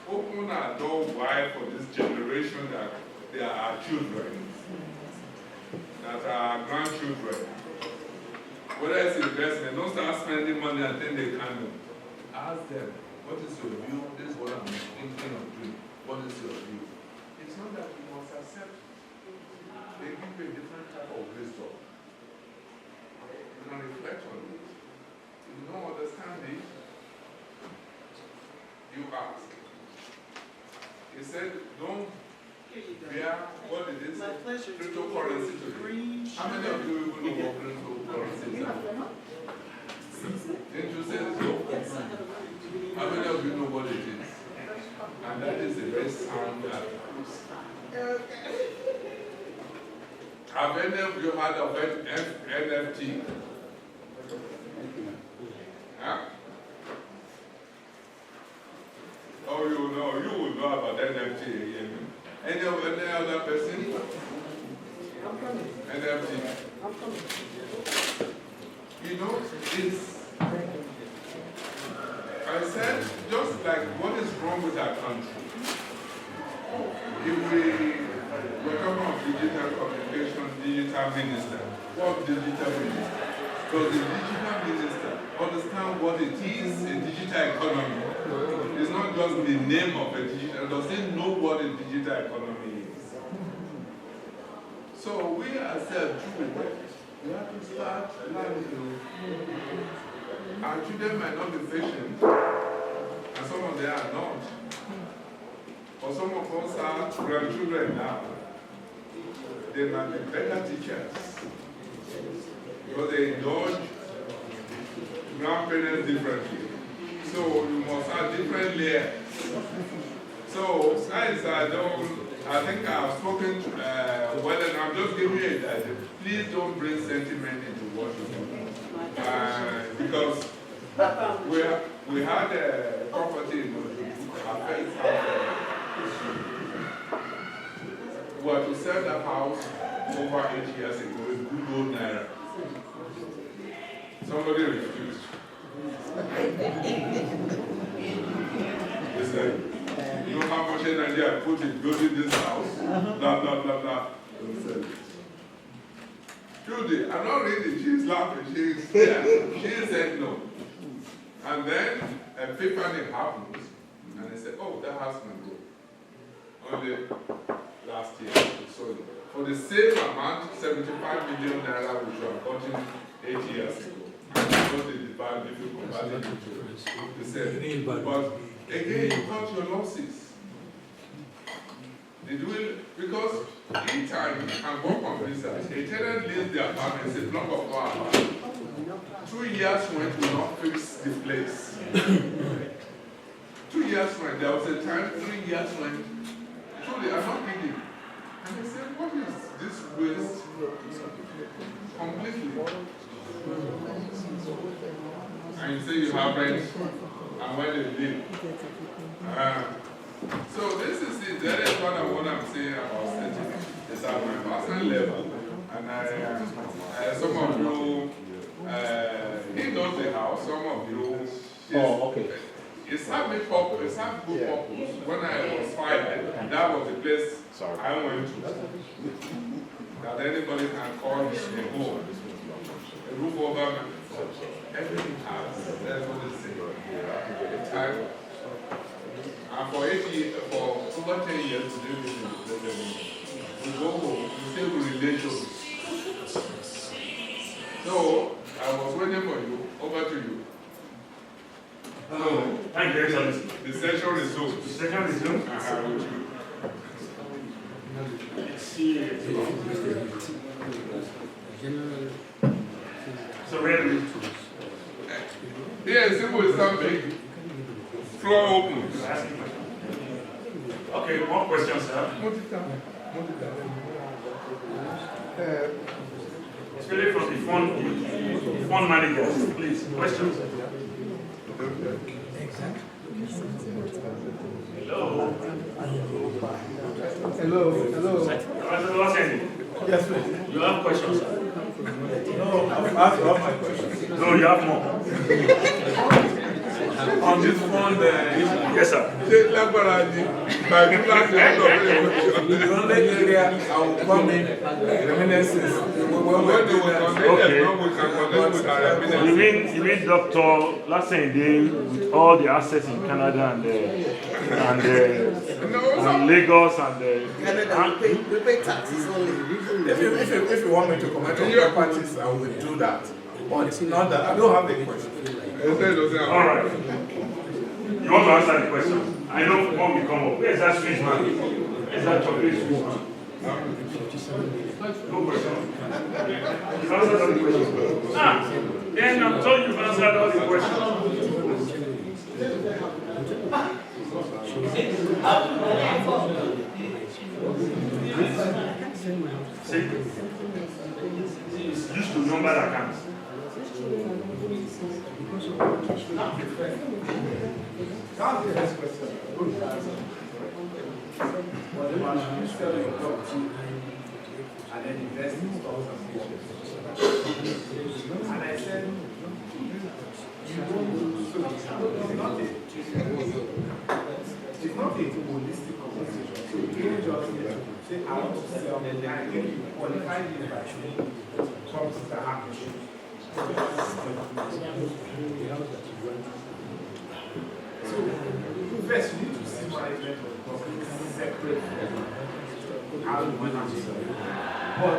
open our door wide for this generation that they are our children, that are our grandchildren. Whether it's investment, don't start spending money and think they can do. Ask them, what is your view? This is what I'm thinking of doing. What is your view? It's not that you must accept. They give you a different type of wisdom. You can reflect on it. If you don't understand it, you ask. He said, don't bear, what did it say? Cryptocurrency today. How many of you even know what cryptocurrency is? Didn't you say so? How many of you know what it is? And that is a very sound advice. Have any of you heard of NFT? Huh? Oh, you will know about NFT. Any other person? NFT. You know, it's, I said, just like what is wrong with our country? If we're talking of digital communication, digital minister, what digital minister? Does the digital minister understand what it is, a digital economy? It's not just the name of a digital, does it know what a digital economy is? So we ourselves, we have to start learning. Our children might not be patient, and some of them are not. For some of us are grandchildren now. They might be better teachers because they indulge grandparents differently. So you must have different layers. So guys, I think I've spoken well, and I'm just giving you a idea. Please don't bring sentiment into what you do. Because we had a property in our parents' house. We were to sell that house over 8 years ago with good old naira. Somebody refused. They said, you know how much energy I put in building this house? Blah, blah, blah, blah. Don't sell it. Judy, I'm not reading. She's laughing. She's there. She said no. And then a epiphany happens. And they said, oh, that house can go. Only last year. So for the same amount, 75 million naira, which we have gotten 8 years ago. What they divide if you convert it into the same. But again, you cut your losses. They do it because each time you can work on research. A tenant leaves their apartment, it's a block of our apartment. 2 years went to not fix the place. 2 years went, there was a time, 3 years went. Truly, I'm not kidding. And they said, what is this waste? Completely. And you say you have rent, and where they live. So this is it. That is what I'm saying about setting. It's at my personal level. And some of you, he knows the house, some of you. Oh, okay. It's had me purpose, it's had good purpose. When I was 5, that was the place I went to. That anybody can call me a home. A roof over me. Everything has. That's what they say. Time. And for 8 years, for over 10 years to do this, we go home, we stay with relations. So, I was waiting for you. Over to you. Thank you, Excellency. The session resumes. The session resumes. I have with you. So where do we? Yeah, simple is something. Floor open. Okay, one question, sir. Especially from the fund managers, please. Questions? Hello. Hello. Yes, please. You have questions, sir? No, I've asked all my questions. No, you have more. on this fund, Yes, sir. Ṣé lágbára ni bàbí láti ọ̀dọ̀ the only area I will come in reminiscences. when they will connect Okay. them, we can connect with our evidence. You mean Dr. Lassende with all the assets in Canada and Lagos and Canada, we pay taxes only. If you want me to comment on your parties, I will do that. But it's not that. I don't have a question. all right. You want to answer the question? I know when we come up. Where's that Swiss man? Where's that chocolate Swiss man? No question. You've answered all the questions. Then I'm told you've answered all the questions. See? It's used to number accounts. That's the next question. And then invest in stocks and bonds. And I said, it's not a holistic conversation. So you can't just say, I want to sell, and then you qualify this by saying something that happens. So, first, you need to see management of the company separate from how you manage it. But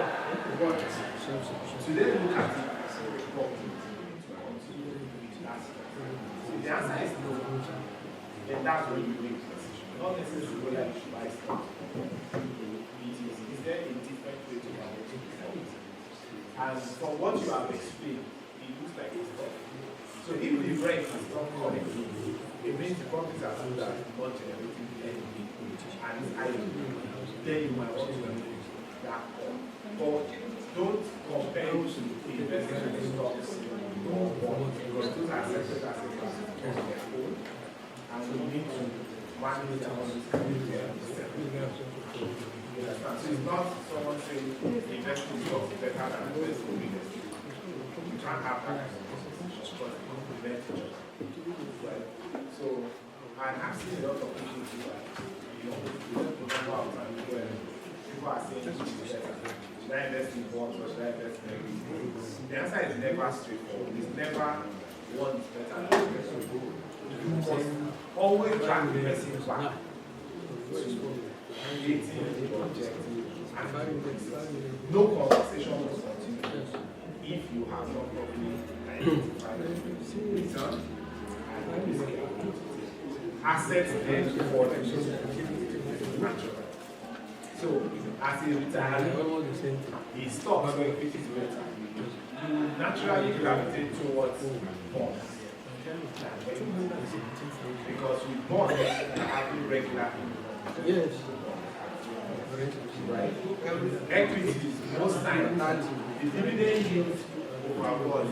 today, look at it as a report to continue to reach that. So, the answer is no. Then that's when you make the decision. Not necessarily whether you should buy stock. Is there a different way to manage it? And from what you have explained, it looks like it's stock. So, if the rent is not correct, it means the profits are so that not generating anything. And it's high. Then you might want to manage that call. But don't compare to investing in stocks or bonds because those are separate assets on their own. And we need to manage their own separately. So it's not someone saying investing in stocks is better than investing in real estate. You can't have that kind of conversation because it will prevent each other. Right? So, and I've seen a lot of people do that. You know, people are saying, should I invest in bonds or should I invest in equity? The answer is never straightforward. It's never one is better than the other. You must always track the person back to creating the objective and no conversation will continue if you have not properly identified the return and risk assets then for the natural. So, as a retiree, he stops when it is better. You naturally gravitate towards bonds. Because with bonds, you are having regular income. Yes. Right? Equities, most times, the dividend yield overall is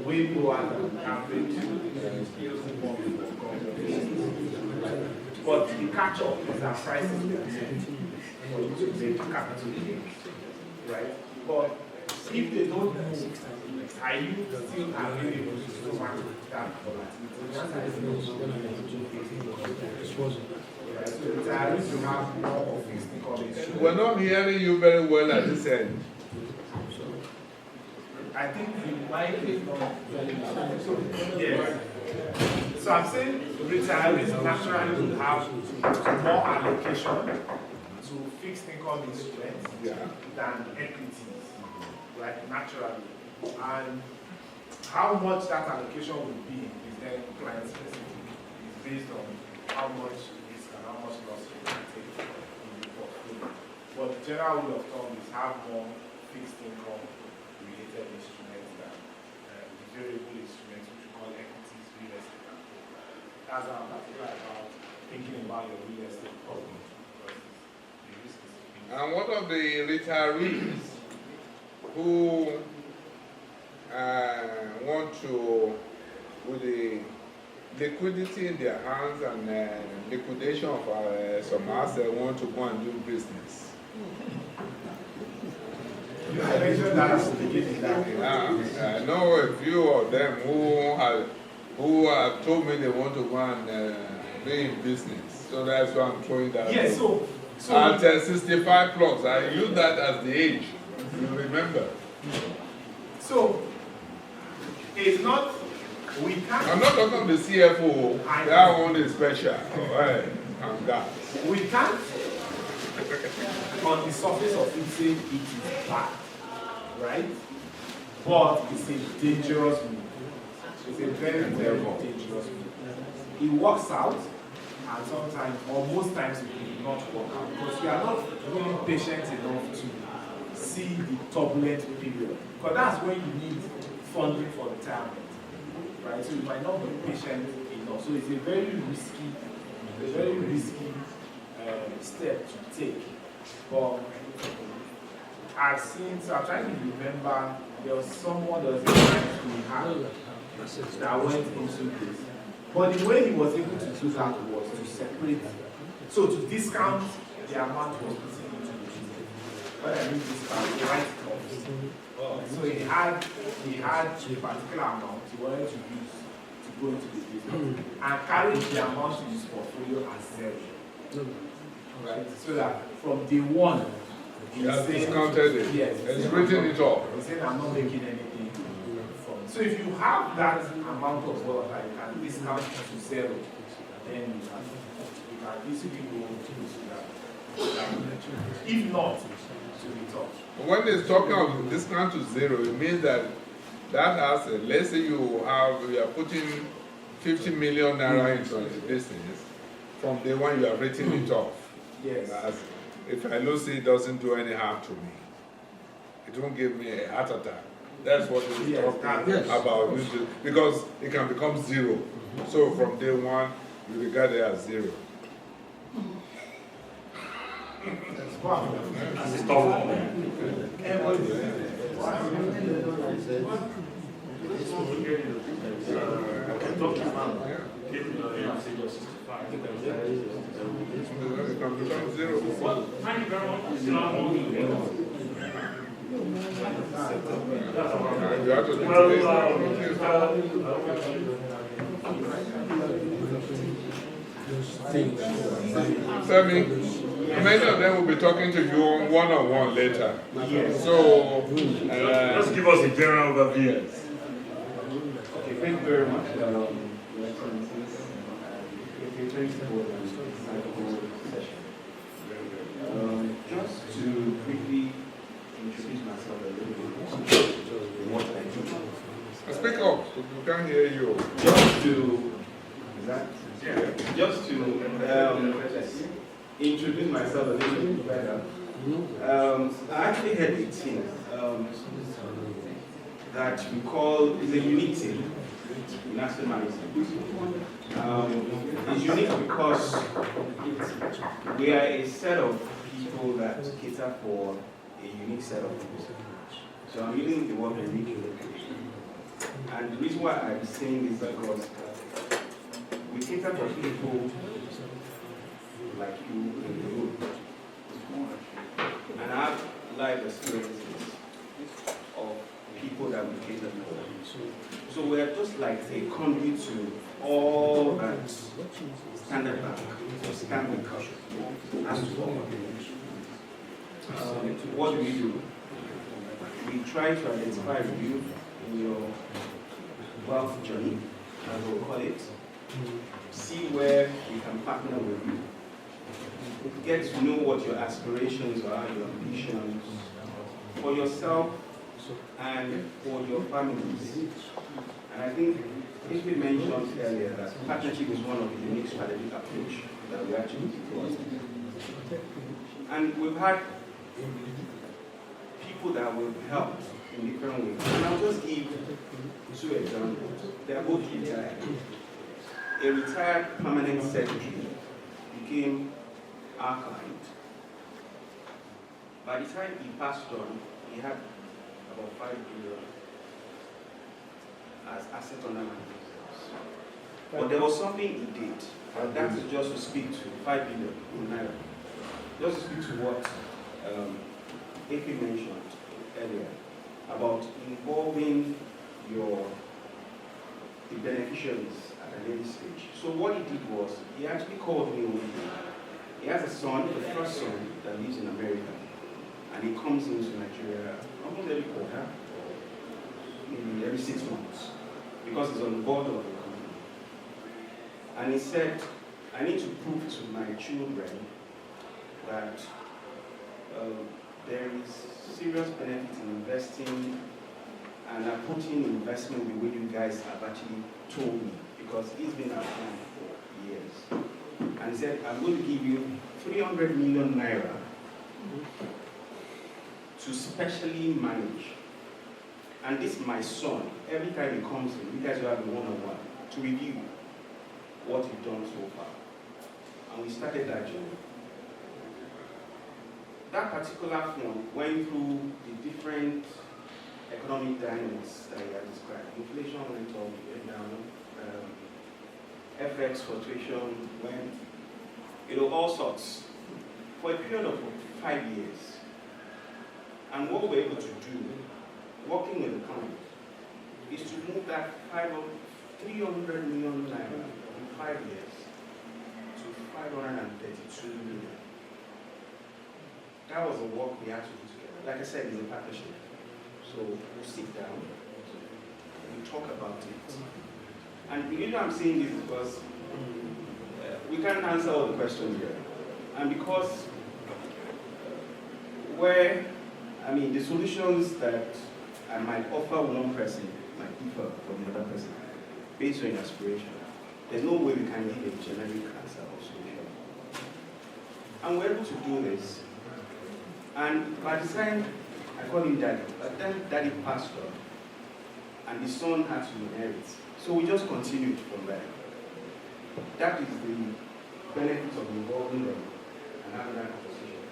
way lower than average. But the catch-up is that prices for you to make capital gains, right? But if they don't move, are you still available to stomach that volatility? Right? So retirees will have more of fixed income. We're not hearing you very well at this end. I think the mic is not very loud. So, yes. So I'm saying retirees naturally will have more allocation to fixed income instruments than equities, right? Naturally. And how much that allocation will be is then client specific. It's based on how much risk and how much loss you can take in the portfolio. But the general rule of thumb is have more fixed income related instruments than the variable instruments which we call equities, real estate, and so on. That's how I'm particular about thinking about your real estate property because the risk is big. And what of the retirees who want to, with the liquidity in their hands and liquidation of some assets, want to go and do business? I mentioned that at the beginning. Yeah, I know a few of them who have told me they want to go and be in business. So that's why I'm throwing that. Yes, so At 65 plus, I use that as the age. You remember? so it's not, we can't. I'm not talking about the CFO. That one is special. Right? And that. We can't, on the surface of it, say it is bad, right? But it's a dangerous move. It's a very, very dangerous move. It works out, and sometimes, or most times, it will not work out because we are not really patient enough to see the turbulent period. Because that's when you need funding for retirement, right? So you might not be patient enough. So it's a very risky step to take. But I've seen, so I'm trying to remember, there was someone that was a client we had that went into this. But the way he was able to do that was to separate, so to discount the amount he was putting into the business. When I mean discount, write it off. So he had a particular amount he wanted to use to go into the business and carry the amount to his portfolio as zero. Right? So that from day one, He has discounted it. Yes. He's written it off. He said, I'm not making anything from it. So if you have that amount of wealth that you can discount to zero, then you can easily go to that. If not, to be tough. When it's talking of discount to zero, it means that has, let's say you are putting 50 million naira into a business, from day one you have written it off. Yes. If I lose it, doesn't do any harm to me. It won't give me a heart attack. That's what we're talking about. Because it can become zero. So from day one, you regard it as zero. That's a tough one. It can become zero. Thank you very much. Still have more to do. You have to Femi, many of them will be talking to you one-on-one later. So, just give us a general overview. Okay, thank you very much, Your Excellencies. Thanks for the insightful session. Just to quickly introduce myself a little bit more, what I do. speak up, we can't hear you. Just to introduce myself a little bit better. I actually had a team that we call, is a unique team in asset management. It's unique because we are a set of people that cater for a unique set of people. So I'm using the word unique. And the reason why I'm saying this is because we cater for people like you in the room. And I have life experiences of people that we cater for. So we're just like a conduit to all that Standard Bank or Stanbic has to offer. What do? We try to identify you in your wealth journey, as we'll call it. See where we can partner with you. Get to know what your aspirations are, your ambitions, for yourself and for your families. And I think if we mentioned earlier that partnership is one of the unique strategic approach that we actually deploy. And we've had people that we've helped in different ways. And I'll just give two examples. They are both retired. A retired permanent secretary became our client. By the time he passed on, he had about 5 billion as asset under management. But there was something he did, and that is just to speak to 5 billion in Naira. Just to speak to what AP mentioned. earlier about involving the beneficiaries at an early stage. So what he did was, he actually called me over. He has a son, the first son, that lives in America. And he comes into Nigeria almost every quarter, maybe every 6 months, because he's on the board of the company. And he said, I need to prove to my children that there is serious benefit in investing and putting investment the way you guys have actually told me, because he's been at home for years. And he said, I'm going to give you 300 million naira to specially manage. And this is my son. Every time he comes in, you guys will have a one-on-one to review what you've done so far. And we started that journey. That particular fund went through the different economic dynamics that he has described. Inflation went up, went down, FX fluctuation went, all sorts, for a period of 5 years. And what we're able to do, working with the client, is to move that 300 million naira in 5 years to 532 million. That was the work we had to do together. Like I said, it's a partnership. So we sit down, we talk about it. And the reason I'm saying this is because we can't answer all the questions here. And because the solutions that I might offer one person might differ from the other person based on your aspiration. There's no way we can give a generic answer or solution. And we're able to do this. And by the time, I call him Daddy, but then Daddy passed on, and the son had to inherit. So we just continued from there. That is the benefit of involving them and having that conversation.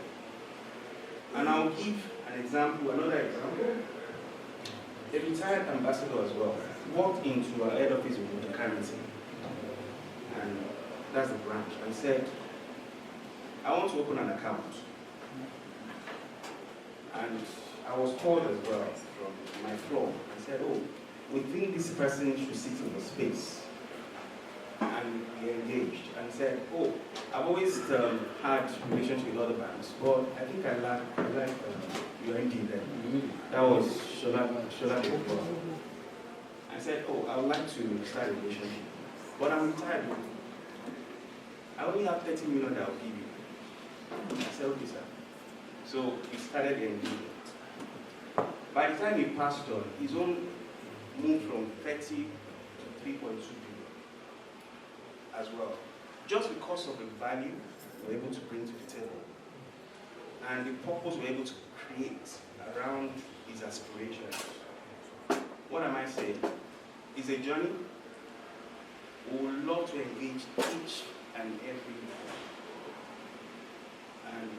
And I'll give another example. A retired ambassador as well walked into our head office with the Carrington, and that's the branch, and said, I want to open an account. And I was called as well from my floor and said, oh, we think this person should sit in the space. And he engaged and said, oh, I've always had relationship with other banks, but I think I like your MD there. That was Shola Dekwa. I said, oh, I would like to start a relationship, but I'm retired. I only have 30 million that I'll give you. I said, okay, sir. So he started engaging. By the time he passed on, his own moved from 30 to 3.2 billion as well. Just because of the value we're able to bring to the table and the purpose we're able to create around his aspirations. What am I saying? It's a journey. We would love to engage each and every one. And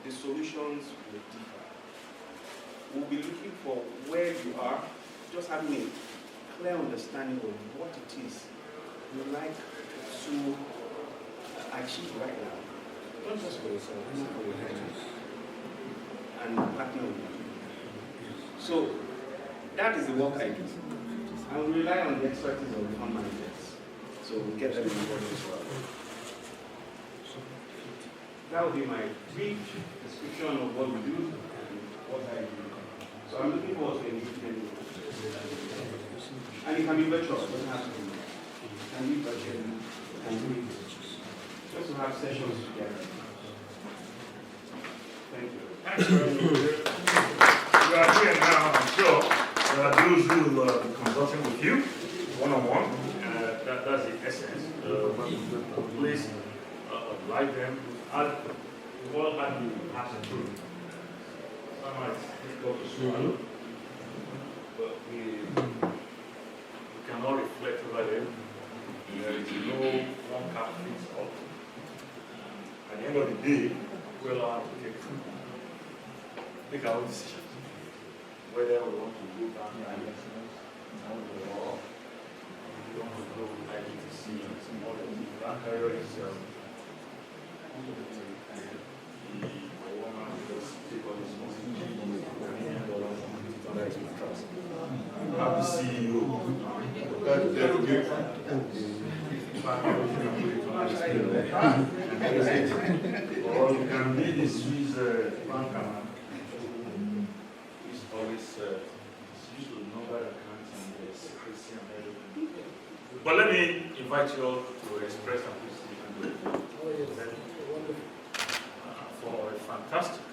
the solutions will differ. We'll be looking for where you are, just having a clear understanding of what it is you like to achieve right now. Not just for yourself, but for your clients and partner with you. So that is the work I do. I will rely on the expertise of the fund managers. So we get them involved as well. That will be my brief description of what we do and what I do. So I'm looking forward to engagement. And it can be virtual, it doesn't have to be. It can be virtual, it can be just to have sessions together. Thank you. Thanks very much. We are here now, I'm sure there are those who will be consulting with you one-on-one. That's the essence. Please like them. We all have you have to prove. Some might difficult to swallow, but we cannot reflect over them. There is no one cap fits all. At the end of the day, we'll have to make our own decisions. Whether we want to go down the elections, or we want to go IGTC, or the Grand Carrier itself. The woman just take all this money, $1 million. Have the CEO. Or you can be the Swiss banker. It's always used to know that accounts and the secrecy and everything. But let me invite you all to express appreciation for a fantastic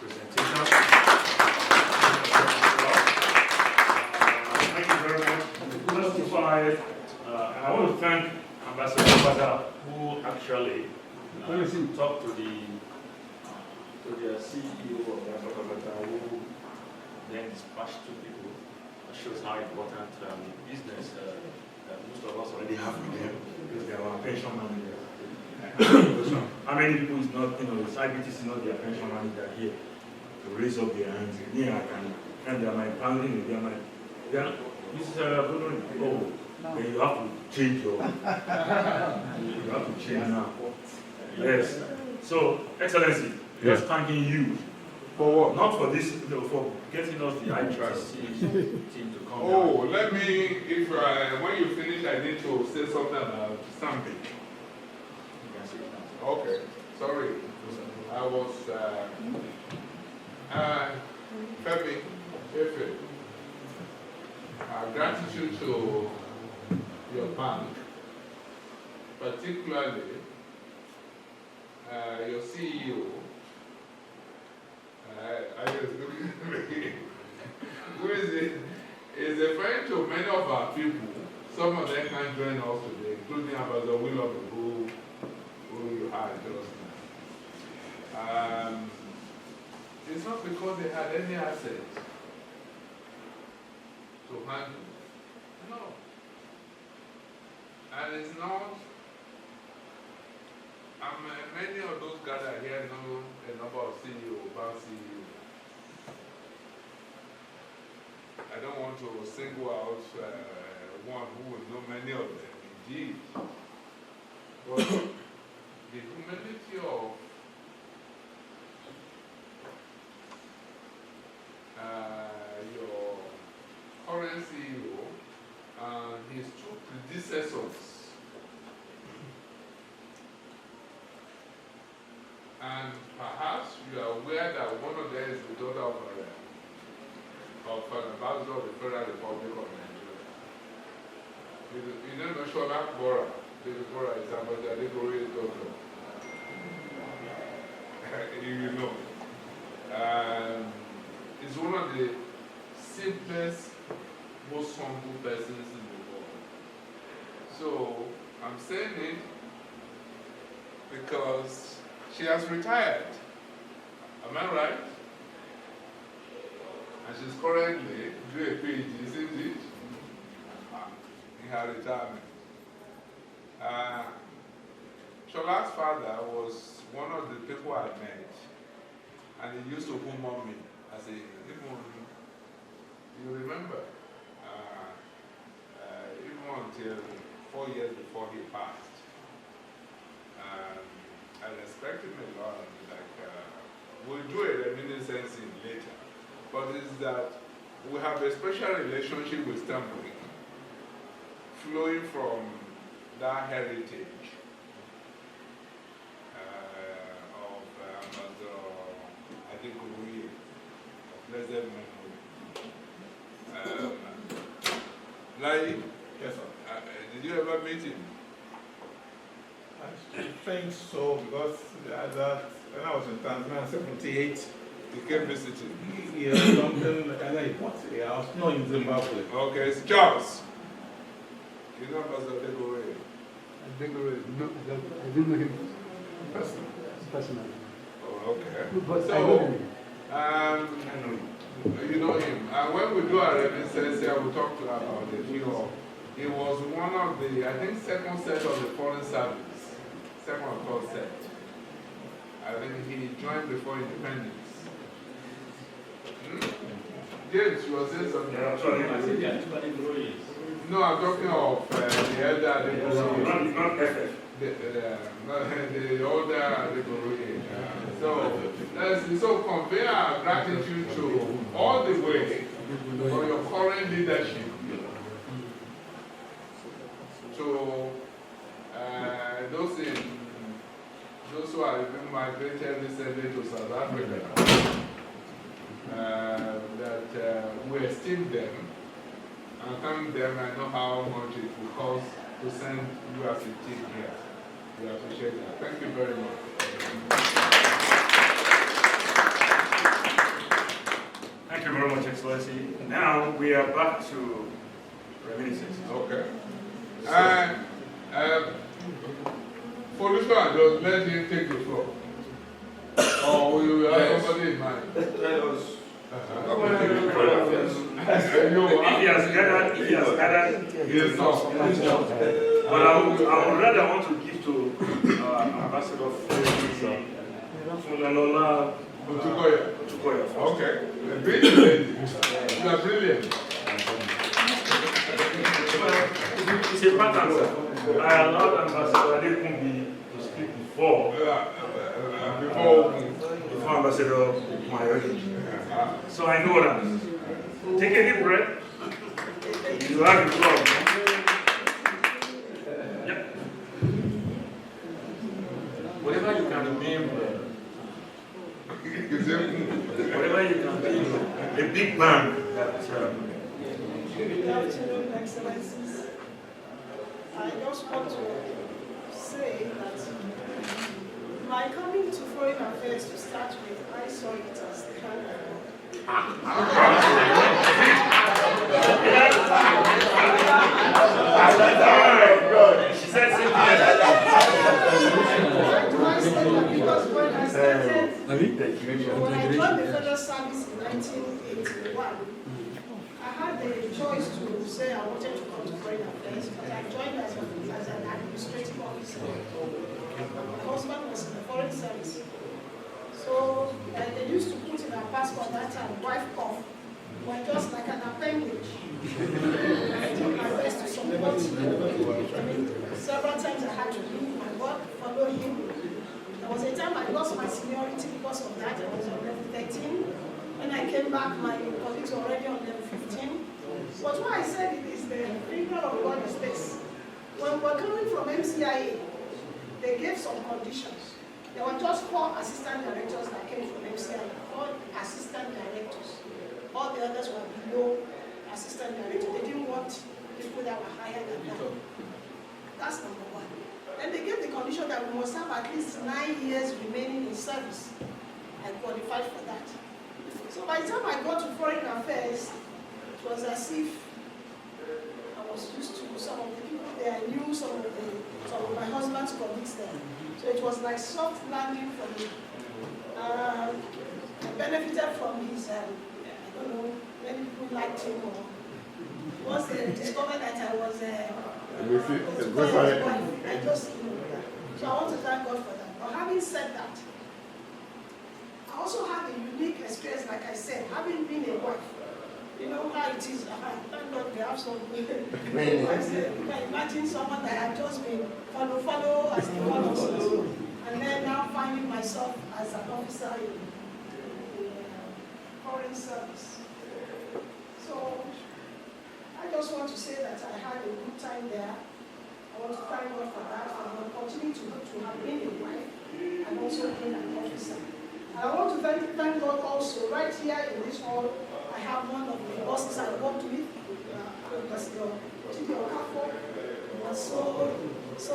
presentation. Thank you very much. Justified. And I want to thank Ambassador Bada, who actually talked to the CEO of the Bada, who then dispatched two people. That shows how important business that most of us already have with them, because they are our pension manager. How many people is not, IBTC is not their pension manager here to raise up their hands? Yeah, and they are my family, they are my. This is then you have to change your. You have to change now. Yes. So, Excellency, just thanking you. For what? Not for this, for getting us the IBTC team to come. Oh, let me, when you finish, I need to say something about something. Okay, sorry. I was, Femi, Efe, gratitude to your bank, particularly your CEO. I just looking at me. Who is a friend to many of our people. Some of them can join us today, including Ambassador Willoughby, who you had just now. It's not because they had any assets to handle. No. And it's not, many of those gathered here know a number of CEOs, bank CEOs. I don't want to single out one who would know many of them, indeed. But the humility of your current CEO and his two predecessors, and perhaps you are aware that one of them is the daughter of an ambassador of the Federal Republic of Nigeria. You don't know Shola Bora. David Bora is Ambassador Adegoroye's daughter. You know. He's one of the simplest, most humble persons in the world. So, I'm saying it because she has retired. Am I right? And she's currently doing a PhD, isn't it? In her retirement. Shola's father was one of the people I met, and he used to humor me. I say, you remember, even until 4 years before he passed, I respect him a lot. We'll do a reminiscence later, but it's that we have a special relationship with Stanbury, flowing from that heritage of Ambassador Adegoroye, of blessed memory. Lai, Yes, sir. did you ever meet him? I think so, because when I was in Tanzania in 78, He came visiting. he had something, and I was not in Zimbabwe. Okay, it's Charles. You know Ambassador Adegoroye? I didn't know him personally. Oh, okay. But So, I know him. I know you. You know him. And when we do our reminiscence here, we'll talk to her about it. He was one of the, I think, second set of the Foreign Service. Second or third set. I think he joined before independence. James, you were saying something? Yeah, sorry. No, I'm talking of the elder Adegoroye. Not FF. The older Adegoroye. So convey our gratitude to all the way for your current leadership. So, those who have been migrated recently to South Africa, that we esteem them and thank them. I know how much it will cost to send you as a team here. We appreciate that. Thank you very much. Thank you very much, Excellency. Now we are back to reminiscences. Okay. Policeman, just let him take the floor. Or we will have somebody in mind. Let us. If he has gathered, Yes, sir. but I would rather want to give to Ambassador Funalola Otukoya first. Okay. Brilliant. You are brilliant. It's a pattern, sir. I allowed Ambassador Adekunbi to speak before Ambassador Mayoyi. So I know that. Take a deep breath. You have the floor. Yep. Whatever you can name, whatever you can name, a big man that. Good afternoon, Excellencies. I just want to say that my coming to Foreign Affairs to start with, I saw it as the kind of She said something. Because when I started, when I joined the federal service in 1981, I had the choice to say I wanted to come to Foreign Affairs, but I joined as an administrative officer. My husband was in the foreign service. So they used to put in our passport that time, wife off, were just like an appendage. I did my best to support him. Several times I had to leave my work, follow him. There was a time I lost my seniority because of that. I was on level 13. When I came back, my colleagues were already on level 15. But what I said it is the finger of God is this. When we were coming from MCIA, they gave some conditions. There were just 4 assistant directors that came from MCIA, 4 assistant directors. All the others were below assistant director. They didn't want people that were higher than that. That's number 1. Then they gave the condition that we must have at least 9 years remaining in service. I qualified for that. So by the time I got to Foreign Affairs, it was as if I was used to some of the people there. I knew some of my husband's colleagues there. So it was like soft landing for me. I benefited from his, I don't know, many people liked him. Or once they discovered that I was I just, so I want to thank God for that. But having said that, I also had a unique experience, like I said, having been a wife. You know how it is. Thank God we have some good wives. You can imagine someone that had just been follow as the one also. And then now finding myself as an officer in foreign service. So I just want to say that I had a good time there. I want to thank God for that, for the opportunity to have been a wife and also been an officer. And I want to thank God also, right here in this hall, I have one of the bosses I worked with, President Chidi Okafor. It was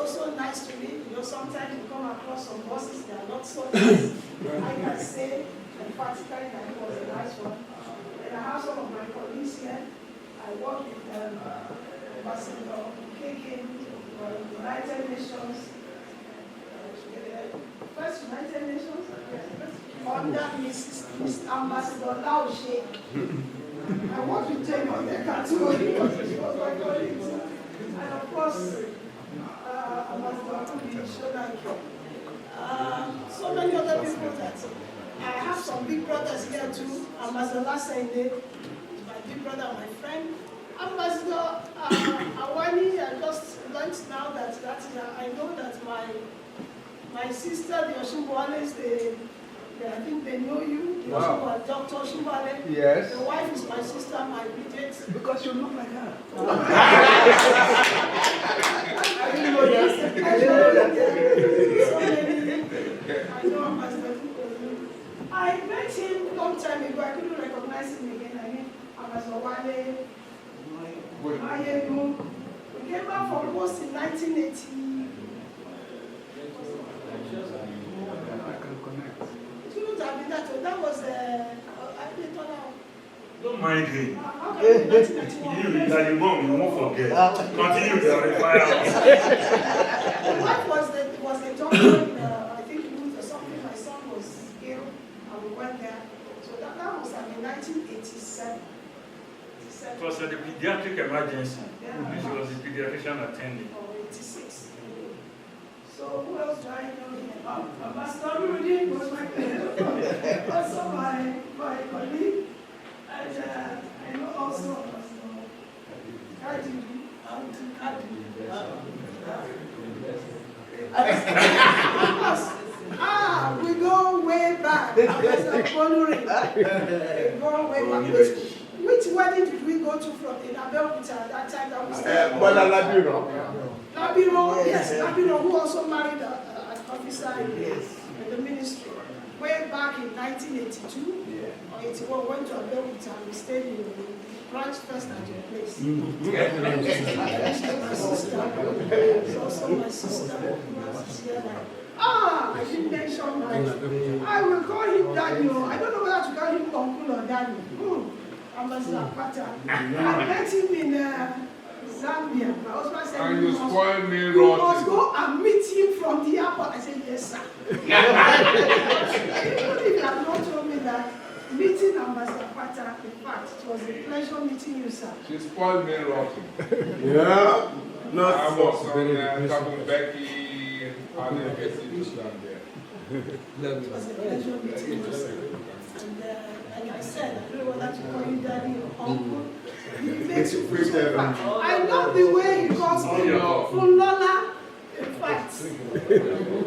so nice to me. You know, sometimes you come across some bosses that are not so nice. I can say emphatically that he was a nice one. And I have some of my colleagues here. I work with Ambassador KK, the United Nations, first United Nations, under Mrs. Ambassador Lao She. I worked with Jane on the cartoon. She was my colleague. And of course, Ambassador Kubi Shodanke. So many other people that I have some big brothers here too. Ambassador Lasende, my big brother, my friend. Ambassador Awani, I just learned now that I know that my sister, the Oshunbuale, is the I think they know you. You Wow. also are Dr. Shubale. Yes. The wife is my sister, my immediate. Because you look like her. I didn't know that. I didn't know that. So many. I know Ambassador Tukwelu. I met him long time ago. I couldn't recognize him again. I mean, Ambassador Wale. Mayenu. We came back from post in 1980. I can connect. It wouldn't have been that. That was I didn't turn out. Don't mind him. How can it be 1991? You that you won't forget. Continue to verify us. The wife was the doctor in, I think youth or something. My son was ill, and we went there. So that was in 1987. It was at the pediatric emergency. Yeah. This was the pediatrician attending. Or 86. So who else do I know here? Ambassador Rudy was my also my colleague. And I know also Ambassador Kadi. We go way back. Ambassador Bonuri. We go way back. Which wedding did we go to from in Abeokuta at that time that we stayed? Labiro, yes, Labiro, who also married an officer in the ministry. Way back in 1982 or 81, went to Abeokuta and we stayed in the branch first at your place. My sister, it's also my sister. I didn't mention mine. I will call him Daniel. I don't know whether to call him uncle or Daniel. Ambassador Pata. I met him in Zambia. My husband said, And you spoil me you must rotten. go and meet him from the airport. I said, yes, sir. Even if you have not told me that, meeting Ambassador Pata, in fact, it was a pleasure meeting you, sir. She spoiled me rotten. Yeah. I was on Kabul Becky and the down there. It was a pleasure meeting you, sir. And like I said, I don't know whether to call you daddy or uncle. He makes you feel so bad. I love the way he calls me Fulola. In fact,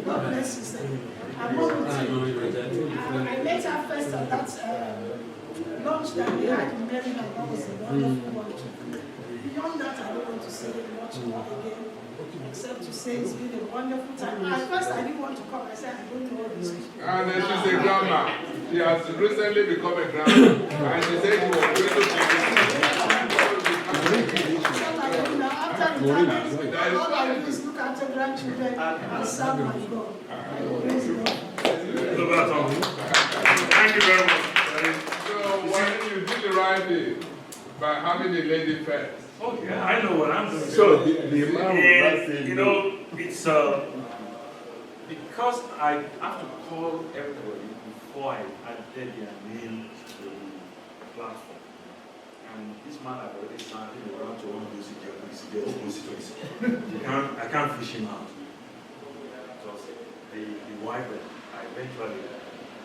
God bless you, sir. I'm not with you. I met her first at that lunch that we had in Maryland. That was a wonderful one. Beyond that, I don't want to say much more again, except to say it's been a wonderful time. At first, I didn't want to come. I said, I don't know all this. And then she's a grandma. She has recently become a grandma. And she said she was going to be After retirement, all I do is look after grandchildren and serve my God. Praise God. Thank you very much. So why did you do the right thing? By having the lady first. Oh yeah, I know what I'm doing. So the man will not And, say you no. know, it's because I have to call everybody before I add their name to the platform. And this man I've already started around to one of those constituency. I can't fish him out. Because the wife that I eventually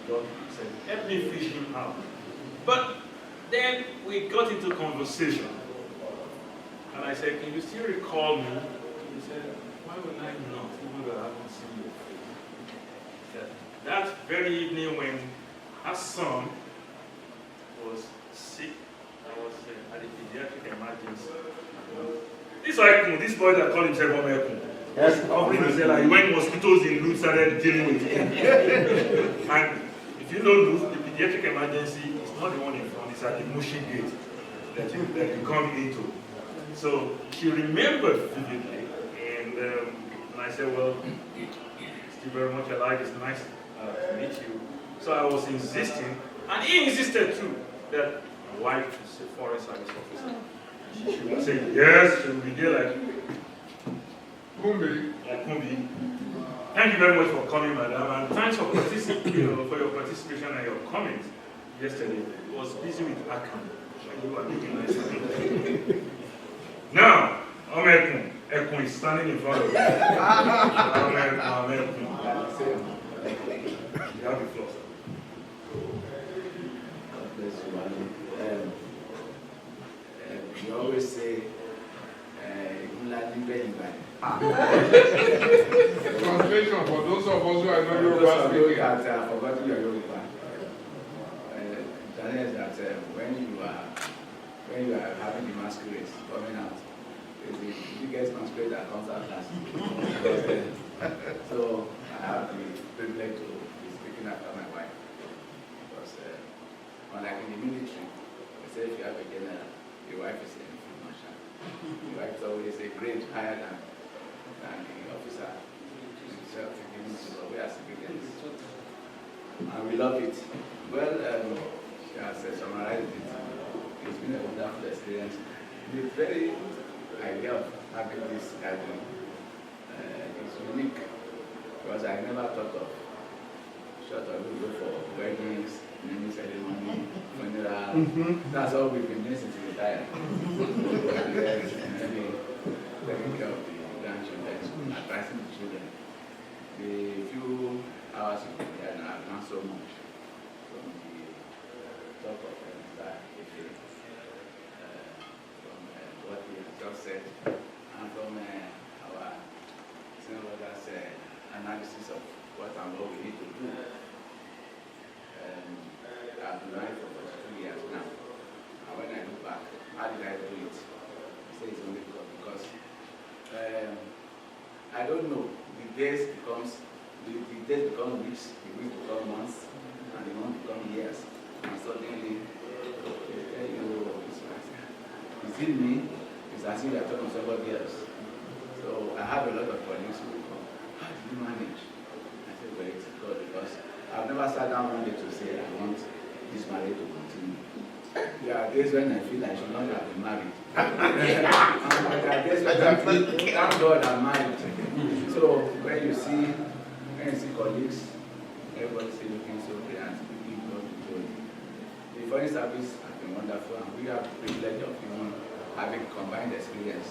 got said, help me fish him out. But then we got into conversation. And I said, can you still recall me? He said, why would I not, even though I haven't seen your face? That very evening when her son was sick, I was at the pediatric emergency. This boy that called himself Omekun. Yes. He went mosquitoes in Lutz, started dealing with him. And if you know Lutz, the pediatric emergency is not the one in front, it's at the Mushi gate that you come into. So she remembered vividly, and I said, well, still very much alive, it's nice to meet you. So I was insisting, and he insisted too, that my wife is a forest service officer. She would say, yes, she will be there like Kumbi. Thank you very much for coming, madam, and thanks for for your participation and your comments yesterday. I was busy with Akam, when you were making nice. Now, Omekun is standing in front of you. Omekun. You have the floor, sir. God bless you, man. You always say, Translation for those of us who are not Yoruba speaking. I've forgotten your Yoruba. That is that when you are having the masquerades coming out, it's the biggest masquerade that comes out last. So I have the privilege to be speaking after my wife. Because unlike in the military, they say if you have a general, your wife is a field marshal. Your wife is always a grade higher than the officer. We are civilians. And we love it. Well, she has summarized it. It's been a wonderful experience. The very idea of having this gathering is unique because I never thought of short of we go for weddings, naming ceremony, funeral. That's all we've been doing since we retired. And then taking care of the grandchildren, advising the children. The few hours we have learned so much from the talk of that from what he has just said, and from our senior brother's analysis of what and what we need to do. I've been running for 2 years now, and when I look back, how did I do it? I say it's only because I don't know. The days become weeks, the weeks become months, and the months become years. And suddenly, they tell you, is it me? It's as if you're talking to somebody else. So I have a lot of colleagues who come, how did you manage? I said, well, it's God, because I've never sat down one day to say, I want this marriage to continue. There are days when I feel I should not have been married. And there are days when I feel, thank God I'm married. So when you see colleagues, everybody say looking so great and speaking God to joy. The foreign service has been wonderful, and we have the privilege of having combined experience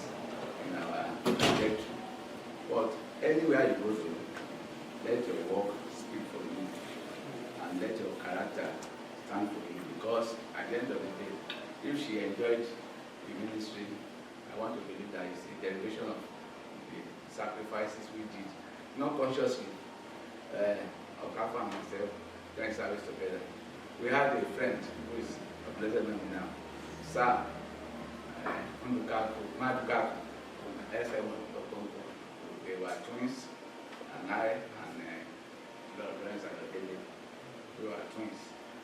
in our project. But anywhere you go to, let your work speak for you, and let your character stand for you. Because at the end of the day, if she enjoyed the ministry, I want to believe that it's a derivation of the sacrifices we did, not consciously. Okafor and myself doing service together. We had a friend who is a blessed memory now, Sir Madukaku, SM. They were twins, and I and Lord Lawrence and David, we were twins.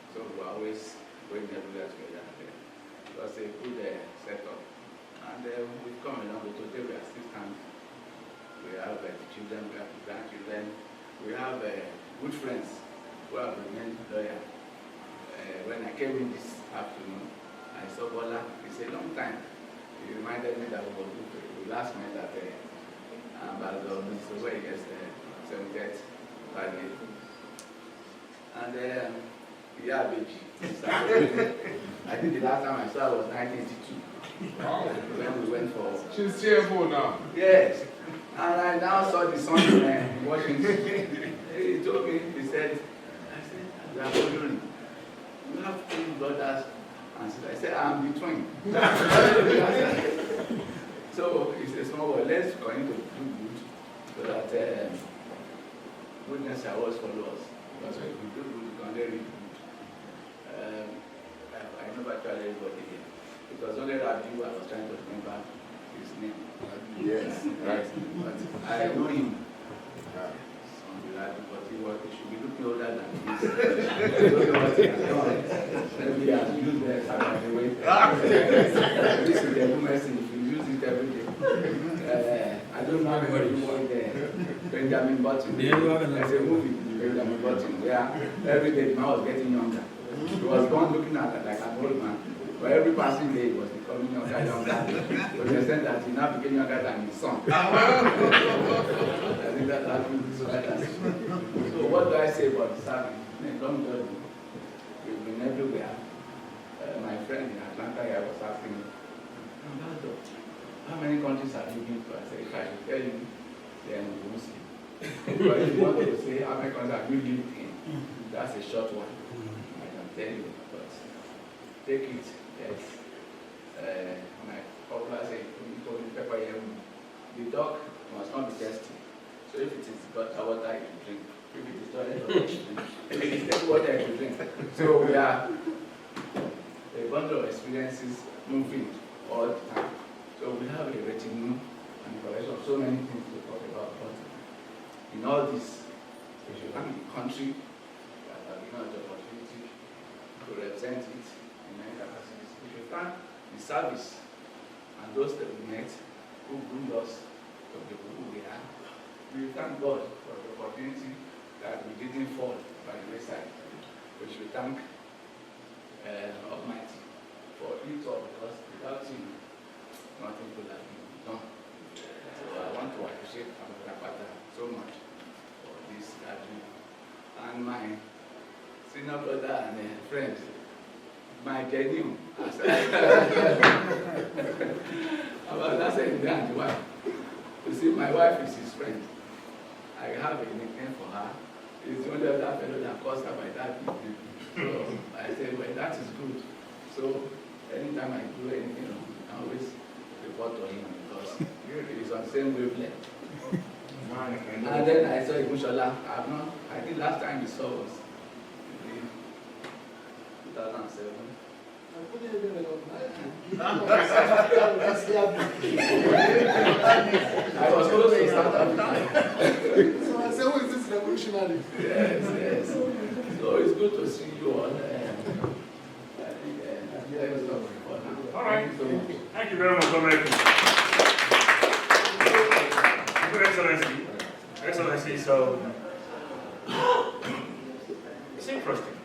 So we were always going everywhere together. It was a good setup. And we've come along, but today we are still standing. We have the children, we have the grandchildren. We have good friends who have remained loyal. When I came in this afternoon, I saw Bola. It's a long time. He reminded me that we last met at Ambassador Mr. where he gets the 70th birthday. And yeah, baby. I think the last time I saw her was 1982. Wow. When we went for. She's CFO now. Yes. And I now saw the son in Washington. He told me, he said, you are wondering, you have 3 brothers and sisters. I said, I'm the twin. So it's a small word. Let's continue to do good so that goodness shall always follow us. Because when we do good, we can only read good. I never tried everybody here. It was only Rabiu I was trying to remember his name. Yes, right. But I know him. But he should be looking older than this. I don't know what he has done. Maybe he has used the way. This is the medicine. If you use it every day. I don't know what you want there. Benjamin Button. There's a movie, Benjamin Button, where every day the man was getting younger. He was born looking at it like an old man. But every passing day he was becoming younger and younger. To the extent that he now became younger than his son. I think that happened this way. So what do I say about the service? Don't judge me. We've been everywhere. My friend in Atlanta here was asking me, how many countries have you been to? I said, if I should tell you, then we won't see. But if you want to say how many countries have you lived in, that's a short one. I can tell you, but take it. Yes. My popular say, the dog must not be thirsty. So if it is gutter water, it will drink. If it is toilet water, it will drink. If it is table water, it will drink. So we are a bundle of experiences moving all the time. So we have a retinue and a collection of so many things to talk about. But in all this, we should thank the country that has given us the opportunity to represent it in many capacities. We should thank the service and those that we met who bring us to the people who we are. We thank God for the opportunity that we didn't fall by the wayside. We should thank Almighty for each of us. Without him, nothing could have been done. So I want to appreciate Pata so much for this gathering. And my senior brother and friend, my genuine, about that saying and wife. You see, my wife is his friend. I have a nickname for her. It's only other fellow that calls her by that nickname. So I said, well, that is good. So anytime I do anything, I always report to him because he's on the same wavelength. And then I saw Imushola. I think last time we saw was in 2007. I was close to South Africa. So I said, who is this revolutionary? Yes, yes. So it's good to see you all. I think that was all for now. All right. Thank you so much. Thank you very much, Dominic. Your Excellency. Excellency, so it's interesting.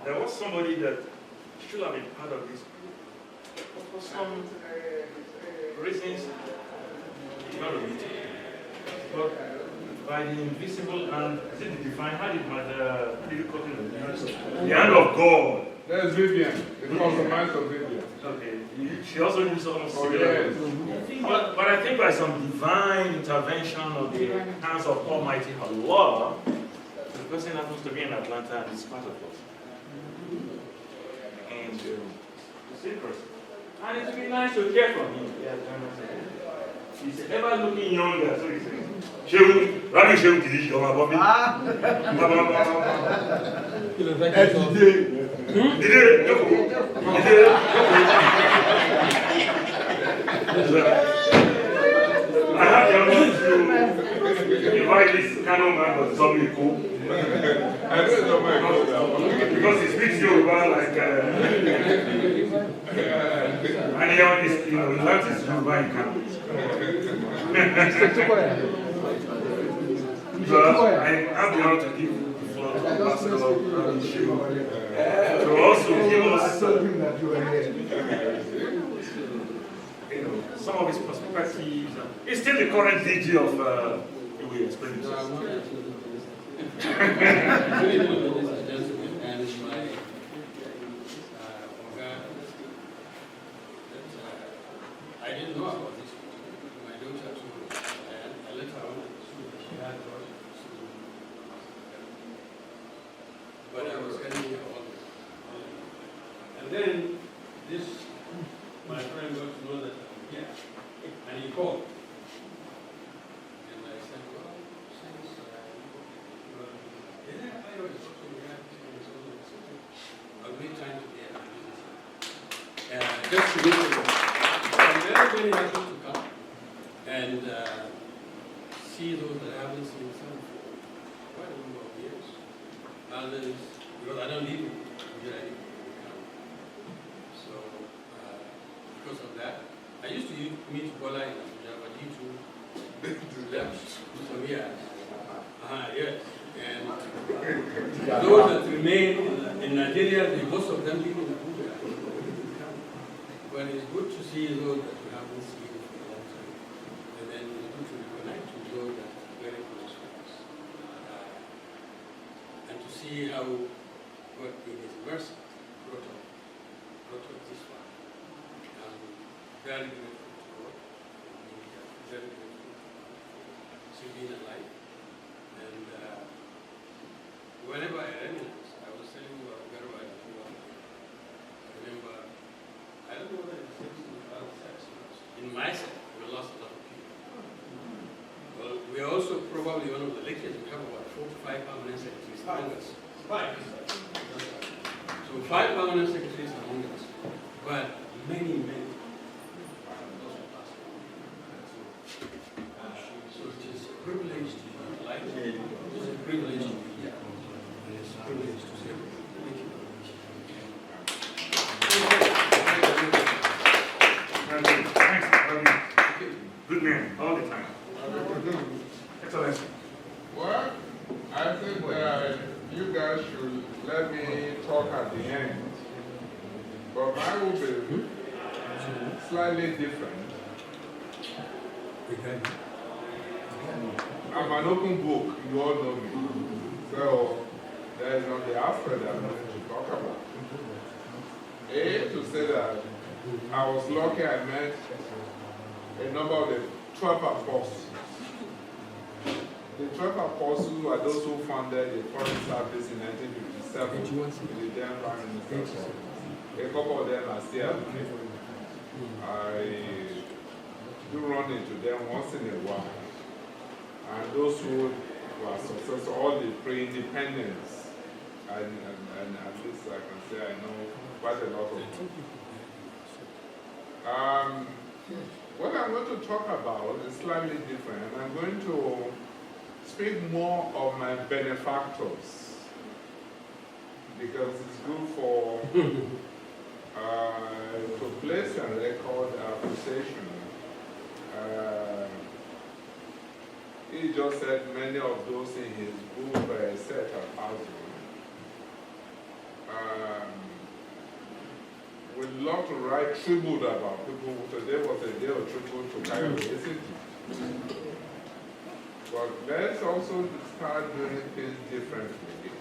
There was somebody that should have been part of this, but for some reasons, it's not a meeting. But by the invisible hand, is it the divine? How did you call it? The hand of God. There's Vivian. It calls the mind of Vivian. Okay. She also used almost Oh, similar. yes. But I think by some divine intervention of the hands of Almighty Allah, the person happens to be in Atlanta and is part of us. And it's interesting. And it would be nice to hear from him. He's ever looking younger, so he says, Shehu, Rabbi Shehu Kirish, you're my Bobby. I have the honor to invite this canon man of Zombie Cool. I know it's not my God. Because he speaks Yoruba like, and he always, he learns his Yoruba in Kano. So I have the honor to give the floor to Ambassador Rabbi Shehu to also give us some of his perspectives. He's still the current DG of Iwe Experience. I didn't know about this. My daughter too. I let her on. She had brought it. But I was telling her all this. And then this, my friend got to know that I'm here. And he called. And I said, well, since I was also I've been trying to get just to get to I'm very, very happy to come and see those that I haven't seen some for quite a number of years. Others, because I don't live here, I come. So, because of that, I used to meet Bola in Abuja, but he too left some years. Yes. And those that remain in Nigeria, most of them live in Abuja. But it's good to see those that we haven't seen for a long time. And then it's good to reconnect with those that are very close to us. And to see how God in His mercy brought us this far. I'm very grateful to God. Very grateful to being alive. And whenever I reminisce, I was telling you about Garba. I remember, I don't know whether it's in myself, we lost a lot of people. Well, we are also probably one of the lectures, we have about 4 to 5 permanent secretaries among us. 5. So 5 permanent secretaries among us, but many those who passed on. So it is a privilege to be alive, it is a privilege to be here, and it's a privilege to serve. Thank you very much. Thanks, good man, all the time. Excellency. Well, I think you guys should let me talk at the end. But mine will be slightly different. I'm an open book, you all know me. So, there is not the aspect that I'm going to talk about. To say that I was lucky I met a number of the 12 apostles. The 12 apostles were those who founded the Foreign Service in 1957 with the then Prime Minister. A couple of them are still alive. I do run into them once in a while. And those who were successful, all the pre-independence, and at least I can say I know quite a lot of them. What I'm going to talk about is slightly different. I'm going to speak more of my benefactors, because it's good for to place and record appreciation. He just said many of those in his book set apart. We'd love to write tribute about people. Today was a day of tribute to Kayode City. But let's also start doing things differently.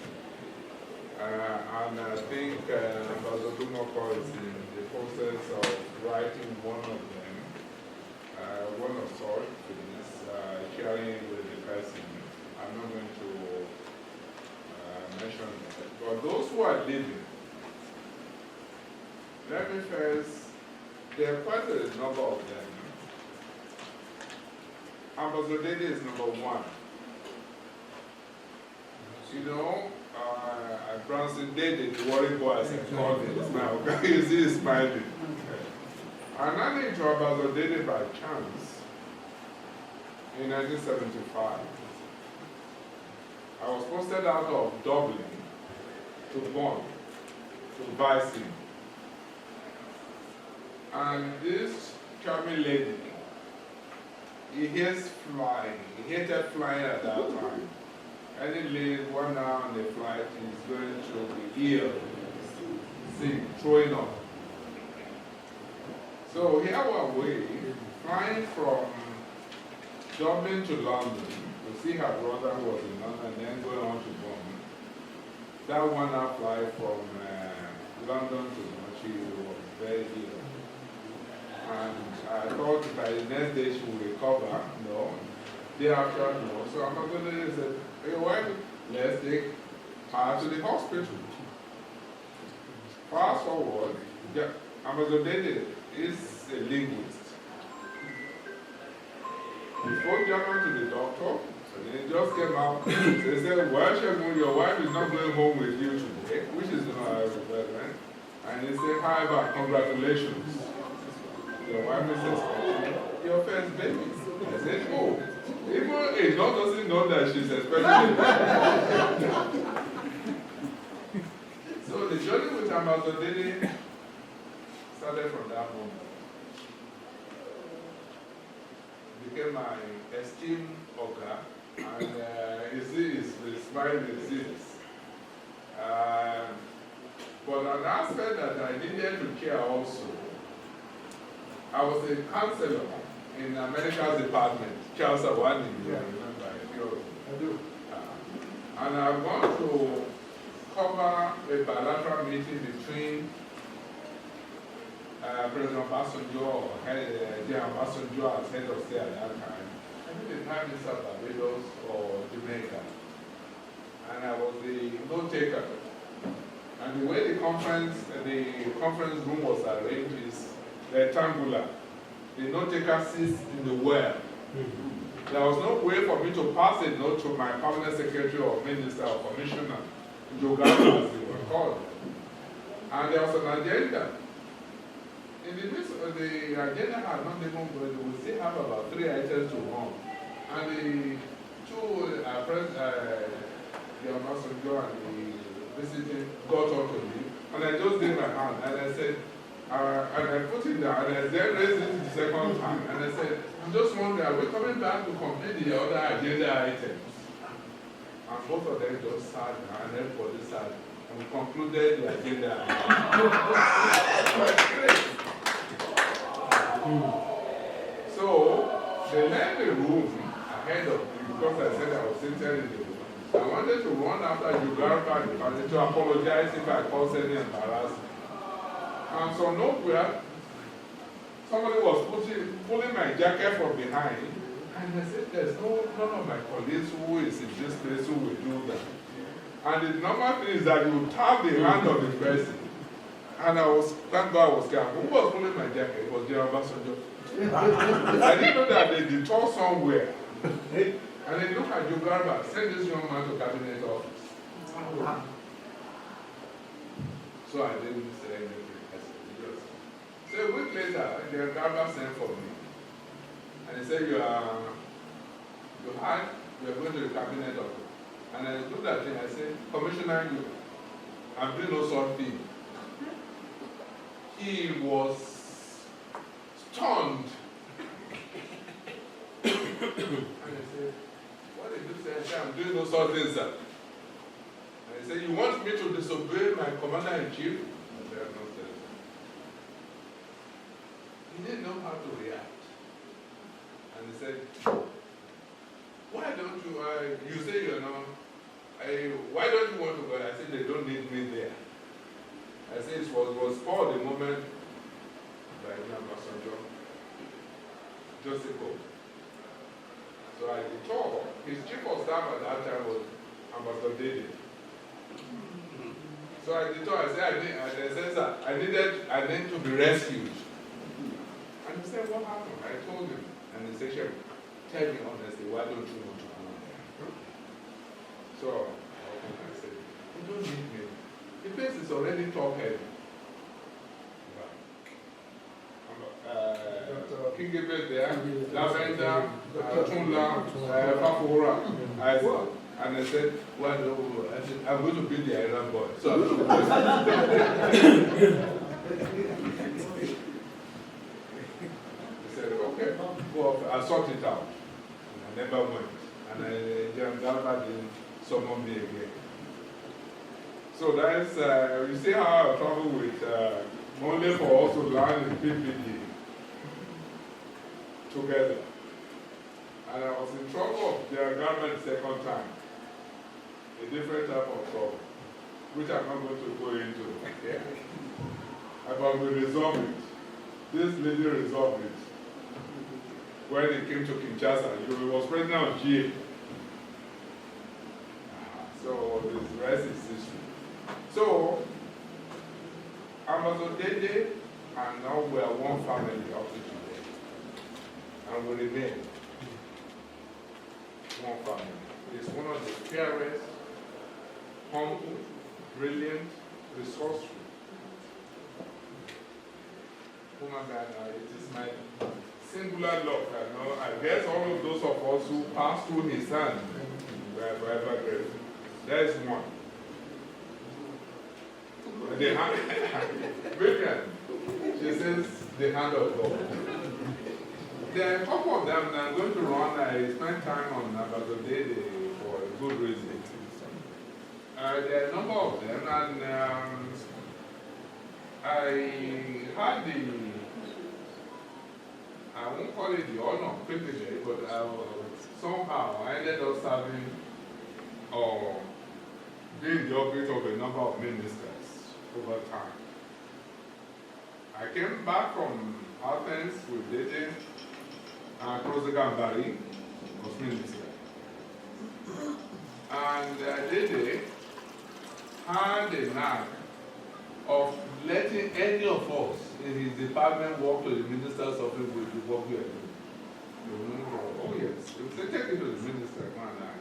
And I think Ambassador Dumoko is in the process of writing one of them, one of such things, sharing with the person. I'm not going to mention that. But those who are living, let me first, there are quite a number of them. Ambassador Dede is number 1. You know, Branson Dede, the worry boy, as I call him, now. You see he's smiling. I ran into Ambassador Dede by chance in 1975. I was posted out of Dublin to Bonn to advise him. And this charming lady, he hates flying. He hated flying at that time. Any lady, 1 hour on the flight, is going to be ill, sick, throwing up. So here we flying from Dublin to London to see her brother who was in London, and then going on to Bonn. That 1 hour flight from London to Bonn, she was very ill. And I thought by the next day she would recover. No. Day after, no. So Ambassador Dede said, hey, well, let's take her to the hospital. Fast forward, Ambassador Dede is a linguist. He spoke German to the doctor, and he just came out. They said, well, Shegun, your wife is not going home with you today, which is not a requirement. And he said, however, congratulations. Your wife is expecting your first baby. I said, oh, even a dog doesn't know that she's expecting a baby. So the journey with Ambassador Dede started from that moment. Became my esteemed Oga, and you see his smile exists. But an aspect that I needed to care also, I was a counselor in America's department, Charles Awani, you remember, a few of you. I do. And I want to cover a bilateral meeting between President Obasanjo, or General Obasanjo as head of state at that time, I think the Prime Minister of Barbados or Jamaica. And I was the note-taker. And the way the conference room was arranged is rectangular. the note taker sits in the well. There was no way for me to pass a note to my permanent secretary or minister or commissioner, Jogama as they were called. And there was an agenda. In the midst of the agenda had not even going, we still have about 3 items to run. And the two friends, the ambassador and the visiting, got on to me. And I just gave my hand and I said, and I put it down and I then raised it the second time. And I said, I'm just wondering, are we coming back to complete the other agenda items? And both of them just sat and everybody sat. And we concluded the agenda. So, they left the room ahead of me because I said I was seated in the room. I wanted to run after Uganda to apologize if I caused any embarrassment. And so nowhere, somebody was pulling my jacket from behind. And I said, there's none of my colleagues who is in this place who will do that. And the normal thing is that you tap the hand of the person. And I was, thank God I was careful. Who was pulling my jacket? It was the ambassador. I didn't know that they detour somewhere. And they look at Uganda, send this young man to cabinet office. So I didn't say anything. So a week later, the Uganda sent for me. And he said, you are going to the cabinet office. And I looked at him, I said, Commissioner, I'm doing no sort thing. He was stunned. And I said, what did you say? I said, I'm doing no sort thing, sir. And he said, you want me to disobey my commander-in-chief? I said, no, sir. He didn't know how to react. And he said, why don't you, you say you're not, why don't you want to go? I said, they don't need me there. I said, it was for the moment by the ambassador, Joseph. So I detour, his chief of staff at that time was Ambassador David. So I detour, I said, I need to be rescued. And he said, what happened? I told him. And he said, Sheriff, tell me honestly, why don't you want to go there? So I said, you don't need me. The place is already top heavy. King David there, Lavender, Tunla, Fafura. And I said, well, no, I said, I'm going to be the island boy. So okay, well, I sorted it out. And I never went. And John Galva didn't summon me again. So that's, you see how I travel with, only for us to learn the PPD together. And I was in trouble of their government second time. A different type of trouble, which I'm not going to go into. Yeah. But we resolved it. This lady resolved it. When it came to Kinshasa, he was president of GA. So the rest is history. So, Ambassador Dede and now we are one family up to today. And we remain one family. It's one of the fairest, humble, brilliant, resourceful. Woman, it is my singular luck. I guess all of those of us who passed through his hand were forever grateful. There is one. The hand, Vivian, she says, the hand of God. There are a couple of them that I'm going to run. I spent time on Ambassador Dede for a good reason. There are a number of them, and I had the, I won't call it the honor, privilege, but somehow I ended up serving or being the object of a number of ministers over time. I came back from Athens with Dede and Prosegambari was minister. And Dede had a knack of letting any of us in his department walk to the minister's office with the work we are doing. Oh yes, they will say, take it to the minister, come on now.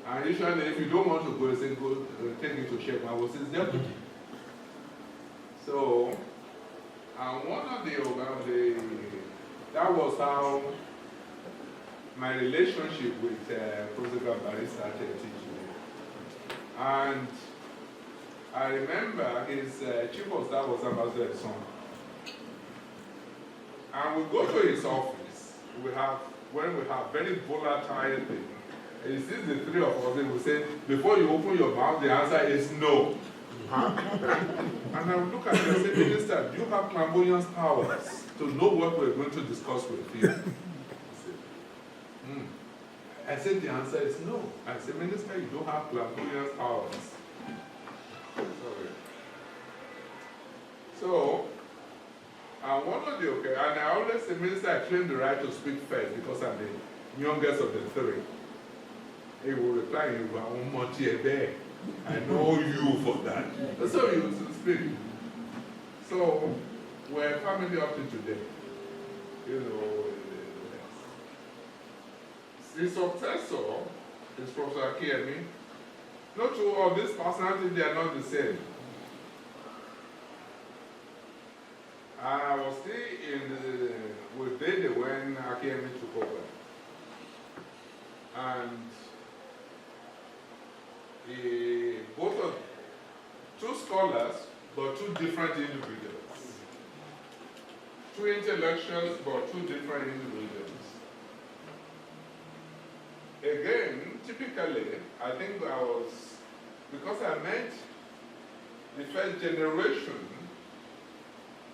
And usually if you don't want to go, they say, go, take it to Sheikh Mahmoud, his deputy. So, and one of the, that was how my relationship with Professor Gambari started teaching. And I remember his chief of staff was Ambassador Son. And we go to his office, when we have very volatile things, and he sees the three of us, and we say, before you open your mouth, the answer is no. And I would look at him and say, Minister, do you have clairvoyance powers to know what we're going to discuss with you? I said, the answer is no. I said, Minister, you don't have clairvoyance powers. Sorry. So, and one of the, okay, and I always say, Minister, I claim the right to speak first because I'm the youngest of the three. He will reply, you are there. I know you for that. So you will speak. So, we're family up to today. You know, his successor is Professor Akiemi. Not two of these personalities, they are not the same. I was still with Dede when Akiemi took over. And both of two scholars, but two different individuals. Two intellectuals, but two different individuals. Again, typically, I think because I met the first generation,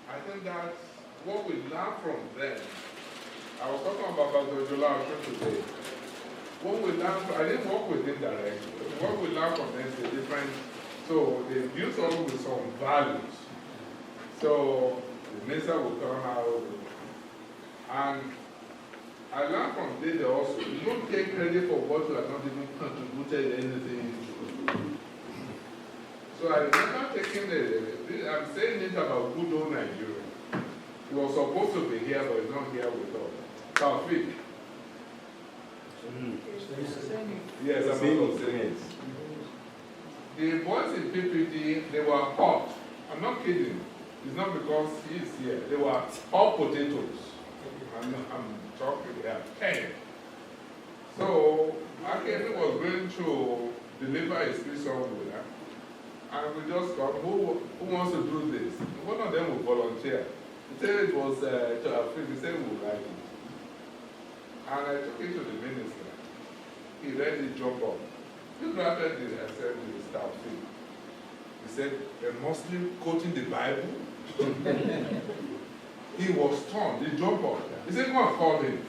I think that what we learned from them, I was talking about Dr. Jola today. What we learned, I didn't work with them directly. What we learned from them is different. So they built on with some values. So the minister will come out, and I learned from Dede also. You don't take credit for what you have not even contributed anything to. So I remember taking I'm saying it about good old Nigeria. He was supposed to be here, but he's not here with us. Taufik. Yes, I'm also saying it. The boys in PPD, they were hot. I'm not kidding. It's not because he's here. They were hot potatoes. I'm talking, they are 10. So, Akiemi was going to deliver a speech somewhere, and we just got, who wants to do this? One of them will volunteer. He said it was to Africa, he said we would like it. And I took it to the minister. He read it, jump up. He drafted it, I said to the staff, he said, a Muslim quoting the Bible? He was stunned, he jumped up. He said, go and call him.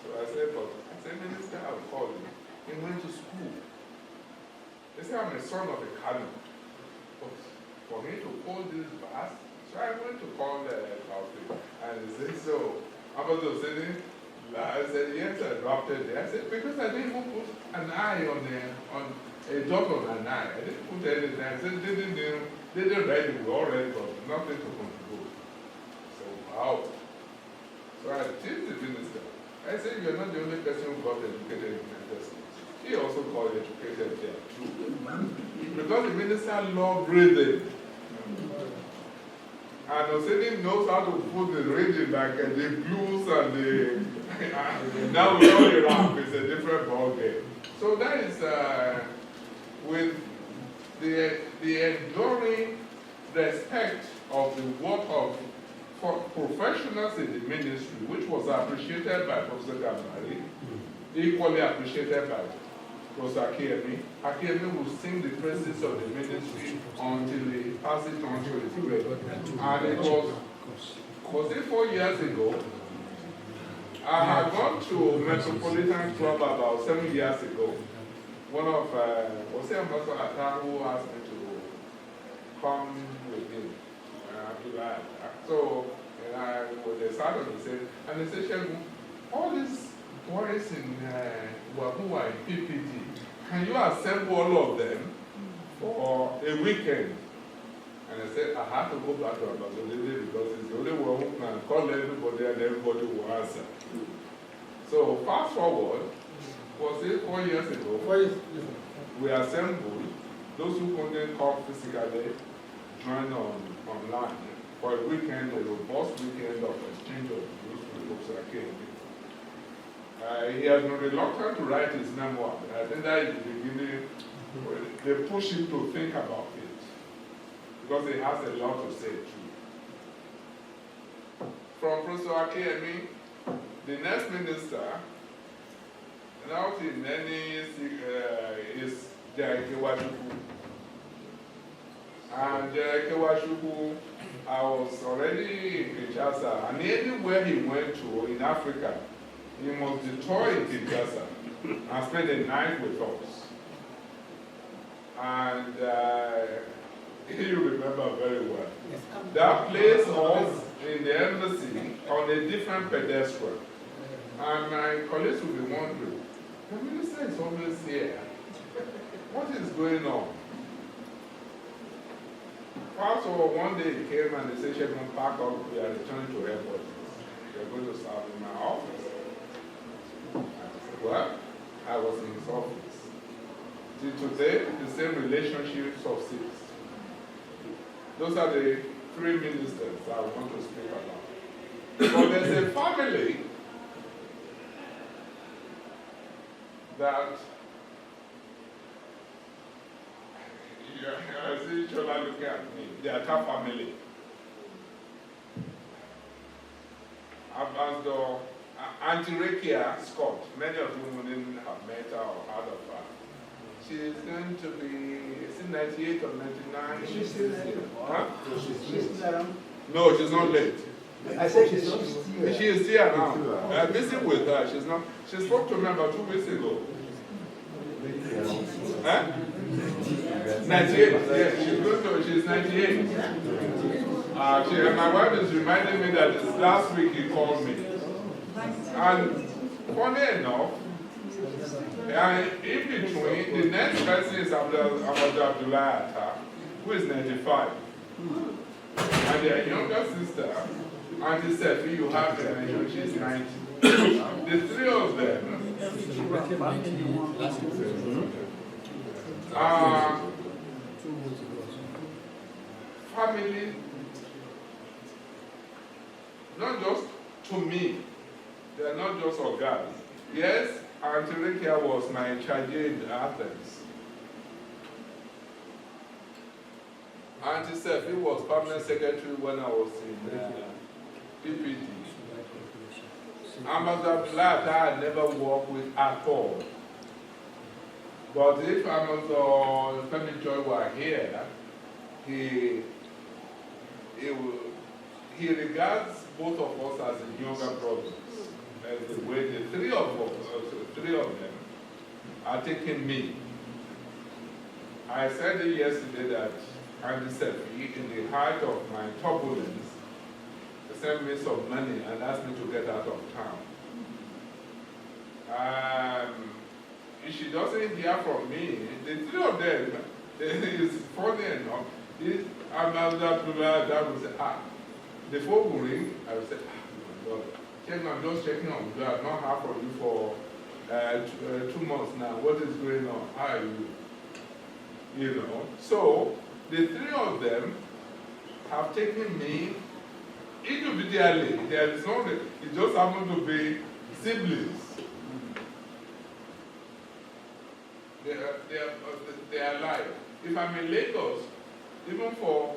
So I said, Minister, I'll call him. He went to school. They said, I'm a son of a canon. But for me to call this verse, so I went to call the Taufik. And he said, so, I said, yes, I dropped it there. I said, because I didn't even put an eye on a dot on an eye. I didn't put anything. I said, they didn't write it, we all read it, but nothing to contribute. So, wow. So I teased the minister. I said, you're not the only person who got educated in United States. He also got educated there too. Because the minister loved reading. And Oseni knows how to put the reading like the blues and the now we know the rap is a different ball game. So that is with the enduring respect of the work of professionals in the ministry, which was appreciated by Professor Gambari, equally appreciated by Professor Akiemi. Akiemi will sing the praises of the ministry until he passes it on to his grave. And it was it 4 years ago? I had gone to Metropolitan Club about 7 years ago. One of, was it Ambassador Atta who asked me to come with him. So, I they started to say, and they said, all these boys in who are in PPD, can you assemble all of them for a weekend? I And I said, I have to go back to Abasolele because it's the only one who can call everybody and everybody will answer. So fast forward, was it 4 years ago? 4 years. We assembled those who couldn't come physically, join online for a weekend, a robust weekend of exchange of views with Professor Akemi. He has been reluctant to write his memoir. I think that is the beginning, they push him to think about it because he has a lot to say too. From Professor Akemi, the next minister, not in any is Jerry Kewashuku. And Jerry Kewashuku, I was already in Kinshasa, and anywhere he went to in Africa, he must detour in Kinshasa and spend the night with us. And you remember very well. That place was in the embassy on a different pedestrian. And my colleagues will be wondering, the minister is always here. What is going on? First of all, one day he came and they said, Shegun, pack up, we are returning to airport. We are going to serve in my office. I said, well, I was in his office. Till today, the same relationship subsists. Those are the 3 ministers I want to speak about. But there's a family that I see Chola looking at me. The Atta family. Ambassador Auntie Rekia Scott. Many of you wouldn't have met her or heard of her. She is going to be, is it 98 or 99? She's still there. Huh? She's there. No, she's not late. I said she's not still. She is here now. I'm busy with her. She's not. She spoke to me about 2 weeks ago. Huh? 98. Yeah, she's 98. My wife is reminding me that this last week he called me. And funny enough, in between, the next person is Abdullah Atta, who is 95. And their younger sister, Auntie Sefi, you have to mention, she's 90. The 3 of them are family, not just to me, they are not just organs. Yes, Auntie Rekia was my charge in Athens. Auntie Sefi was permanent secretary when I was in PPD. Ambassador Blatt I had never worked with at all. But if Ambassador Femi Joy were here, he regards both of us as the younger brothers. As the way the 3 of them are taking me. I said it yesterday that Auntie Sefi, in the height of my turbulence, sent me some money and asked me to get out of town. If she doesn't hear from me, the 3 of them, it's funny enough, that will say, the phone will ring, I will say, my God, I'm just checking on you. I've not heard from you for 2 months now. What is going on? How are you? You know. So, the 3 of them have taken me individually. There is no, it just happened to be siblings. They are alive. If I'm in Lagos, even for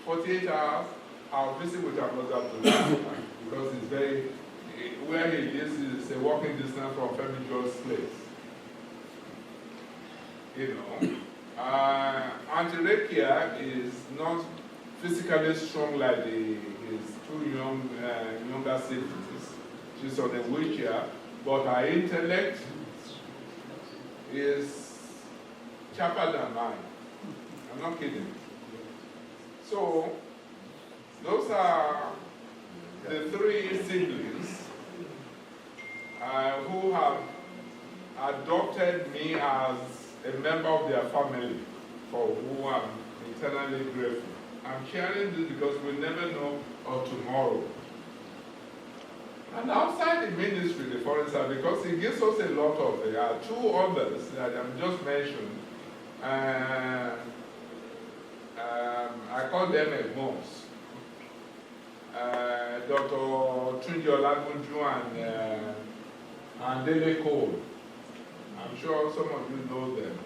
48 hours, I'll visit with Ambassador Abdullah because it's very, where he lives is a walking distance from Femi Joy's place. You know. Auntie Rekia is not physically strong like his 2 younger siblings. She's on a wheelchair, but her intellect is sharper than mine. I'm not kidding. So, those are the 3 siblings who have adopted me as a member of their family, for whom I'm eternally grateful. I'm sharing this because we never know of tomorrow. And outside the ministry, the foreign service, because it gives us a lot of, there are two others that I'm just mentioned. I call them Egmons. Dr. Tunji Olagunju and Dele Cole. I'm sure some of you know them.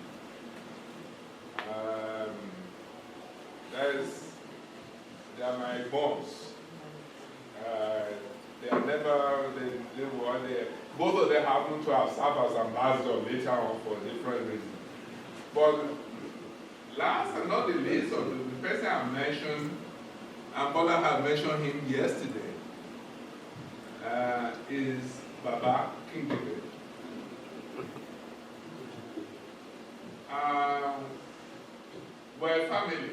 They are my boss. They are never, they were there. Both of them happen to have served as ambassadors later on for different reasons. But last and not the least, of the person I mentioned, and Bola had mentioned him yesterday, is Baba King David. We're a family.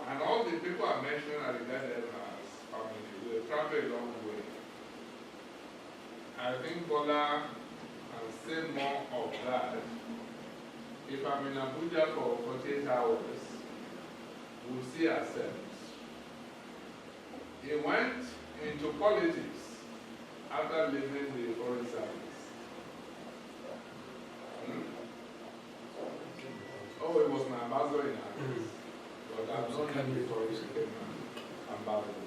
And all the people I mentioned are regarded as family. We travel a long way. I think Bola can say more of that. If I'm in Abuja for 48 hours, we'll see ourselves. He went into politics after leaving the foreign service. Oh, it was my ambassador in Addis. But I've known him before he became an ambassador.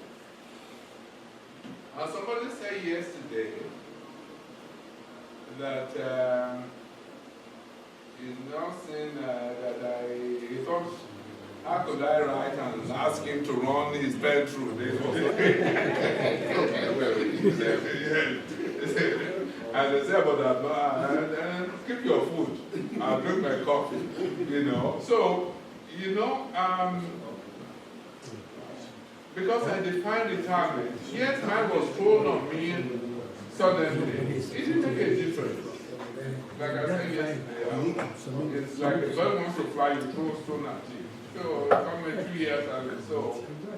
And somebody said yesterday that he's not saying that he thought, how could I write and ask him to run his pen through this? And they said, but keep your food. I'll drink my coffee. You know. So, you know, because I defined retirement, yes, mine was thrown on me suddenly. It didn't make a difference. Like I said yesterday, it's like a bird wants to fly, you throw a stone at it. So, come in 2 years and so,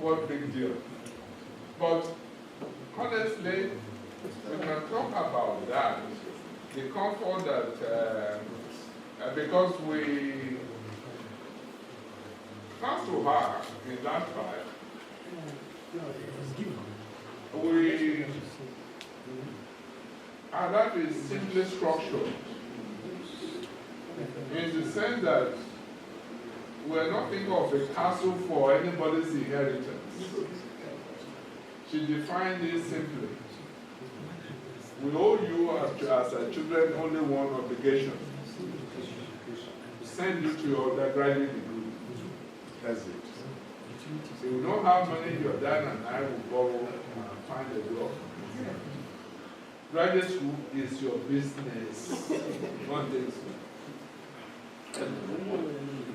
what big deal? But honestly, we can talk about that. The comfort that, because we, thanks to her in that part, our life is simply structured in the sense that we're not thinking of a castle for anybody's inheritance. She defined it simply. We owe you as our children only one obligation. Send you to your undergraduate degree. That's it. So you know how money your dad and I will borrow and find a job. Graduate school is your business. One day.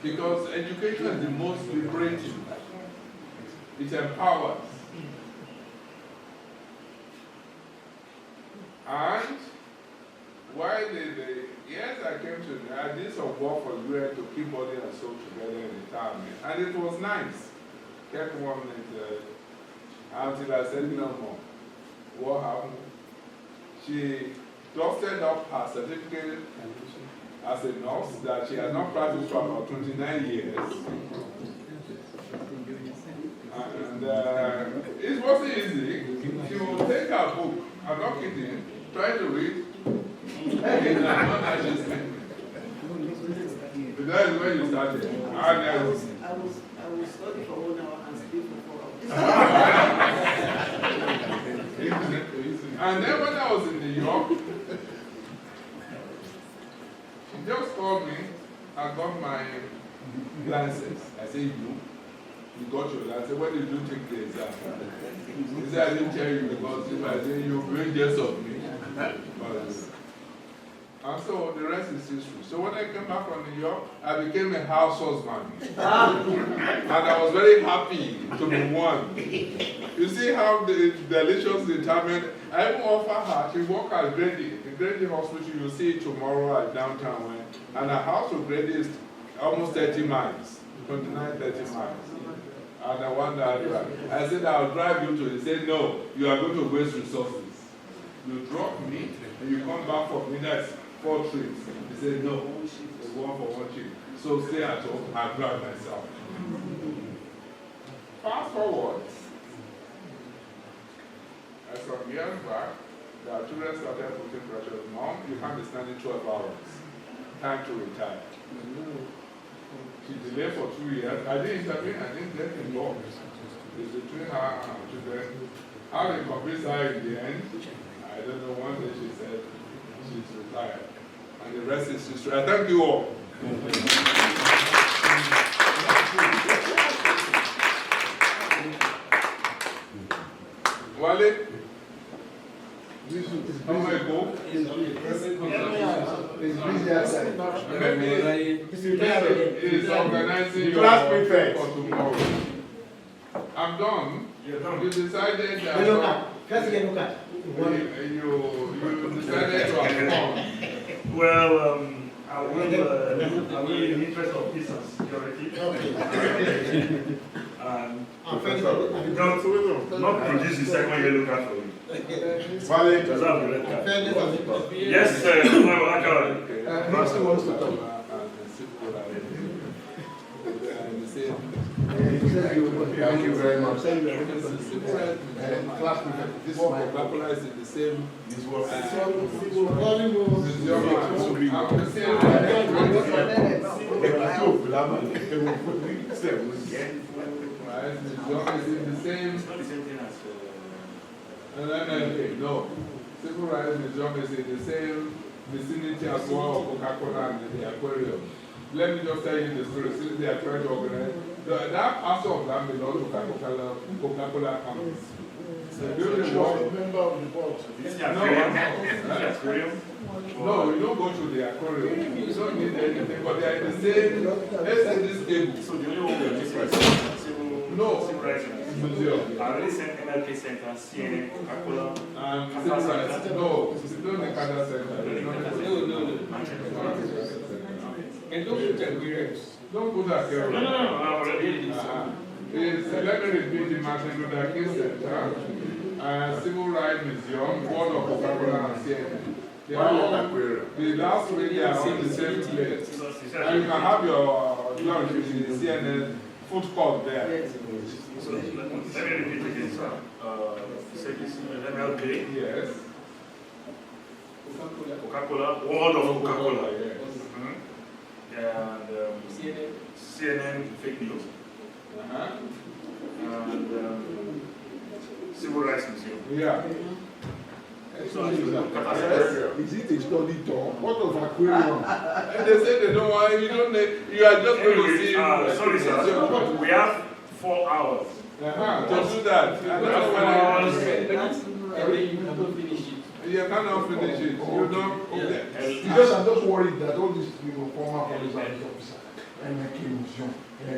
Because education is the most liberating. It empowers. And why yes, I came to, I did some work for UN to keep body and soul together in retirement. And it was nice. Kept warm until I said no more. What happened? She dusted up her certificate as a nurse that she had not practiced for about 29 years. And it wasn't easy. She would take her book, I'm not kidding, try to read, and not that is where you started. I will study for 1 hour and sleep for 4 hours. And then when I was in New York, she just called me, I got my glasses. I said, you got your glasses. When did you take the exam? He said, I didn't tell you because if I say you bring just of me. And so the rest is history. So when I came back from New York, I became a house husband. And I was very happy to be one. You see how the delicious retirement, I even offer her, she worked at Grady, the Grady Hospital, you'll see it tomorrow at downtown. And her house to Grady is almost 30 miles, 29, 30 miles. And I wonder, I said, I'll drive you to it. He said, no, you are going to waste resources. You drop me, and you come back for me, that's 4 trips. He said, no, it's 1 for 1 trip. So stay at home, I drive myself. Fast forward, as some years back, the children started putting pressure. Mom, you can't be standing 12 hours. Time to retire. She delayed for 2 years. I didn't intervene, I didn't get involved. It's between her and her children. How they convinced her in the end, I don't know. One day she said she's retired. And the rest is history. I thank you all. Wale? How am I go? He's organizing your Class prefect. for tomorrow. I'm done. You're done. You decided that you decided to have Well, I will, in the interest of peace and security, not produce the second yellow card for you. Does that have the red card? Yes, sir. Master wants to talk. Thank you very much. Class prefect. This is my Coca-Cola is in the same. This was No. Civil Rights Museum is in the same vicinity as well of Coca-Cola and the aquarium. Let me just tell you the story. Since they are trying to organize, that parcel of land belongs to Coca-Cola companies. The building was member of the board. no, you don't go to the aquarium. You don't need anything, but they are in the same. Let's say this table. So the only one we are different No. civil rights Museum. I already sent MLK Center, CNN, Coca-Cola. Civil rights. No, it's not the Canada Center. No. And don't put aquariums. Don't put aquarium. No, I'm already. It's let me repeat the Martin Luther King Center, Civil Rights Museum, Board of Coca-Cola and CNN. They are all aquarium. The last week they are on the same place. And you can have your lunch in the CNN food court there. So let me repeat again, sir. You said this is MLK, Yes. Coca-Cola, World of Coca-Cola. Yes. And CNN fake news. And Civil Rights Museum. Yeah. So I should look at that. Is it a study tour? What of aquarium? And they say they don't want you don't need, you are just going to see. Sorry, sir. We have 4 hours. To do that. I don't know whether You cannot finish it. you cannot finish it. You don't. Because I'm just worried that all these former police officers, MLK Museum,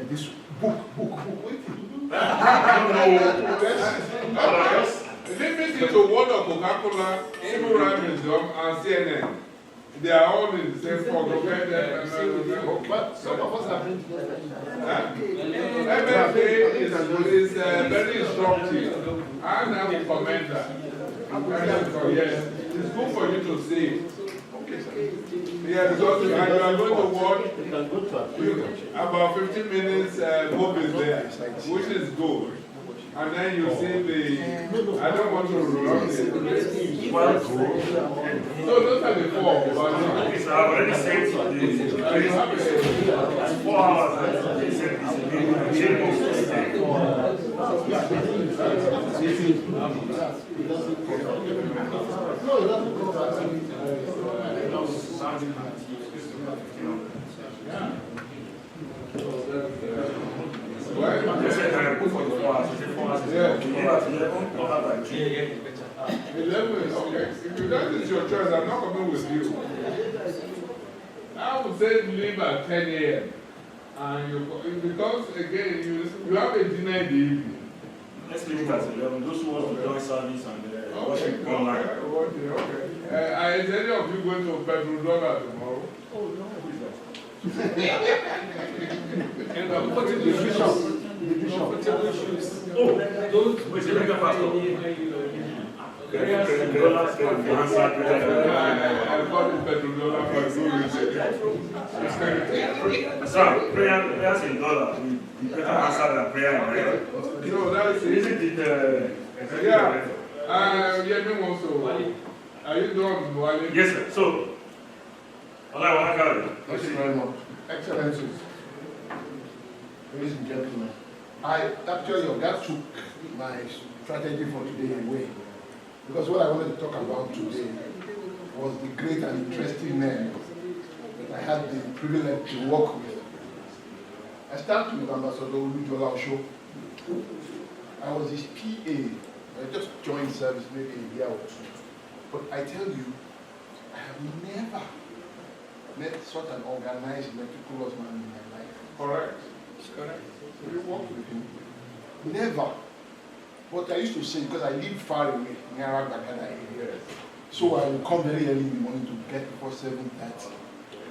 this book. Limit it to one of Coca-Cola, Civil Rights Museum, and CNN. They are all in the same fog. But some of us have been MFA is very instructive. I'm not a commenter. Yes, it's good for you to see. Yeah, because you are going to watch about 15 minutes movies there, which is good. And then you see the, I don't want to run it. So those are the 4. But I've already said the 4 hours. They said okay. If that is your choice, I'm not coming with you. I would say leave at 10 a.m. And because again, you have a dinner in the evening. Let's leave it at 11. Those who want to join service and worship online. Is any of you going to Pedro Dora tomorrow? Oh, no. Who is that? Comfortable shoes. Oh, those. Wait, the pastor. Dollars can be answered better. I call it petrodollar for good reason. Sir, prayers in dollars. We better answer than prayer in naira. No, that's it. Isn't it? Yeah. Yeah, me also. Are you done, Wale? Yes, sir. So, Thank you very much. Excellencies, ladies and gentlemen, that took my strategy for today away. Because what I wanted to talk about today was the great and interesting men that I had the privilege to work with. I started with Ambassador Olujola Osho. I was his PA. I just joined service maybe a year or two. But I tell you, I have never met such an organized, meticulous man in my life. Correct. Correct. So you worked with him. Never. What I used to say, because I live far away, near Bagada area, so I would come very early in the morning to get before 7:30.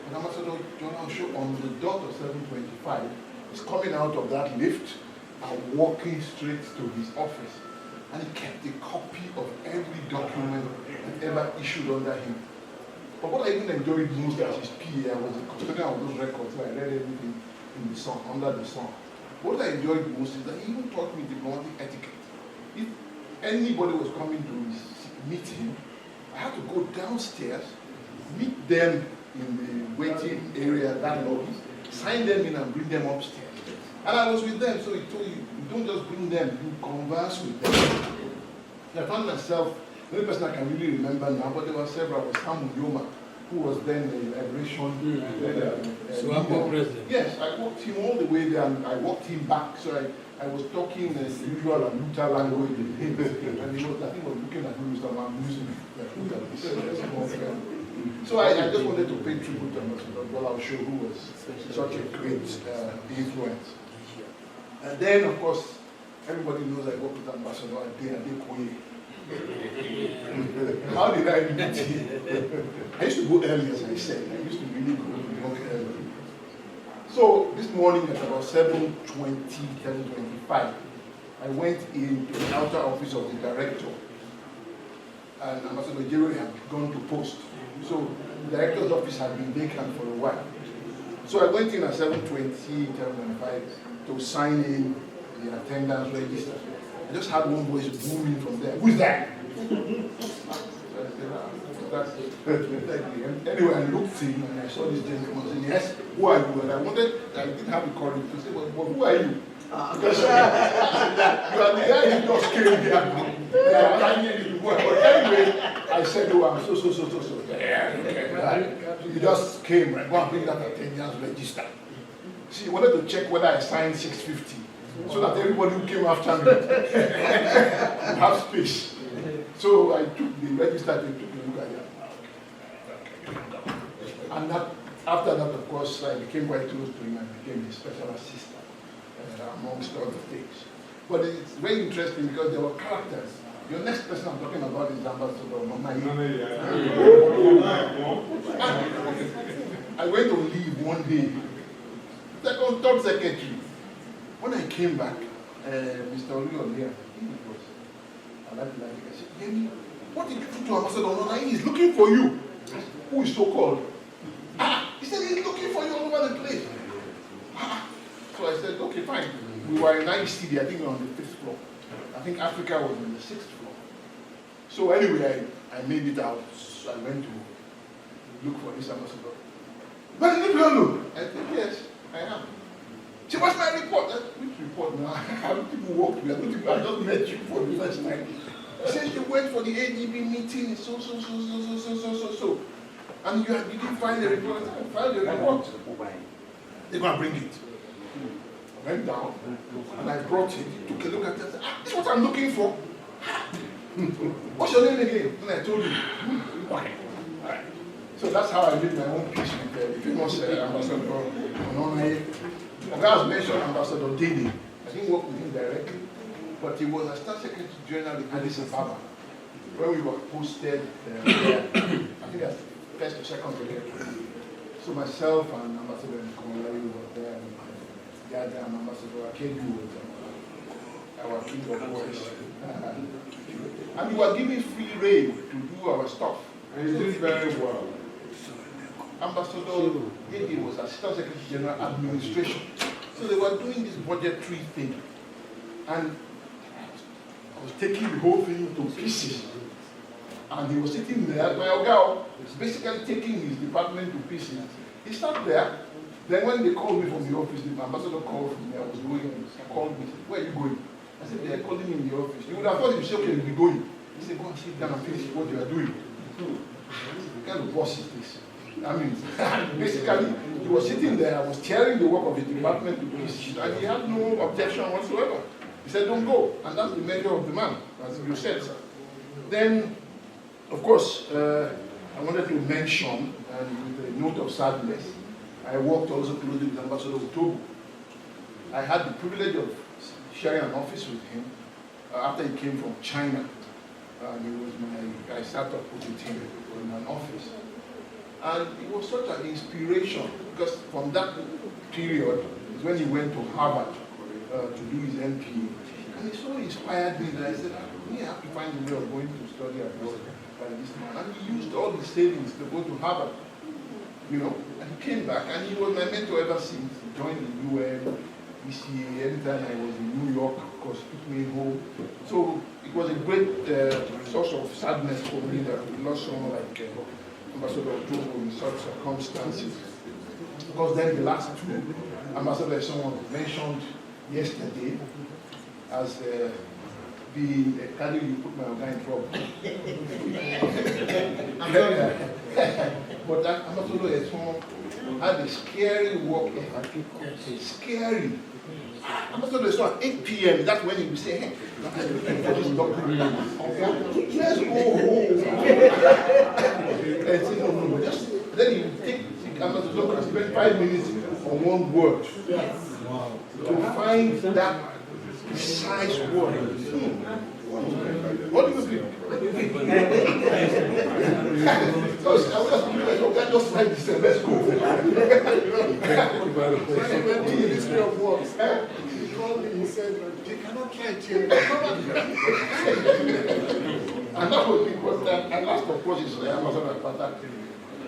And Ambassador John Osho on the dot of 7:25 is coming out of that lift and walking straight to his office. And he kept a copy of every document that ever issued under him. But what I even enjoyed most as his PA, I was a custodian of those records, so I read everything in the sun, under the sun. What I enjoyed most is that he even taught me diplomatic etiquette. If anybody was coming to meet him, I had to go downstairs, meet them in the waiting area, that lobby, sign them in and bring them upstairs. And I was with them, so he told you, you don't just bring them, you converse with them. I found myself, the only person I can really remember now, but there were several, was Sam Yoma, who was then the liberation president. Yes, I walked him all the way there, and I walked him back, so I was talking the usual and Luther language with him, and he was, I think, was looking at me, Mr. Man, so I just wanted to pay tribute to Ambassador Bola Osho, who was such a great influence. And then, of course, everybody knows I worked with Ambassador Adekoye. How did I meet him? I used to go early, as I said. I used to really go early. So this morning at about 7:20, 7:25, I went into the outer office of the director, and Ambassador Jerry had gone to post. So the director's office had been vacant for a while. So I went in at 7:20, 7:25 to sign in the attendance register. I just had one voice booming from there. Who's that? Anyway, I looked in and I saw this gentleman saying, yes, who are you? And I didn't have the courage to say, well, who are you? Because you are the guy who just came here. But anyway, I said, oh, I'm so. He just came, right? Go and bring that attendance register. See, he wanted to check whether I signed 650. So that everybody who came after me would have space. So I took the register and took a look at it. And after that, of course, I became quite close to him and became his special assistant, amongst other things. But it's very interesting because there were characters. Your next person I'm talking about is Ambassador Mama. I went on leave one day, second, third secretary. When I came back, Mr. Olion here, I said, Yemi, what did you do to Ambassador Nana? He's looking for you. Who is so called? He said he's looking for you all over the place. So I said, okay, fine. We were in ICD, I think we were on the 5th floor. I think Africa was on the 6th floor. So anyway, I made it out. So I went to look for this ambassador. But did you know? I said, yes, I am. She was my report. Which report now? How do people work with? I just met you for the first time. She said you went for the ADB meeting, so. And you didn't find the report. I filed the report. They're going to bring it. I went down and I brought it, took a look at it. This is what I'm looking for. What's your name again? And I told you. Okay. All right. So that's how I did my own peace with the famous ambassador Ononye. And that was mentioned Ambassador Dede. I didn't work with him directly, but he was Assistant Secretary General in Addis Ababa when we were posted there. I think that's first or second secretary. So myself and Ambassador Nikolai were there, and the other Ambassador Akedu was our king of boys. And we were given free crave to do our stuff. And you did very well. Ambassador Gege was Assistant Secretary General Administration. So they were doing this budgetary thing. And I was taking the whole thing to pieces. And he was sitting there, my Oga, basically taking his department to pieces. He sat there. Then when they called me from the office, the ambassador called me, I was going, he called me, where are you going? I said, they are calling me in the office. You would have thought he said, okay, you'll be going. He said, go and sit down and finish what you are doing. What kind of boss is this? I mean, basically, he was sitting there, I was chairing the work of his department to pieces, and he had no objection whatsoever. He said, don't go. And that's the measure of the man, as you said, sir. Then, of course, I wanted to mention, and with a note of sadness, I worked also closely with Ambassador Otobo. I had the privilege of sharing an office with him after he came from China. He was I sat up with him in an office. And it was such an inspiration, because from that period is when he went to Harvard to do his MPA. And it so inspired me that I said, I have to find a way of going to study abroad by this man. And he used all the savings to go to Harvard. You know, and he came back, and he was my mentor ever since. He joined the UN, ECA, anytime I was in New York, of course, took me home. So it was a great source of sadness for me that we lost someone like Ambassador Otobo in such circumstances. Because then the last two ambassadors someone mentioned yesterday as being a candidate you put my guy in trouble. But that Ambassador Esmond had a scary work ethic. Scary. Ambassador Esmond at 8 p.m., that's when he would say, hey, I'm looking for this document. Let's go home. And say, no, just, then he would take Ambassador and spend 5 minutes on one word. To find that precise word. What do you think? So I was just like, okay, just like this, let's go. The Ministry of Works, he called me, he said, they cannot try to. And that was because that, and last of course is Ambassador Patak.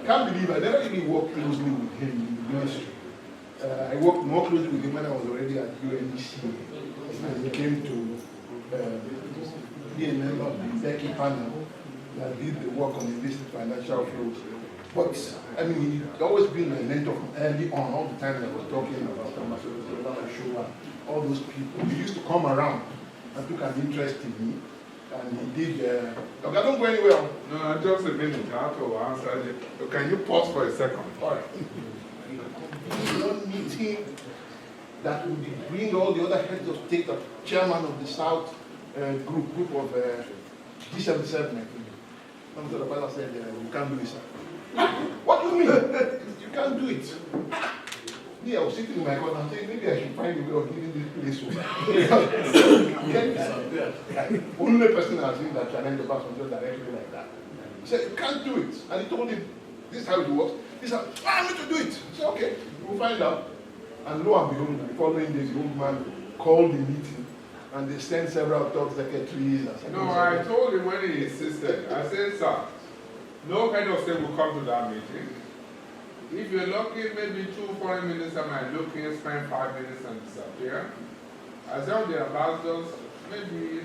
Can't believe I never really worked closely with him in the ministry. I worked more closely with him when I was already at UNDC. And he came to be a member of the Becky panel that did the work on illicit financial flows. But, I mean, he's always been my mentor from early on, all the time I was talking about Ambassador, all those people. He used to come around and took an interest in me. And he did, look, I don't go anywhere. No, just a minute, I have to answer you. Can you pause for a second? All right. One meeting that would bring all the other heads of state, the chairman of the South group of G77, I think. Ambassador Bala said, you can't do this. What do you mean? You can't do it. Me, I was sitting in my corner and saying, maybe I should find a way of giving this place over. Only person I've seen that challenge the person just directly like that. He said, you can't do it. And he told him, this is how it works. He said, I need to do it. He said, okay, we'll find out. And lo and behold, the following day, the old man called the meeting, and they sent several top secretaries. No, I told him when he insisted, I said, sir, no head of state will come to that meeting. If you're lucky, maybe 2 foreign ministers might look in, spend 5 minutes and disappear. I said, the ambassadors, maybe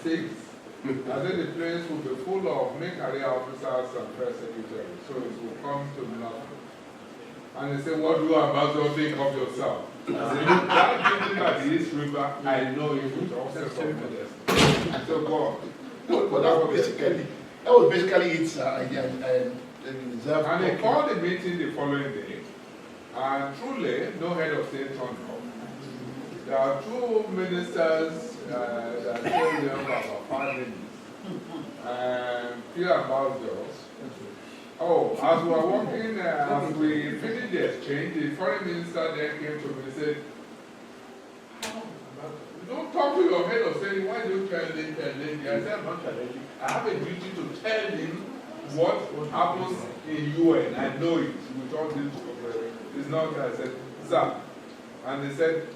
6. I said the place will be full of main career officers and press secretaries, so it will come to nothing. And they said, what do ambassadors think of yourself? I said, that meeting at the East River, I know you with all sense of modesty. I said, God. No, but that was basically its reserve. And they called the meeting the following day, and truly, no head of state turned up. There are 2 ministers that came here for about 5 minutes, and 3 ambassadors. Oh, as we were walking, as we finished the exchange, the foreign minister then came to me and said, don't talk to your head of state, why don't you challenge him? I said, I'm not challenging. I have a duty to tell him what happens in UN. I know it. We talked this before. It's not that I said, sir. And they said,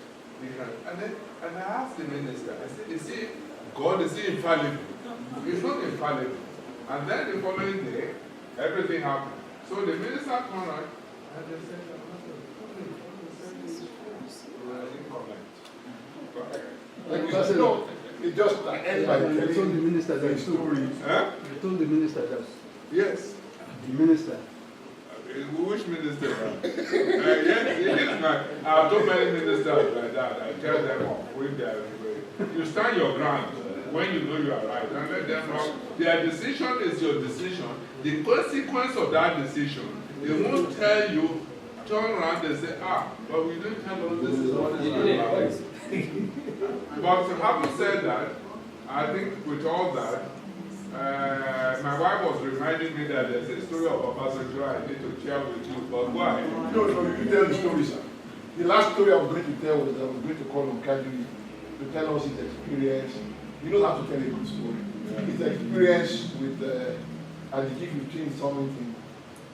and I asked the minister, I said, you see, God is infallible. He's not infallible. And then the following day, everything happened. So the minister came out and they said, No, it just ends by You told the telling minister the that. story. Huh? You told the minister that. Yes. The minister. Which minister? Yes, it is my. I've told many ministers like that. I tell them off when they are. You stand your ground when you know you are right, and let them know their decision is your decision. The consequence of that decision, they won't tell you. Turn around and say, but we didn't tell us this is what is about. But having said that, I think with all that. My wife was reminding me that there's a story of Obasanjo I need to share with you, but why? No, you tell the story, sir. The last story I was going to tell was that I was going to call on Kadri to tell us his experience. He knows how to tell a good story. His experience with the G15 summit in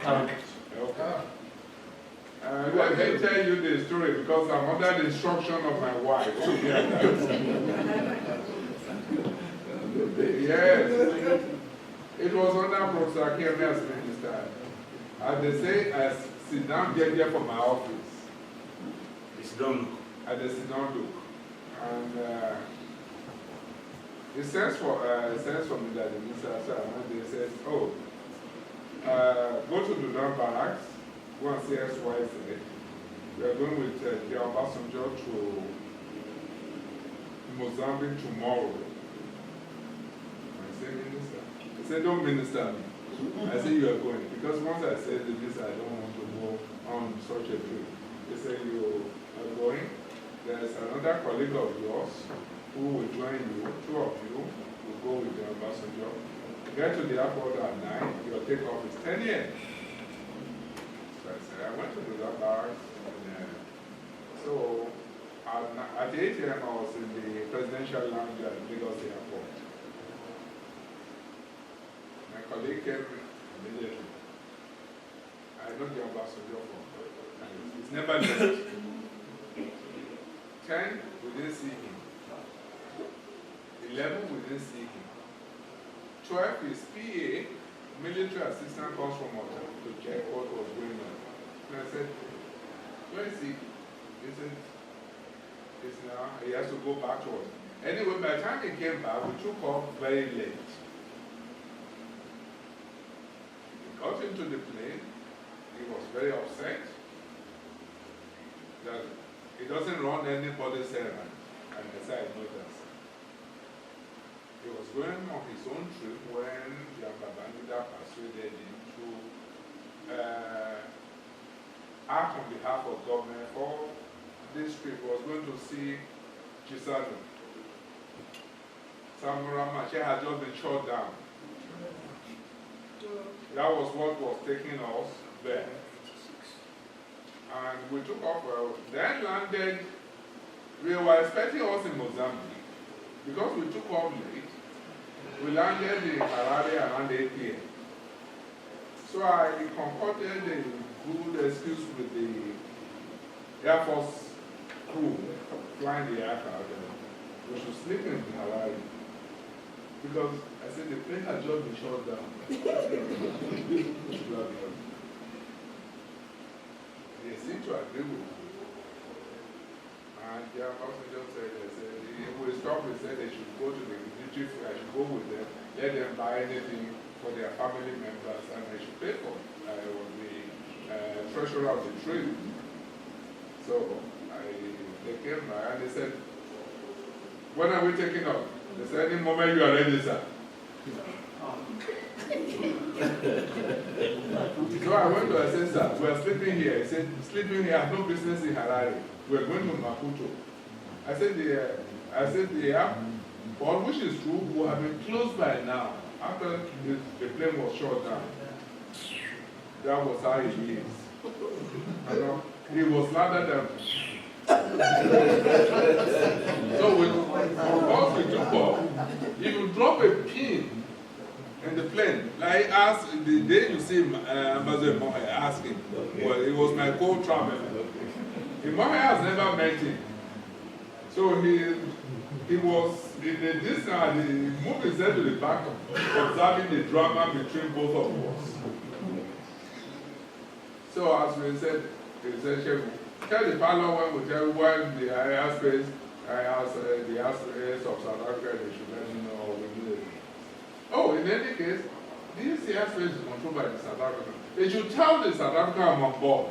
Canada. Okay. Let me tell you the story because I'm under the instruction of my wife. Yes. It was under Professor Kemia's minister. And they say, I sit down, get there from my office. It's done. At the sit-down look. And it says for me that the minister and they says, go to the Don Barracks, go and see SYSA. We are going with the Obasanjo to Mozambique tomorrow. I say, minister. He said, don't minister me. I say, you are going. Because once I said this, I don't want to go on such a trip. They say, you are going. There's another colleague of yours who will join you. Two of you will go with the Obasanjo. Get to the airport at 9. Your takeoff is 10 years. So I said, I went to the bars. So at 8 a.m. I was in the presidential lounge at Lagos Airport. My colleague came immediately. I know the Obasanjo from. He's never left. 10, we didn't see him. 11, we didn't see him. 12, his PA, military assistant, comes from hotel to check what was going on. And I said, where is he? He said, it's now, he has to go back to us. Anyway, by the time he came back, we took off very late. He got into the plane. He was very upset that he doesn't run anybody's errand. And I said, I know that. He was going on his own trip when Babangida persuaded him to act on behalf of government for this trip. He was going to see Chisano. Samura Machel had just been shot down. That was what was taking us there. And we took off, then landed, we were expecting us in Mozambique. Because we took off late, we landed in Harare around 8 p.m. So I concocted a good excuse with the Air Force crew flying the aircraft. We should sleep in Harare. Because I said the plane had just been shot down. They seem to agree with me. And the ambassador said, if we stop, they said they should go to the military, I should go with them, let them buy anything for their family members, and they should pay for it. I was the treasurer of the trip. So they came by and they said, when are we taking off? They said, any moment you are ready, sir. So I went to, I said, sir, we are sleeping here. He said, sleeping here, I have no business in Harare. We are going to Maputo. I said, the airport, which is true, will have been closed by now, after the plane was shot down. That was how he is. You know, he was louder than. So once we took off, if you drop a pin in the plane, like ask the day you see Ambassador Mohe asking, well, it was my co-traveler. Mohe has never met him. So he was the movie set to the back, observing the drama between both of us. So as we said, tell the panel when we tell when the airspace, the airspace of South Africa, they should let me know we do it. Oh, in any case, this airspace is controlled by the South African. They should tell the South African I'm on board.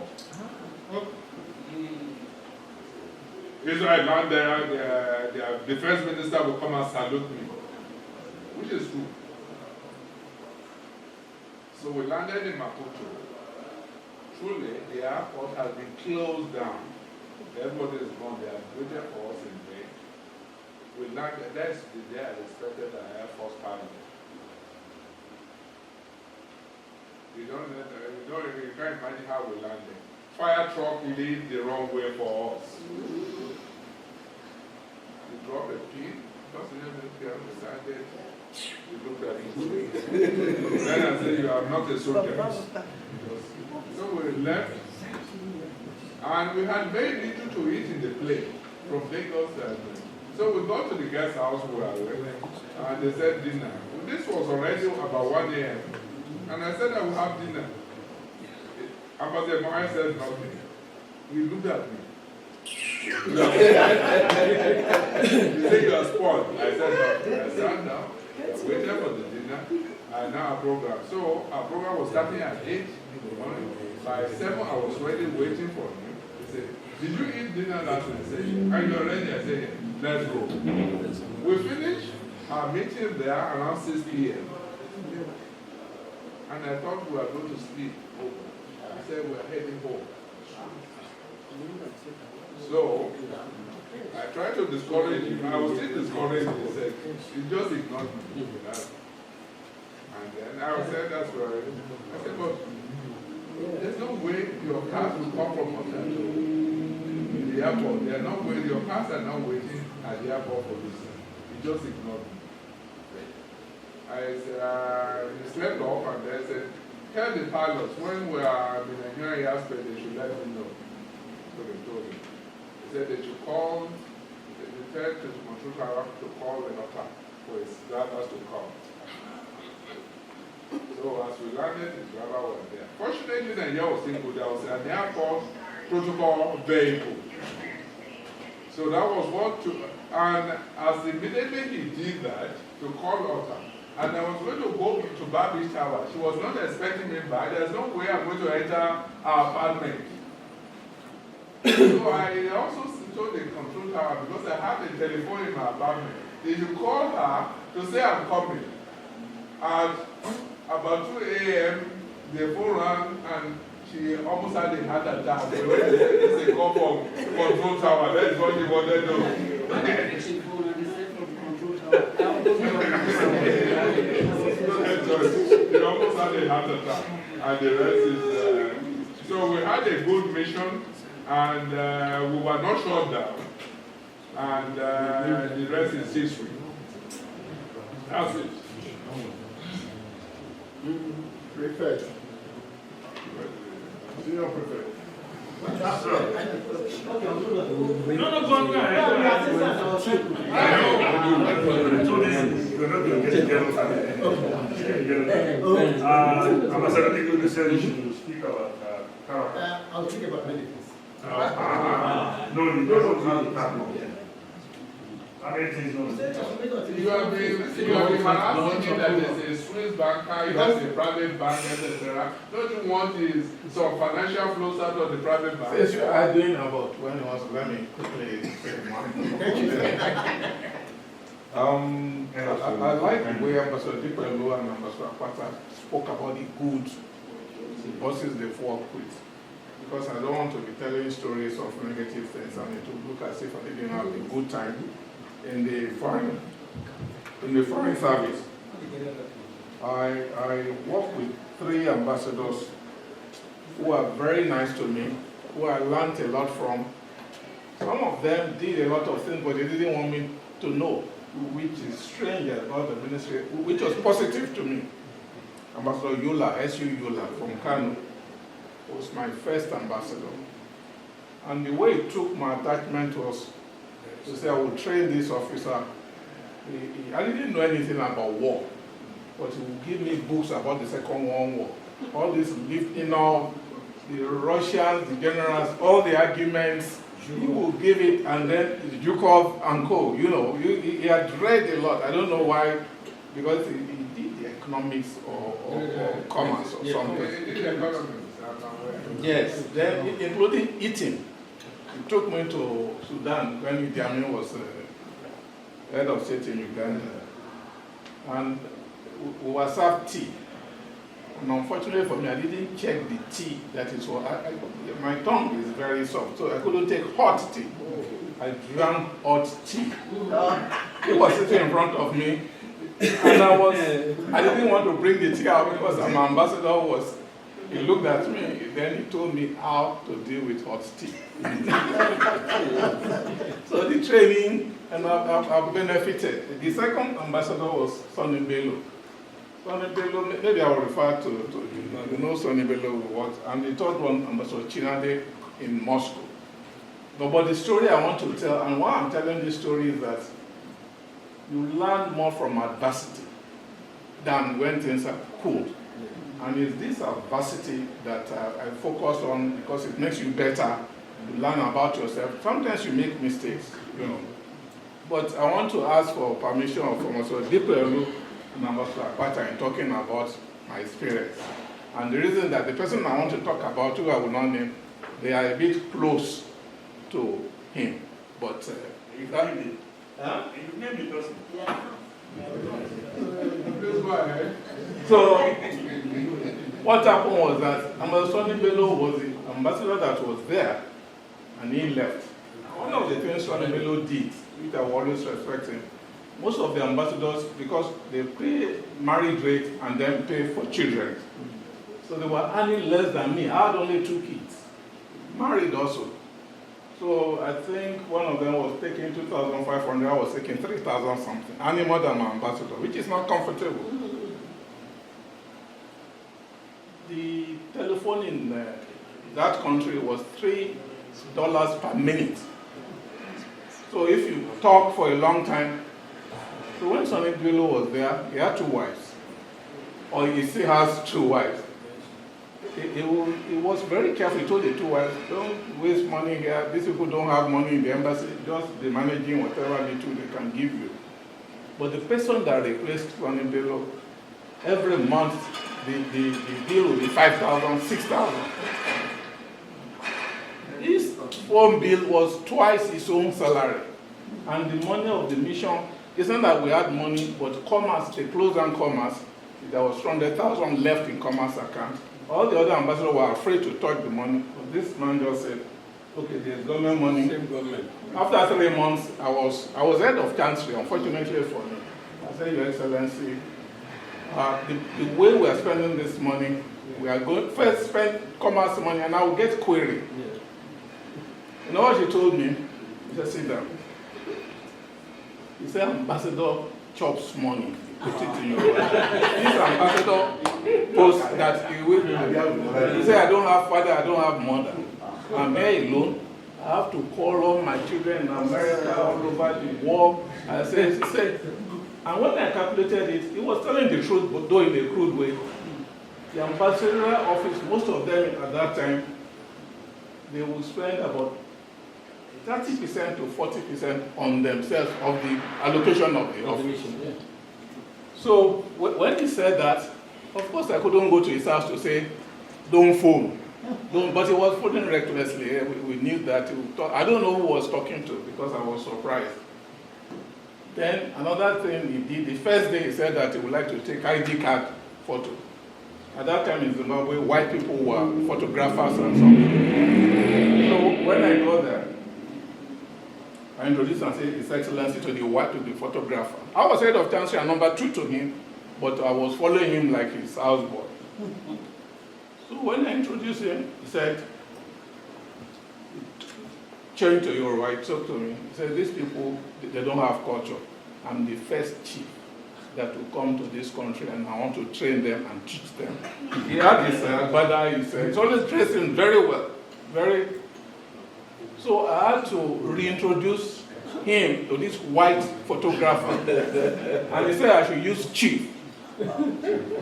Israel land there, their defense minister will come and salute me, which is true. So we landed in Maputo. Truly, the airport has been closed down. Everybody is gone. They have waited for us in vain. We landed. That's the day I expected the Air Force pilot. You can't imagine how we landed. Fire truck lead the wrong way for us. You drop a pin, because you never decided. You looked at me. Then I said, you are not a soldier. So we left, and we had very little to eat in the plane from Lagos. So we got to the guest house where we were, and they said dinner. This was already about 1 a.m. And I said I will have dinner. Ambassador Mohammed said nothing. He looked at me. He said, you are spoiled. I said nothing. I sat down, I waited for the dinner, and now our program. So our program was starting at 8 in the morning. By 7, I was ready waiting for him. He said, did you eat dinner last night? I said, are you ready? I said, let's go. We finished our meeting there around 6 p.m. And I thought we were going to sleep over. He said, we're heading home. So, I tried to discourage him. I was still discouraged. He said, he just ignored me. And then I said, that's right. I said, but there's no way your cars will come from hotel to the airport. There are no way, your cars are not waiting at the airport for this. He just ignored me. I said, he slept off and then said, tell the pilots when we are in the Nigerian airspace, they should let me know. So they told him. He said they should call, they tell to the control tower to call the doctor for his drivers to come. So as we landed, his driver was there. Fortunately, Nigeria was single. There was an airport protocol vehicle. So that was what to, and as immediately he did that, to call Otta, and I was going to go to Bar Beach Tower. She was not expecting me back. There's no way I'm going to enter our apartment. So I also told the control tower, because I have a telephone in my apartment, they should call her to say I'm coming. At about 2 a.m., the phone rang and she almost had a heart attack. They went to say, it's a call from control tower. That's what she wanted to do. She almost had a heart attack. And the rest is... so we had a good mission, and we were not shut down. And the rest is history. That's it. Prefect. Senior Prefect. No, go ahead. Ambassador Nicholas said you should speak about I'll speak about many things. no, you don't have to. How many things You have been harassing me that there's a Swiss banker, you have a private bank, etc. Don't you want some financial flows out of the private bank? Yes, you are doing about when it was, let me quickly say I like the way Ambassador Dipelo and Ambassador Apata spoke about the good bosses they've worked with. Because I don't want to be telling stories of negative things and it will look as if I didn't have a good time in the foreign service. I work with 3 ambassadors who are very nice to me, who I learned a lot from. Some of them did a lot of things, but they didn't want me to know, which is strange about the ministry, which was positive to me. Ambassador Yula, S.U. Yula from Kano, was my first ambassador. And the way he took my attachment was to say, I will train this officer I didn't know anything about war, but he would give me books about the Second World War. All this lifting up, the Russians, the generals, all the arguments, he would give it, and then Zhukov and co. You know, he had read a lot. I don't know why, because he did the economics or commerce or something. Yes, then including eating. He took me to Sudan when Idi Amin was head of state in Uganda, and we were served tea. And unfortunately for me, I didn't check the tea that is what my tongue is very soft, so I couldn't take hot tea. I drank hot tea. He was sitting in front of me, and I didn't want to bring the tea out because my ambassador he looked at me, then he told me how to deal with hot tea. So the training, and I've benefited. The second ambassador was Sonny Bello. Sonny Bello, maybe I will refer to you know Sonny Bello worked, and the third one, Ambassador Chinade in Moscow. But the story I want to tell, and why I'm telling this story is that you learn more from adversity than when things are cool. And it's this adversity that I focus on because it makes you better. You learn about yourself. Sometimes you make mistakes, you know. But I want to ask for permission from Ambassador Dipelu and Ambassador Akpata in talking about my experience. And the reason that the person I want to talk about, who I will not name, they are a bit close to him. But You name the person. So what happened was that Ambassador Sonny Bello was the ambassador that was there, and he left. One of the things Sonny Bello did, which I will always respect him, most of the ambassadors, because they pay marriage rate and then pay for children. So they were earning less than me. I had only 2 kids, married also. So I think one of them was taking 2,500, I was taking 3,000 something, earning more than my ambassador, which is not comfortable. The telephone in that country was $3 per minute. So if you talk for a long time, so when Sonny Bello was there, he had 2 wives, or he still has 2 wives. He was very careful. He told the 2 wives, don't waste money here. These people don't have money in the embassy. Just the managing whatever little they can give you. But the person that replaced Sonny Bello, every month the bill will be 5,000, 6,000. His phone bill was twice his own salary. And the money of the mission, it's not that we had money, but commerce, the close down commerce, there was 200,000 left in commerce account. All the other ambassadors were afraid to touch the money. But this man just said, okay, there's government money. Same government. After 3 months, I was head of chancery, unfortunately for me. I said, Your Excellency, the way we are spending this money, we are going first spend commerce money and I will get query. You know what he told me? He said, sit down. He said, Ambassador chops money. Put it in your wallet. This ambassador posts that he will. He said, I don't have father, I don't have mother. I'm here alone. I have to call all my children in America, all over the world. I said, and when I calculated it, he was telling the truth, but though in a crude way. The ambassadorial office, most of them at that time, they would spend about 30% to 40% on themselves of the allocation of the office. So when he said that, of course I couldn't go to his house to say, don't phone. But he was phoning recklessly. We knew that. I don't know who was talking to because I was surprised. Then another thing he did, the first day he said that he would like to take ID card photo. At that time in Zimbabwe, white people were photographers and something. So when I got there, I introduced and said, His Excellency to the photographer. I was head of chancery and number 2 to him, but I was following him like his houseboy. So when I introduced him, he said, change to Yoruba, he talked to me. He said, these people, they don't have culture. I'm the first chief that will come to this country and I want to train them and teach them. He had his brother, he's always dressing very well, very. So I had to reintroduce him to this white photographer, and he said I should use chief.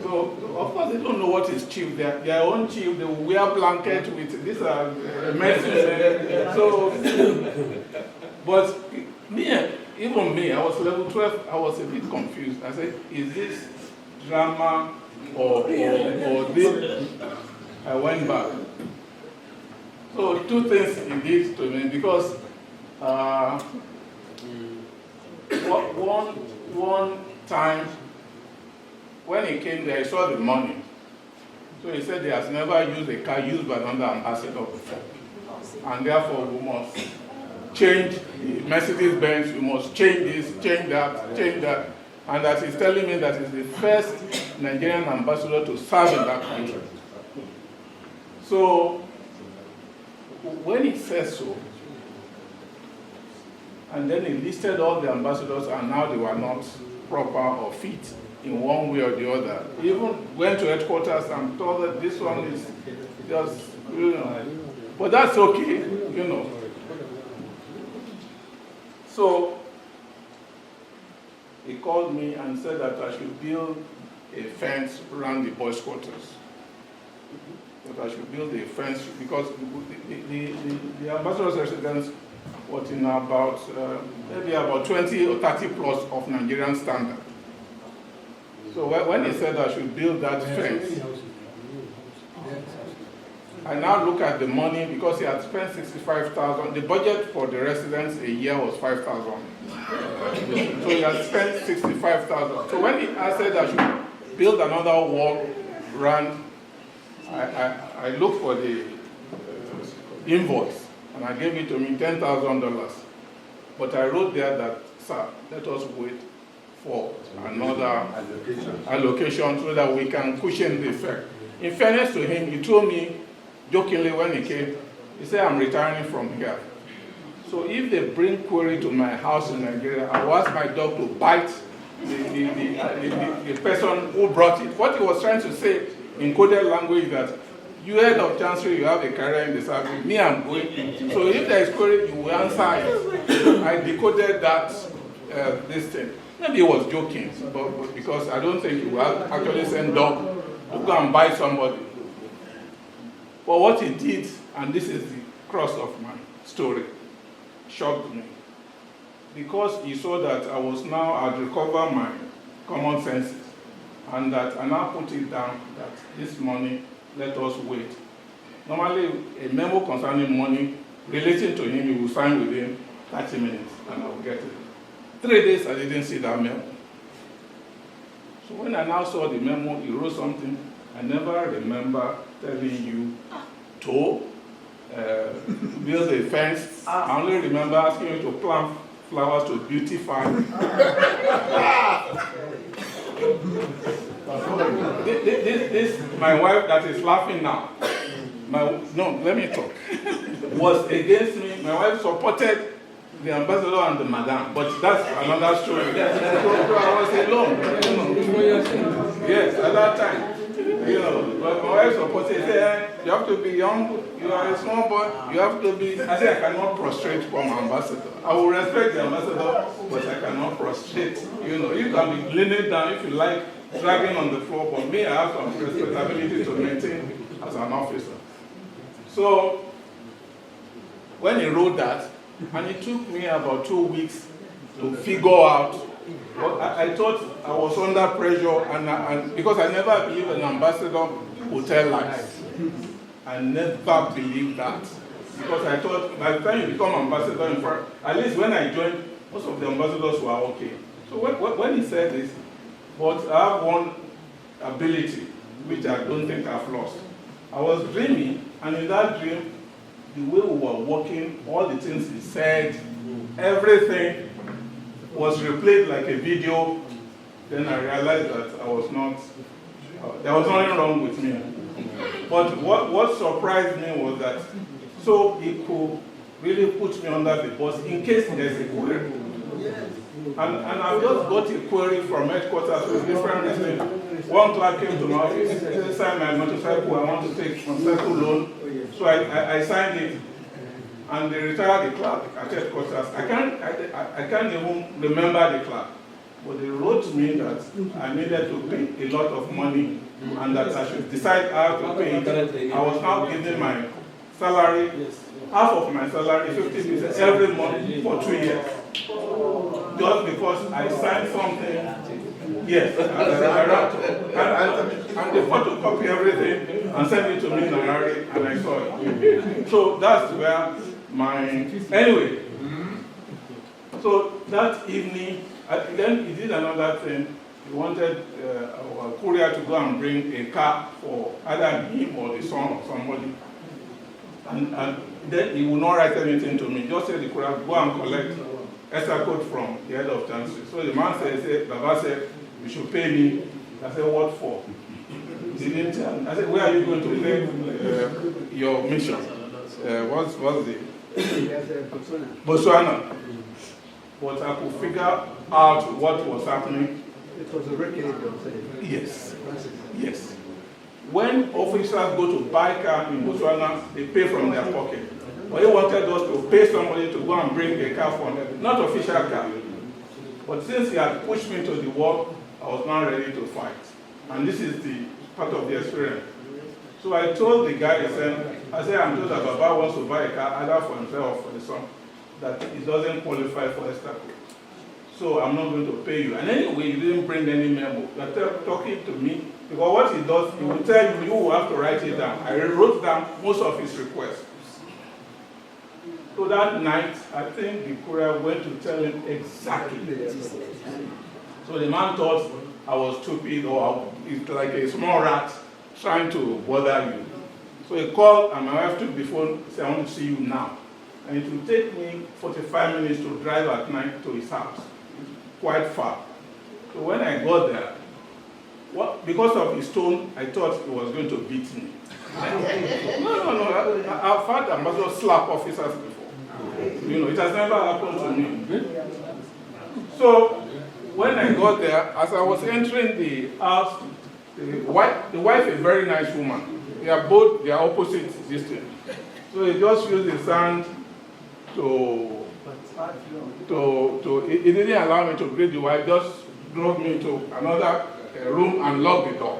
So, of course, they don't know what is chief. Their own chief, they will wear blanket with these are medicine. So, but even me, I was level 12, I was a bit confused. I said, is this drama or this? I went back. So, two things he did to me, because one time, when he came there, he saw the money. So he said he has never used a car used by another ambassador before. And therefore we must change the Mercedes-Benz, we must change this, change that. And that he's telling me that he's the first Nigerian ambassador to serve in that country. So when he says so, and then he listed all the ambassadors and now they were not proper or fit in one way or the other. He even went to headquarters and told that this one is just, but that's okay, So he called me and said that I should build a fence around the boys' quarters. That I should build a fence because the ambassador's residence was in about, maybe about 20 or 30 plus of Nigerian standard. So when he said I should build that fence, I now look at the money because he had spent 65,000. The budget for the residents a year was 5,000. So he had spent 65,000. So when I said I should build another wall around, I looked for the invoice and I gave it to him $10,000. But I wrote there that, sir, let us wait for another allocation so that we can cushion the effect. In fairness to him, he told me jokingly when he came, he said, I'm retiring from here. So if they bring query to my house in Nigeria, I will ask my dog to bite the person who brought it. What he was trying to say in coded language that you head of chancery, you have a career in the service, me, I'm going. So if there is query, you will answer it. I decoded that, this thing. Maybe he was joking, but because I don't think he will actually send dog to go and buy somebody. But what he did, and this is the crux of my story, shocked me. Because he saw that I was now, I'd recovered my common senses, and that I now put it down that this money, let us wait. Normally, a memo concerning money relating to him, he will sign within 30 minutes, and I will get it. 3 days, I didn't see that memo. So when I now saw the memo, he wrote something, I never remember telling you to build a fence. I only remember asking you to plant flowers to beautify. This, my wife that is laughing now, no, let me talk, was against me. My wife supported the ambassador and the madam, but that's another story. So I was alone, Yes, at that time. But my wife supported, said, you have to be young, you are a small boy, you have to be, I said, I cannot prostrate for my ambassador. I will respect the ambassador, but I cannot prostrate. You can be leaning down if you like, dragging on the floor, but me, I have some responsibility to maintain as an officer. So, when he wrote that, and it took me about 2 weeks to figure out. But I thought I was under pressure, and because I never believed an ambassador would tell lies. I never believed that. Because I thought by the time you become ambassador, in fact, at least when I joined, most of the ambassadors were okay. So when he said this, but I have one ability, which I don't think I've lost. I was dreaming, and in that dream, the way we were working, all the things he said, everything was replayed like a video. Then I realized that I was not, there was nothing wrong with me. But what surprised me was that, so he could really put me under the bus in case there's a query. And I just got a query from headquarters with different reasons. One clerk came to my office, said, sign my motorcycle, I want to take motorcycle loan. So I signed it. and they retired the clerk at headquarters. I can't even remember the clerk, but they wrote to me that I needed to pay a lot of money and that I should decide how to pay it. I was now given my salary, half of my salary, 50% every month for 2 years. Just because I signed something, yes, and they photocopy everything and send it to me in a hurry, and I saw it. So that's where anyway. So that evening, then he did another thing. He wanted a courier to go and bring a car for either him or the son or somebody. And then he would not write anything to me. Just said the courier, go and collect extra code from the head of chancery. So the man said, Baba said, you should pay me. I said, what for? He didn't tell me. I said, where are you going to play your mission? What's the? Botswana. But I could figure out what was happening. It was a record. Yes. Yes. When officers go to buy car in Botswana, they pay from their pocket. But he wanted us to pay somebody to go and bring a car for them, not official car. But since he had pushed me to the wall, I was now ready to fight. And this is the part of the experience. So I told the guy, I said, I'm told that Baba wants to buy a car either for himself or for the son, that he doesn't qualify for extra code. So I'm not going to pay you. And anyway, you didn't bring any memo. You're talking to me, because what he does, he will tell you, you will have to write it down. I wrote down most of his requests. So that night, I think the courier went to tell him exactly. So the man thought I was stupid or it's like a small rat trying to bother you. So he called and my wife took the phone and said, I want to see you now. And it will take me 45 minutes to drive at night to his house. Quite far. So when I got there, because of his tone, I thought he was going to beat me. No. I've had ambassador slap officers before. You know, it has never happened to me. So when I got there, as I was entering the house, the wife is a very nice woman. They are opposite distance. So he just used his hand he didn't allow me to greet the wife, just drove me to another room and locked the door.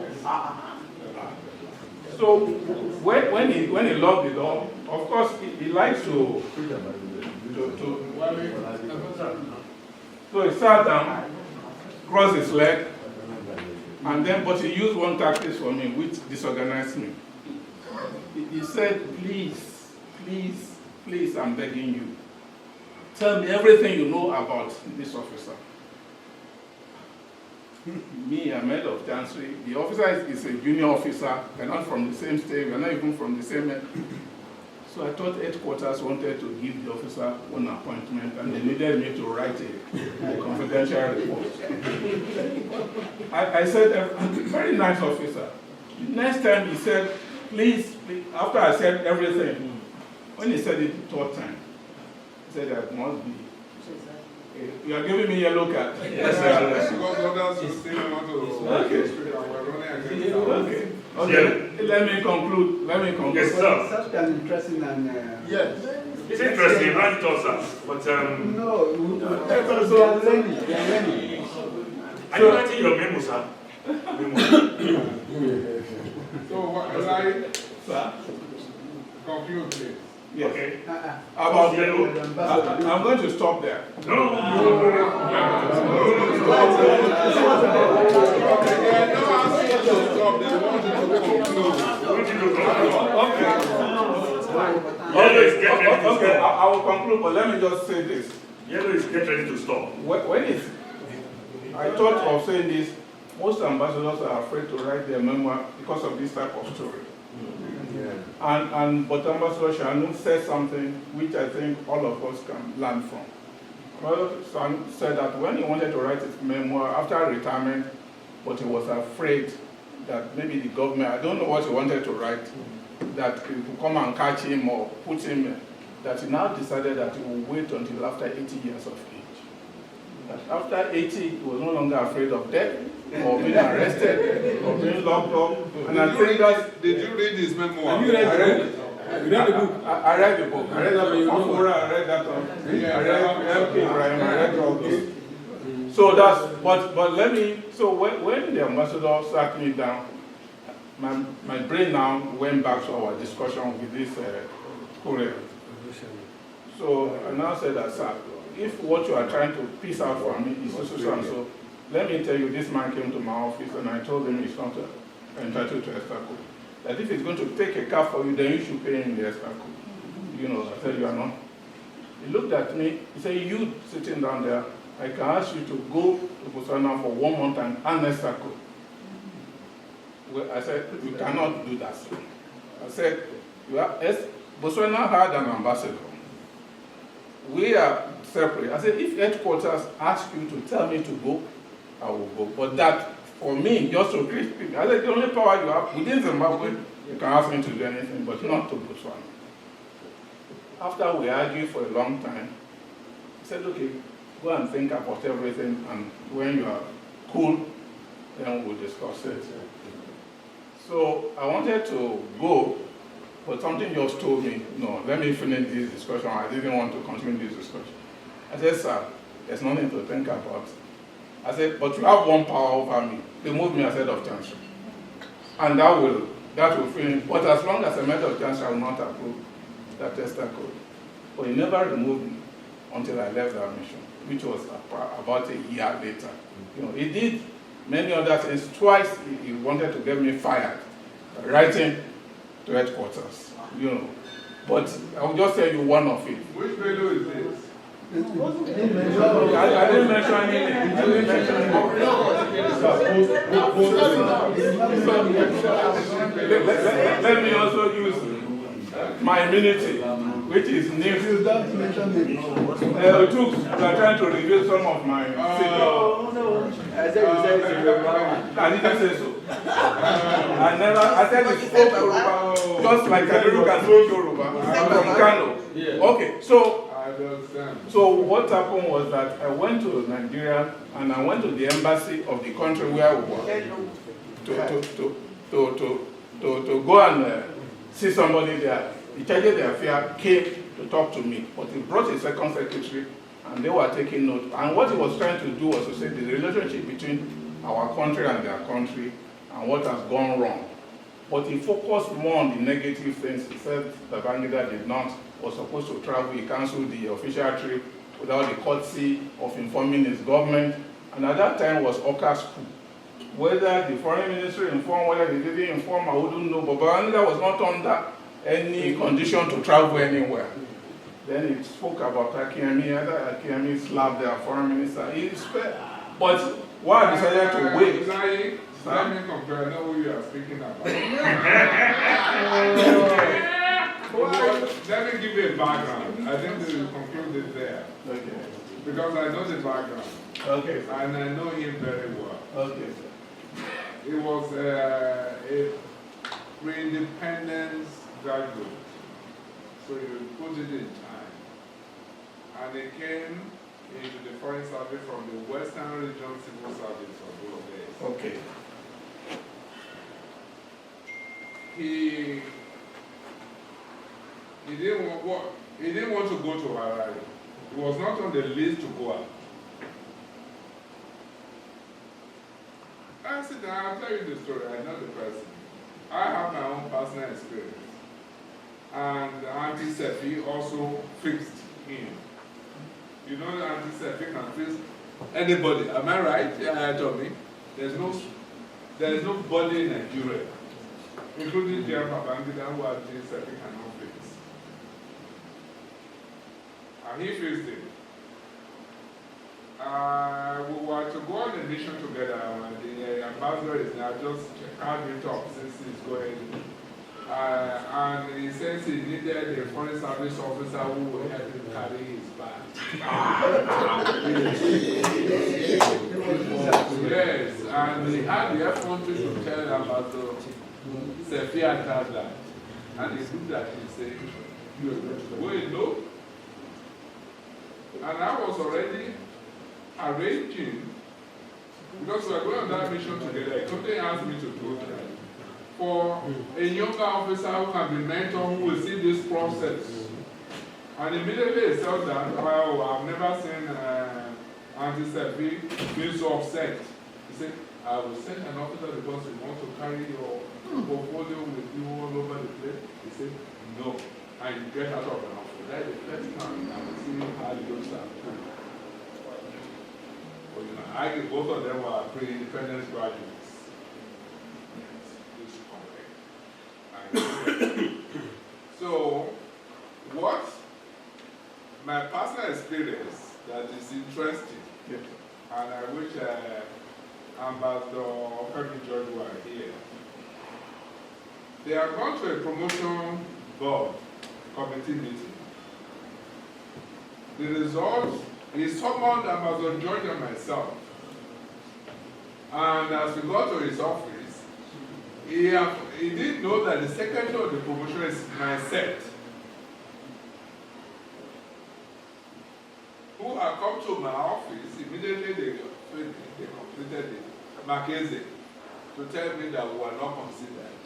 So when he locked the door, of course he likes to so he sat down, crossed his leg, and then but he used one tactic for me which disorganized me. He said, please, I'm begging you. Tell me everything you know about this officer. Me, I'm head of chancery. The officer is a junior officer. We're not from the same state. We're not even from the same. So I thought headquarters wanted to give the officer one appointment, and they needed me to write a confidential report. I said, very nice officer. The next time he said, please, after I said everything, when he said it the third time, he said that must be. You are giving me a yellow card. Yes, because others will still want to. Okay. Let me conclude. Yes, sir. Such an interesting and Yes. It's interesting, right, sir? But no, we are learning. Are you writing your memo, sir? So what I conclude, please. Yes. Okay. About I'm going to stop there. No. Okay, I will conclude, but let me just say this. Yellow is get ready to stop. I thought of saying this, most ambassadors are afraid to write their memoir because of this type of story. But Ambassador Shannon said something which I think all of us can learn from. Well, Sam said that when he wanted to write his memoir after retirement, but he was afraid that maybe the government, I don't know what he wanted to write, that it would come and catch him or put him in, that he now decided that he would wait until after 80 years of age. That after 80, he was no longer afraid of death, or being arrested, or being locked up. And I think that. Did you read his memoir? Have you read it? You read the book? I read the book. I read that So you know before. I read that one. Yeah, I read LP Ibrahim. I read all those. So that's, but let me, so when the ambassador sat me down, my brain now went back to our discussion with this courier. So I now said that, sir, if what you are trying to piece out for me is so and so, let me tell you, this man came to my office and I told him he's not entitled to extra code. That if he's going to take a car for you, then you should pay him the extra code. You know, I said, you are not. He looked at me, he said, you sitting down there, I can ask you to go to Botswana for 1 month and extra code. Well, I said, you cannot do that. I said, Botswana had an ambassador. We are separate. I said, if headquarters ask you to tell me to go, I will go. But that, for me, just to greet people, I said, the only power you have within Zimbabwe, you can ask me to do anything, but not to Botswana. After we argued for a long time, he said, okay, go and think about everything, and when you are cool, then we'll discuss it. So I wanted to go, but something just told me, no, let me finish this discussion. I didn't want to continue this discussion. I said, sir, there's nothing to think about. I said, but you have one power over me. Remove me as head of chancellor. And that will finish. But as long as the head of chancellor will not approve that extra code. But he never removed me until I left that mission, which was about a year later. You know, he did many other things. Twice he wanted to get me fired, writing to headquarters, you know. But I will just tell you one of it. Which fellow is this? I didn't mention anything. I didn't mention anything. Let me also use my immunity, which is new. Don't mention me. They are trying to reveal some of my secrets. I said you said it's Yoruba. I didn't say so. I said it's folk Yoruba, just like Kabiru can speak Yoruba. I'm from Kano. Okay, so what happened was that I went to Nigeria and I went to the embassy of the country where we were to go and see somebody there. The charge of the affair came to talk to me, but he brought his second secretary and they were taking note. And what he was trying to do was to say the relationship between our country and their country and what has gone wrong. But he focused more on the negative things. He said that Babangida was supposed to travel. He cancelled the official trip without the courtesy of informing his government. And at that time was Oka's coup. Whether the foreign ministry informed, whether they didn't inform, I wouldn't know. But Babangida was not under any condition to travel anywhere. Then he spoke about Akiemi. Akiemi slapped their foreign minister. But why I decided to wait? Let me compare. I know who you are speaking about. Let me give you a background. I think we will conclude it there. Okay. Because I know the background. Okay. And I know him very well. Okay. He was a pre-independence graduate. So you put it in time. And he came into the foreign service from the Western Region Civil Service of those days. Okay. He didn't want to go to Harare. He was not on the list to go out. I said, I'll tell you the story. I know the person. I have my own personal experience. And Auntie Sefi also fixed him. You know that Auntie Sefi can fix anybody. Am I right? Yeah, Tommy. There's nobody in Nigeria, including J.R. Babangida, who Auntie Sefi cannot fix. And he fixed it. We were to go on a mission together, and the ambassador is now just can't reach up since he's going. And he says he needed a foreign service officer who would help him carry his bag. Yes, and he had the effrontery to tell Ambassador Sefi attacked that. And he looked at him and said, "You are going to go alone?" And I was already arranging, because we were going on that mission together. He couldn't ask me to do that. for a younger officer who can be mentor, who will see this process. And immediately he said that, well, I've never seen Auntie Seppi being so upset. He said, I will send an officer because he wants to carry your portfolio with you all over the place. He said, no. And you get out of the office. That's the first time I will see how you don't start. But you know, both of them were pre-independence graduates. So, what my personal experience that is interesting, and I wish Ambassador Femi George were here. They are going to a promotion board committee meeting. The result is summoned Ambassador George and myself. And as we got to his office, he didn't know that the secretary of the promotion is my set, who had come to my office. Immediately they completed the Mackenzie to tell me that we were not considered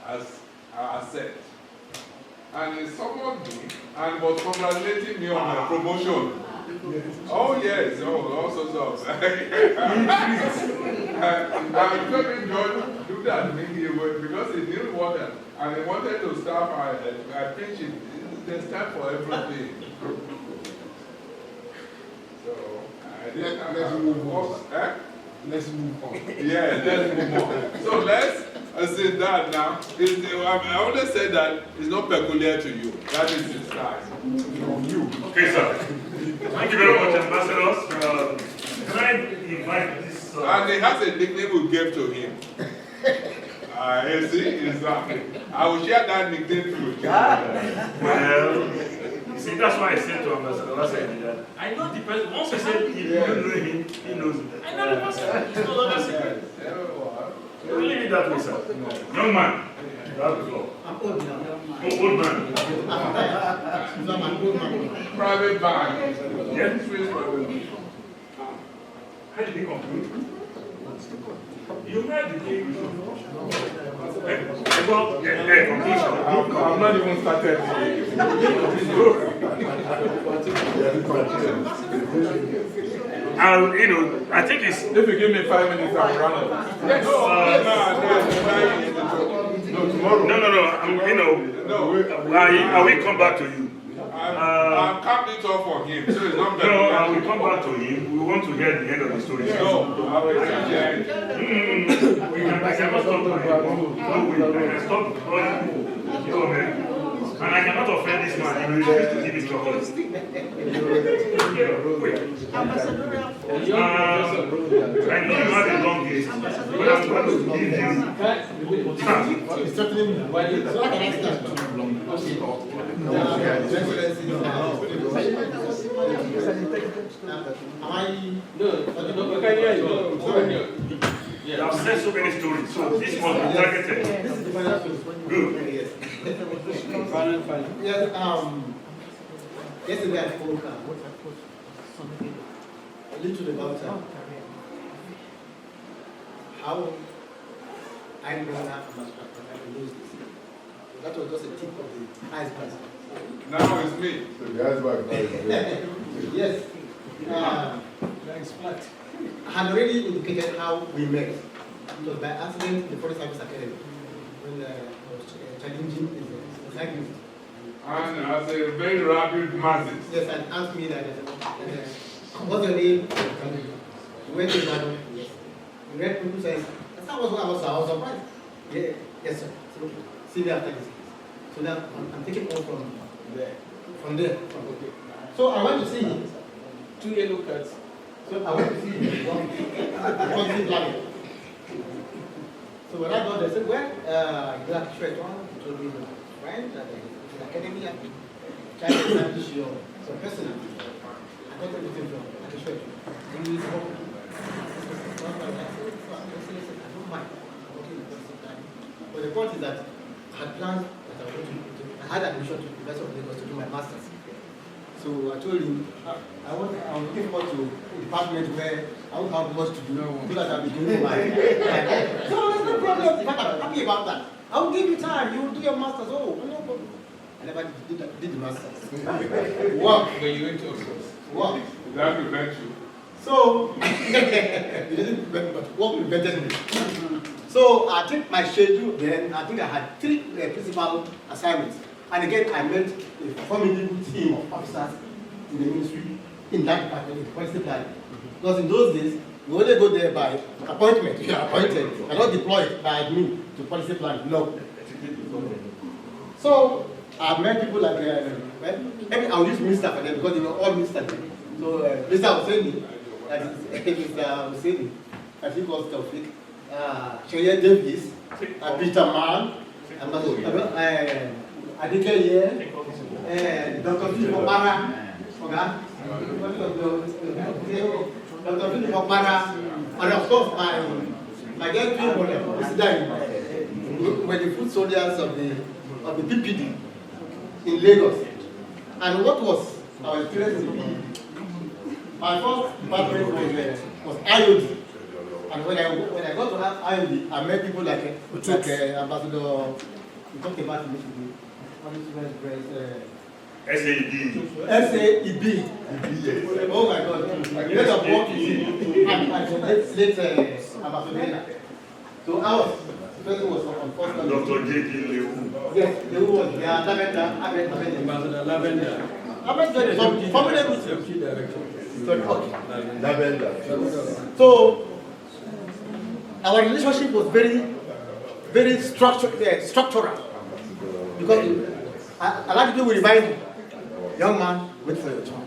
as our set. And he summoned me and was congratulating me on my promotion. Oh yes, all sorts of. And Femi George do that because he didn't want that, and he wanted to start I preaching. There's time for everything. So let's move on. Let's move on. Yeah, let's move on. So let's say that now. I always say that it's not peculiar to you. That is the style from you. Okay, sir. Thank you very much, ambassadors. Can I invite this? And he has a nickname we gave to him. You see, exactly. I will share that nickname to you. Well, see, that's why I said to Ambassador, I know the person. Once I said, if you don't know him, he knows him. I know the person. It's no longer secret. We'll leave it that way, sir. Young man, you have the floor. I'm old now. Oh, old man. Private bank. Yes. How did he conclude? You heard the conclusion. Conclusion. I'm not even started. I think it's. If you give me 5 minutes, I'll run it. Yes. No, tomorrow. No. I will come back to you. I'll cap it off for him, so it's not better. No, I will come back to him. We want to hear the end of the story. No, I will hear it. I cannot stop my I can stop and I cannot offend this man. He will refuse to give his chocolate. I know you have a long list, but I'm going to give you. I've said so many stories, so this must be targeted. Good. Yes, yesterday I spoke a little about how I'm going to have a master plan to lose this. So that was just a tip of the iceberg. Now it's me. So the iceberg now is Yes. I had already indicated how we met. It was by accident in the Forest Service Academy when I was challenging the cyclist. And as a very rapid masses. Yes, and asked me that, what's your name? You went to Ibadan? Yes. You read Kuku Science? That was what I was surprised. Yeah, yes, sir. So, see me after this. So now I'm taking on from there. So I went to see him. 2 yellow cards. So I went to see him. Positive planning. So when I got there, I said, well, you have to try one. He told me, friend, that the academy and try to establish your personal. I got everything from Akishwet. And he said, I don't mind. But the point is that I had plans that I was going to I had admission to the University of Lagos to do my master's. So I told him I'm looking forward to a department where I won't have much to do so that I'll be doing my so there's no problem. In fact, I'm happy about that. I will give you time. You will do your masters. Oh, no problem. I never did the masters. Work. When you went to Oxford. Work. That prevents you. So, it didn't prevent me, but work prevented me. So, I think my schedule then, I think I had 3 principal assignments. And again, I met a formidable team of officers in the ministry in that department, in policy planning. Because in those days, you only go there by appointment. You are appointed. You are not deployed by admin to policy planning. No. So, I met people like, I will use minister for them because they were all ministers. So, Mr. Husseini, Mr. Husseini, I think was Taufik, Cheye Davis, Peter Mann, Adike Ye, Dr. Philip Okpara, Dr. Philip Okpara, and of course my young people, were the foot soldiers of the PPD in Lagos. And what was our experience in PPD? My first department was IOD. And when I got to have IOD, I met people like Ambassador, we talked about it SAEB. Oh my God. A lot of work is in late Ambassador. So I was, the person was on first. Dr. J.P. Lew. Yes, Lew was there. Lavender. Ambassador Lavender. So our relationship was very structural. Because I like to do with remind young man, wait for your turn.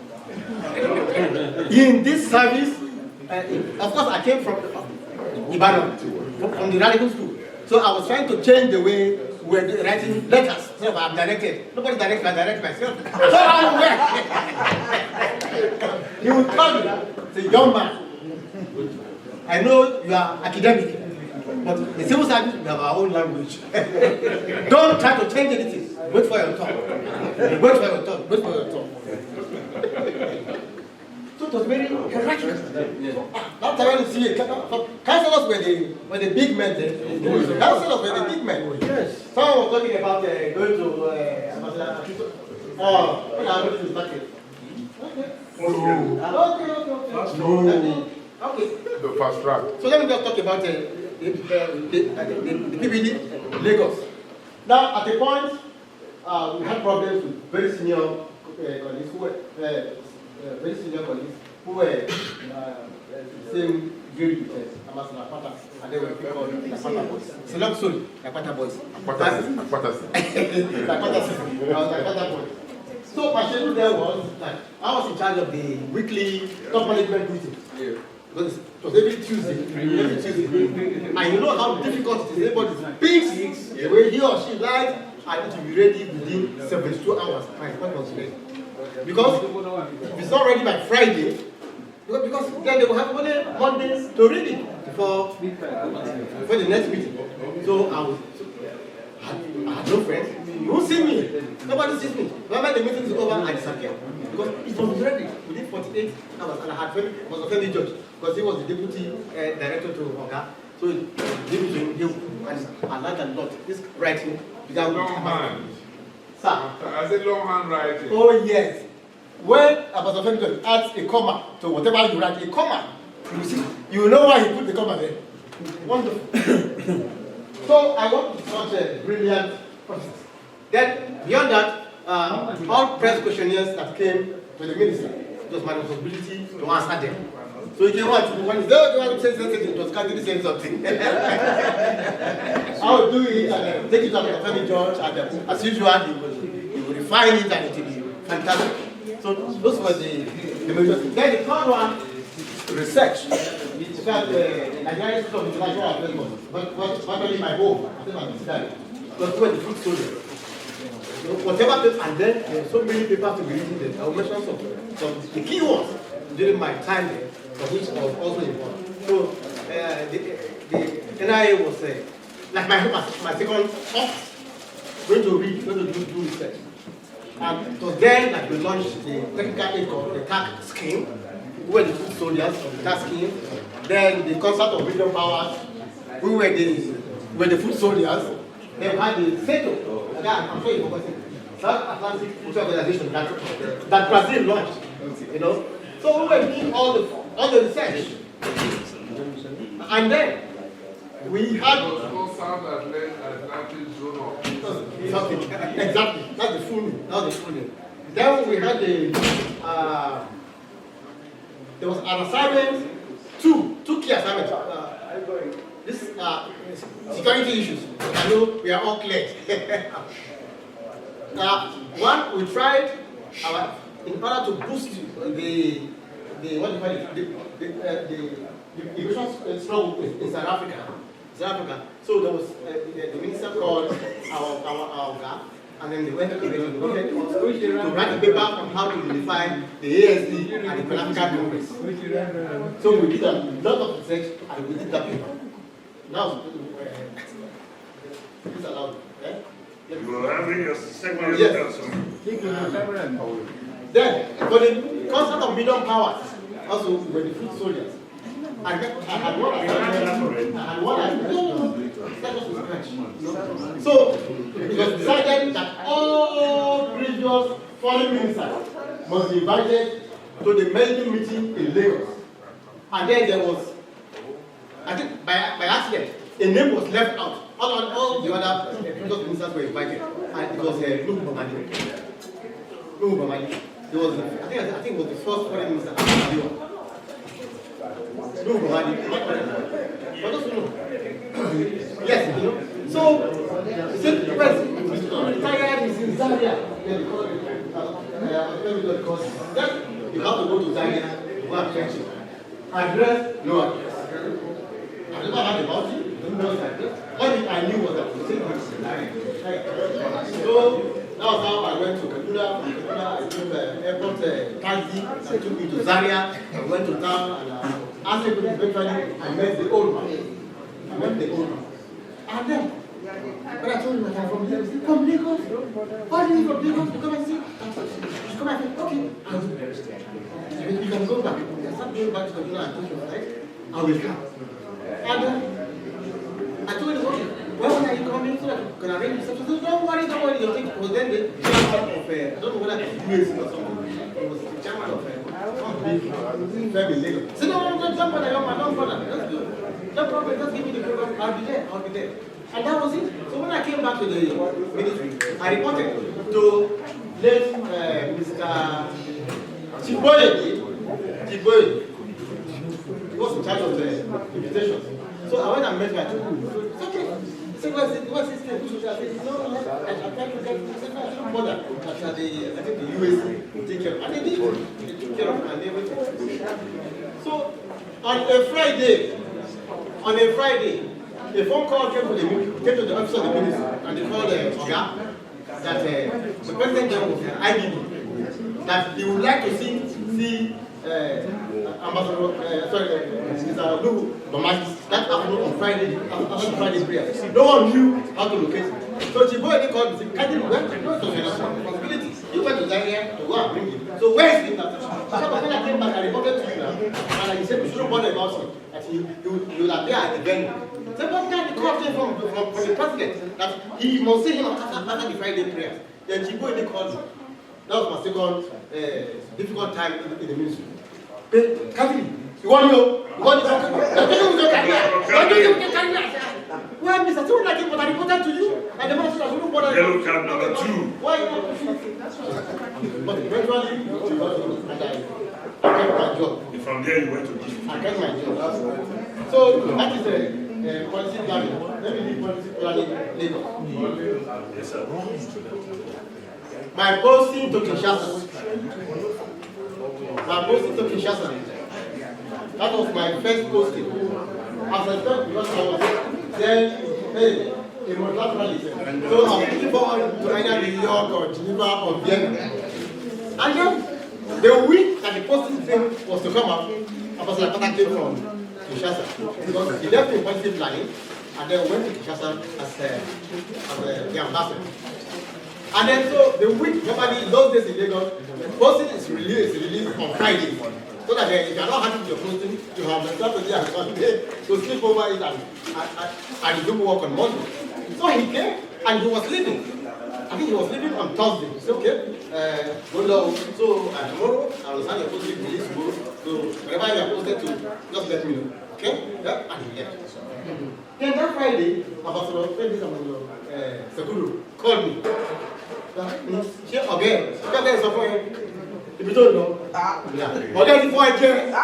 In this service, of course I came from Ibadan, from the radical school. So I was trying to change the way we were writing letters. So I'm directed. Nobody directs me, I direct myself. So I'm aware. He would tell me, say, young man, I know you are academic, but in civil service, we have our own language. Don't try to change anything. Wait for your turn. Wait for your turn. Wait for your turn. So it was very hierarchical. That's why you see councillors were the big men there. Councillors were the big men. Yes. Someone was talking about going to Ambassador. Oh, when I went to started. Okay. The fast track. So let me just talk about the PPD Lagos. Now, at the point, we had problems with very senior colleagues who were same grade with Ambassador Akpata, and they were called Akpata boys. It's a long story, Akpata boys. Akpata boys. So my schedule there was that I was in charge of the weekly top management meeting. Yeah. Because it was every Tuesday. And you know how difficult it is. Everybody speaks the way he or she likes, and it will be ready within 72 hours. My point was ready. Because if it's not ready by Friday, because then they will have only Mondays to read it before the next meeting. So I had no friends. Who see me? Nobody sees me. Whenever the meeting is over, I disappear. Because it was ready within 48 hours. And I had friend, was a friendly judge, because he was the deputy director to Oga. So he gave it to him, and I learned a lot. This writing began with Longhand. Sir. I said longhand writing. Oh yes. When Ambassador Femi adds a comma to whatever you write, a comma, you see, you know why he put the comma there. Wonderful. So I want to such a brilliant process. Then beyond that, all press questionnaires that came to the minister, it was my responsibility to answer them. So if you want to, when it's there, you want to say something, it was candidly saying something. I would do it and take it to the family judge, and as usual, he will refine it and it will be fantastic. So those were the major things. Then the third one, research. In fact, the Nigerian Institute of International Affairs was probably my home. I think I'm studying. Because where the food soldiers. So whatever, and then there are so many papers to be written there. I will mention some the key ones during my time there, which was also important. So the NIA was like my second office, going to do research. And it was then that we launched the technical aid called the TAC scheme, who were the food soldiers of the TAC scheme. Then the concept of regional powers, who were the were the food soldiers. Then we had the SETO, I'm sure you forgot it. South Atlantic Treaty Organization that Brazil launched, you know. So we were doing all the research. And then we had South Atlantic Zone of Peace. something. Exactly. That's the full name. That's the full name. Then we had there was an assignment, two key assignments. This security issues. I know we are all clear. One, we tried in order to boost the what do you call it, the immigration struggle in South Africa. So there was the minister called our guy, and then they went to write a paper on how to unify the ASD and the Pan-African Congress. So we did a lot of research and we did that paper. Now, it's allowed. You were having a segment. Yes. Then, for the concept of medium powers, also were the food soldiers. And what I so it was decided that all previous foreign ministers must be invited to the Melbourne meeting in Lagos. And then there was, I think by accident, a name was left out. All the other previous ministers were invited, and it was Nuhu Bamali. There was, I think it was the first foreign minister after Liwa. Nuhu Bamali, not foreign. But also no. Yes, you know. So, he said, well, retired is in Zaria. Because then you have to go to Zaria to go and pension. Address, no address. I never heard about it. What I knew was that so that was how I went to Kaduna. I took the airport taxi, I took me to Zaria, I went to town and asked people eventually I met the old man. And then when I told him that I'm from Lagos, he said, from Lagos? Why are you from Lagos? To come and see? You come and say, okay. You can go back. You can start going back to Kaduna and take your flight. I will come. And I told him, okay, when are you coming so that you can arrange yourself? He said, don't worry, you'll take it. Well, then the chairman of, I don't know whether it's US or something. It was the chairman of some big firm in Lagos. He said, no, don't bother, young man, don't bother. Let's go. No problem, just give me the program. I'll be there. And that was it. So when I came back to the ministry, I reported to late Mr. Chiboye. He was in charge of the invitations. So I went and met my two people. It's okay. He said, what's his name? I said, no, I tried to get, I said, no, I don't bother. I think the US will take care of it. And they did. They took care of it and everything. So on a Friday, a phone call came to the office of the ministry and they called Oga that the president was IBB, that he would like to see Ambassador, Mr. Nuhu Bamali that afternoon on Friday, after Friday prayer. No one knew how to locate him. So Chiboye called me and said, Kadri, where is your responsibility? You went to Zaria to go and bring him. So where is he now? So when I came back, I reported to him and he said, we shouldn't bother about him. That he will appear at the venue. So what kind of call came from the president that he must see him after the Friday prayer. Then Chiboye called me. That was my second difficult time in the ministry. Kadri, you want to know? You want to know? Well, Mr. Turu, like it, but I reported to you, and the man said I shouldn't bother. Yellow card number 2. Why not? But eventually, and I kept my job. And from there, you went to district. I kept my job. So that is a policy planning. Let me leave policy planning later. Yes, sir. My posting to Kinshasa. That was my first posting. As I thought, because I was then, hey, in multilateralism. So I was looking forward to either New York or Geneva or Vienna. And then, the week that the posting thing was to come up, Ambassador Pata came from Kinshasa. Because he left in policy planning and then went to Kinshasa as the ambassador. And then so the week, normally those days in Lagos, posting is released on Friday. So that if you are not happy with your clothing, you have the Saturday and Sunday to sleep over it and do work on Monday. So he came and he was leaving. I think he was leaving on Thursday. He said, okay, go down. So tomorrow I will sign your posting to this school. So whenever you are posted to, just let me know. Okay? Yeah? And he left. Then that Friday, Ambassador Sekulu called me. She again. Is somewhere. If you don't know, forget before I did.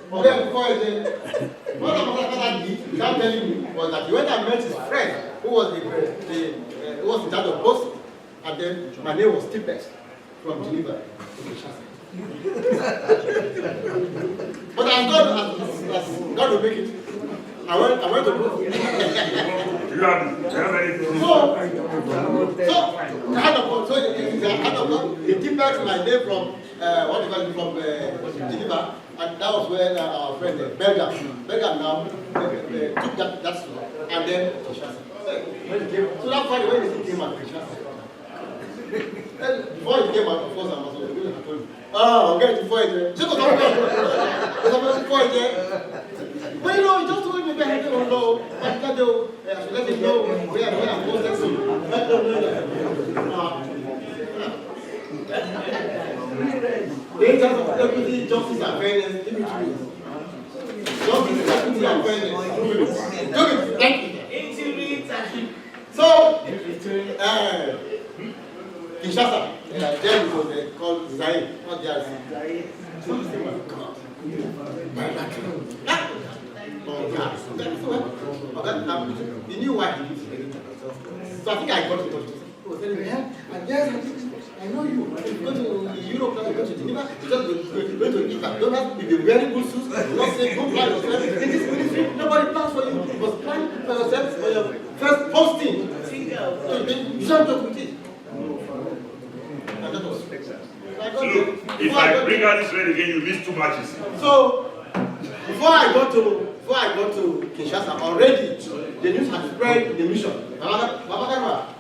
Forget before I did. What I'm telling you was that he went and met his friend who was who was in charge of posting, and then my name was Tipex from Geneva. But as God will make it. I went to go. So he took back my name from Geneva, and that was where our friend Belgium now took that store, and then so that's why when he came out, before he came out, of course, I was told him, okay, before he but you know, he just told me that I don't know, I can't do, I should let him know where I'm posted to. Let them know that. In terms of equity, justice, and fairness, give it to me. Justice, equity, and fairness. Do it. Thank you. So, Kinshasa, there was called Zaire, not Zaire. He knew why he did. So I think I got in touch with him. He was telling me, and yes, I know you. If you go to Europe, you go to Geneva, you just go to eat McDonald's, if you're wearing good suits, you not say, don't plan yourself. In this ministry, nobody plans for you. You must plan for yourself for your first posting. So you don't joke with it. And that was Look, if I bring out this red again, you miss too much. So, before I got to Kinshasa, already the news had spread in the mission. Baba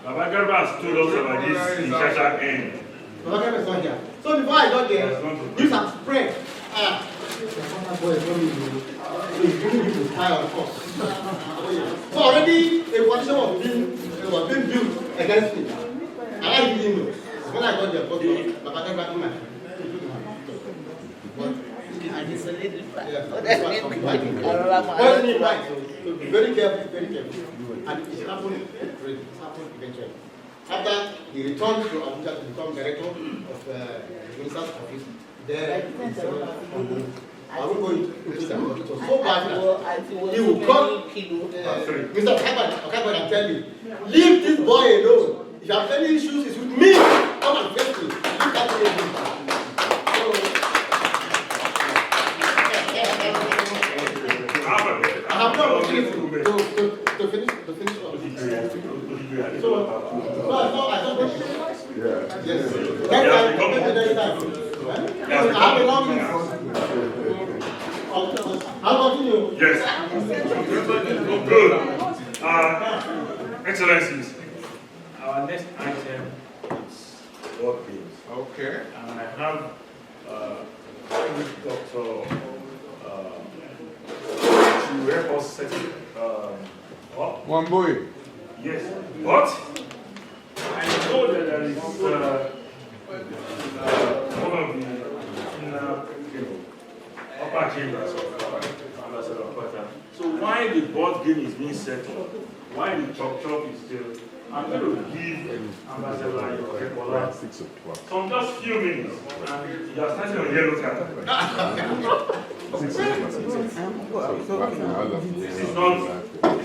Garba stood up about this Kinshasa end. Baba Garba is not here. So before I got there, news had spread. So he's giving me to fire, of course. So already a coalition was being built against me. And I didn't know. When I got there, Baba Garba came back. Very careful, very careful. And it happened eventually. After he returned to Abuja to become director of the minister's office, there I won't go into that, but it was so bad that he would call Mr. Okagbo and tell me, leave this boy alone. If you have any issues, it's with me. Come and face me. Leave that alone. I have no opportunity to finish off. So I don't yes. I have a long list. I'll continue. Yes. Good. Excellencies, our next item is board games. Okay. And I have Dr. to help us set it up. One boy. Yes, but I know that there is one of the upper chambers of Ambassador Okota. So why the board game is being set up, why the chop is still, I'm going to give Ambassador Okota some just few minutes. And you are starting on yellow card. This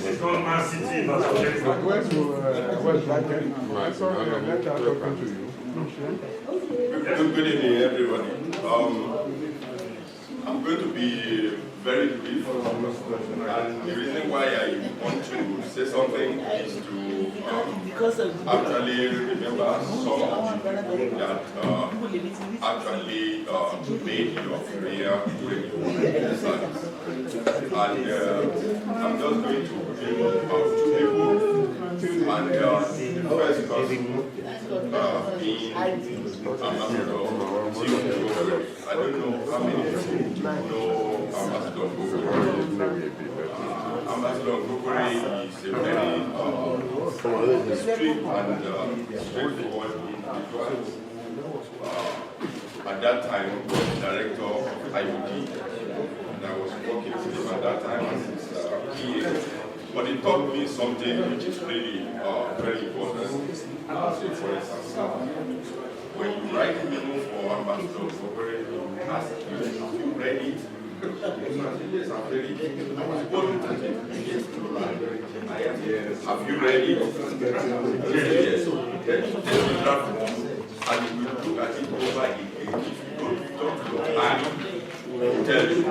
is not Man City versus Where's Blackhead? I saw a letter talking to you. Good evening, everybody. I'm going to be very brief, and the reason why I want to say something is to actually remember some of the people that actually made your career during your service. And I'm just going to bring out two people, and the first person being Ambassador Gogore. I don't know how many people know Ambassador Gogore. Ambassador Gogore is a very strict and straightforward individual. At that time, was director of IUD, and I was working with him at that time as his PA. But he taught me something which is really very important. For instance, when you write a memo for Ambassador Gogore, you ask if you read it. Yes, I've read it. I was born at it. Yes, have you read it? Yes. Then you draft one, and you look at it over again. If you don't talk your mind, will tell you.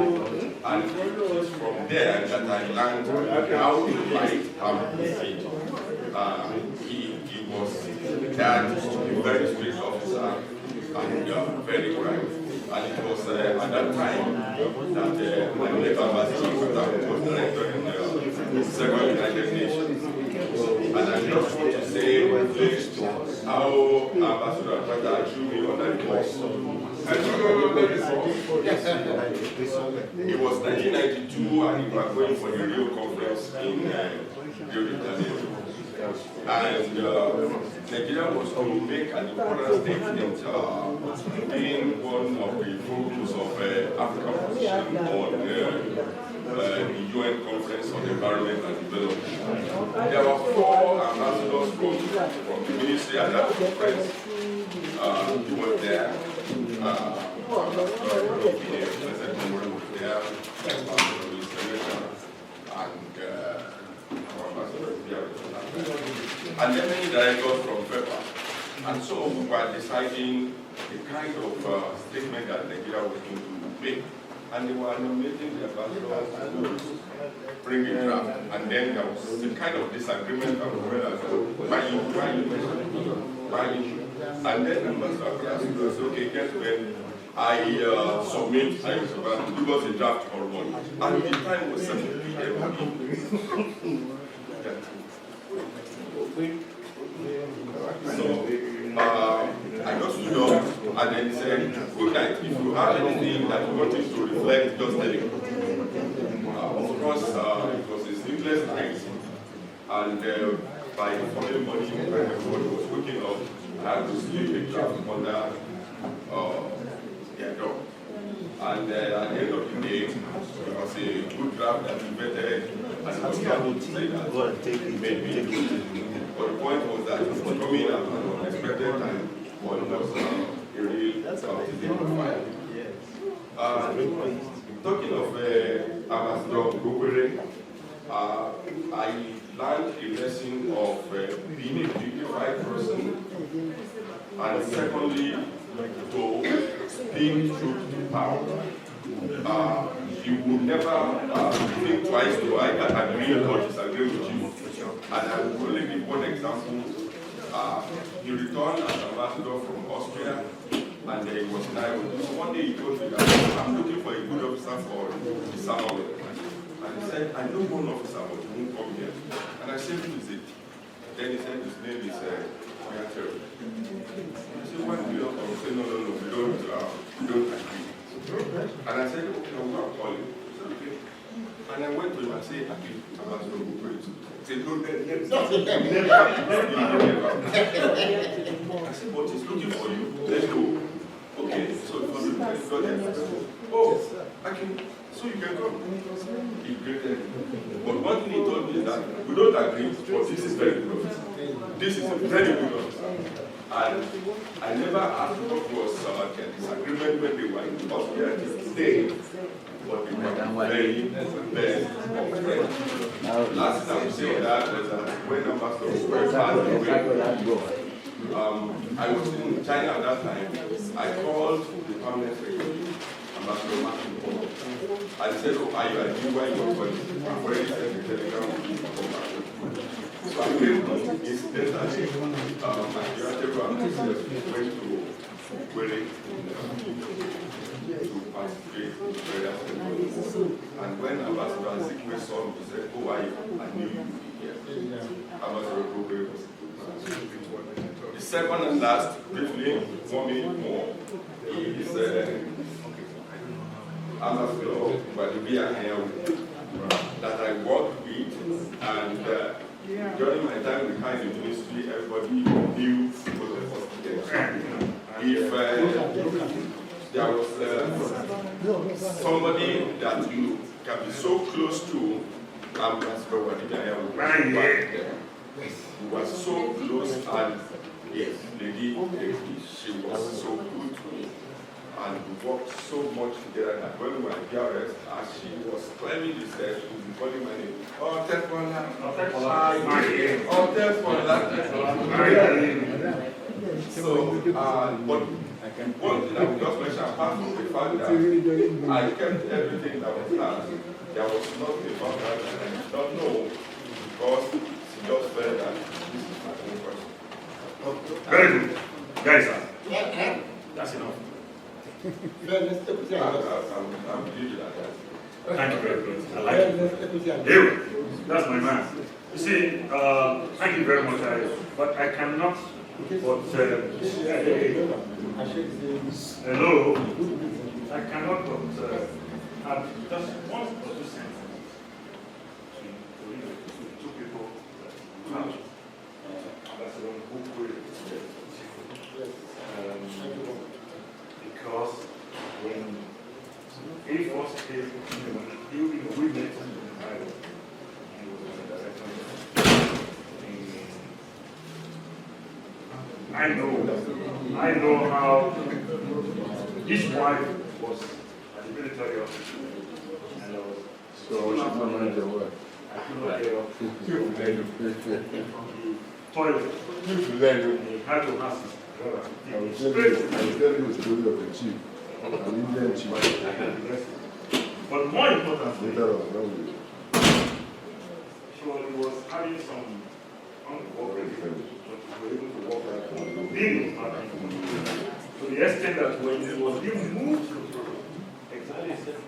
And it's from there that I learned how to write and proceed. He was a very strict officer and very bright. And it was at that time that my late ambassador was director in the Second United Nations. And I just want to say how Ambassador Akwata drew me on that course. Yes. It was 1992 and we were going for the Rio conference in Rio de Janeiro. And Nigeria was to make an important statement being one of the focus of African position on the UN Conference on Environment and Development. There were 4 ambassadors from the ministry at that conference who were there. And then many directors from FEPA. And so we were deciding the kind of statement that Nigeria was going to make. And they were nominating the ambassadors to bring a draft. And then there was a kind of disagreement on whether and then Ambassador said, okay, guess when I submit, I was about to give us a draft or one. And the time was 7 p.m. So I just stood up and then he said, good night. If you have anything that you want to reflect, just tell me. Of course, it was a sleepless night. And by the following morning, when everybody was waking up, I had to sleep a draft under their door. And at the end of the day, it was a good draft that we vetted, and I was able to say that maybe. But the point was that it was coming at an unexpected time, but it was a real fire. Talking of Ambassador Gogore, I learned a lesson of being a dignified person, and secondly, to speak truth to power. You will never think twice to either agree or disagree with you. And I will only give one example. He returned as ambassador from Austria, and he was in Nairobi. So one day he told me that I'm looking for a good officer for the Samoa. And he said, I know one officer, but he won't come here. And I said, who is it? Then he said, his name is Oyatero. I said, why do you not come? He said, no, we don't agree. And I said, okay, I'm going to call him. He said, okay. And I went to him and said, Ambassador Gogore. He said, no, never. I said, but he's looking for you. Let's go. Okay, so oh, I can, so you can come. He greeted me. But one thing he told me is that we don't agree, but this is very good officer. This is a very good officer. And I never asked what was the disagreement when they were in Austria to stay. But they were very best of friends. Last time I said that was when Ambassador passed away. I was in China at that time. I called the permanent secretary, Ambassador Martin. I said, oh, are you where you are going? I've already sent a telegram to you to come back. So I came home incidentally, my director went to Gogore to participate in prayer ceremony. And when Ambassador Azikiwe saw me, he said, oh, I knew you would be here. Ambassador Gogore was the second and last, briefly, 1 minute more, is Ambassador Badubia that I worked with, and during my time with her in the ministry, everybody knew who was the first guest. If there was somebody that you can be so close to, Ambassador Badubia was back there. He was so close, and yes, lady, she was so good to me. And we worked so much together that when we were in PRS, as she was climbing the stairs, she would be calling my name. Oh, Tefola. Oh, Tefola. So, but one thing I would just mention, apart from the fact that I kept everything that was hers, there was nothing about that that I did not know, because she just felt that this is my own person. Very good. Guys, that's enough. I'm really like that. Thank you very much. I like it. Anyway, that's my man. You see, thank you very much, but I cannot but hello, I cannot but have just one or two sentences to two people Ambassador Bukuri, because when he first came, he we met in the Bible. He was the director. I know how his wife was at the military office, and I was so she's not manager work. I could not get up from the toilet. He had to ask his brother. I will tell you the story of the chief, an Indian chief. But more importantly, Later on, so he was having some uncooperative, but we were able to work out being to the extent that when he was being moved to exactly said,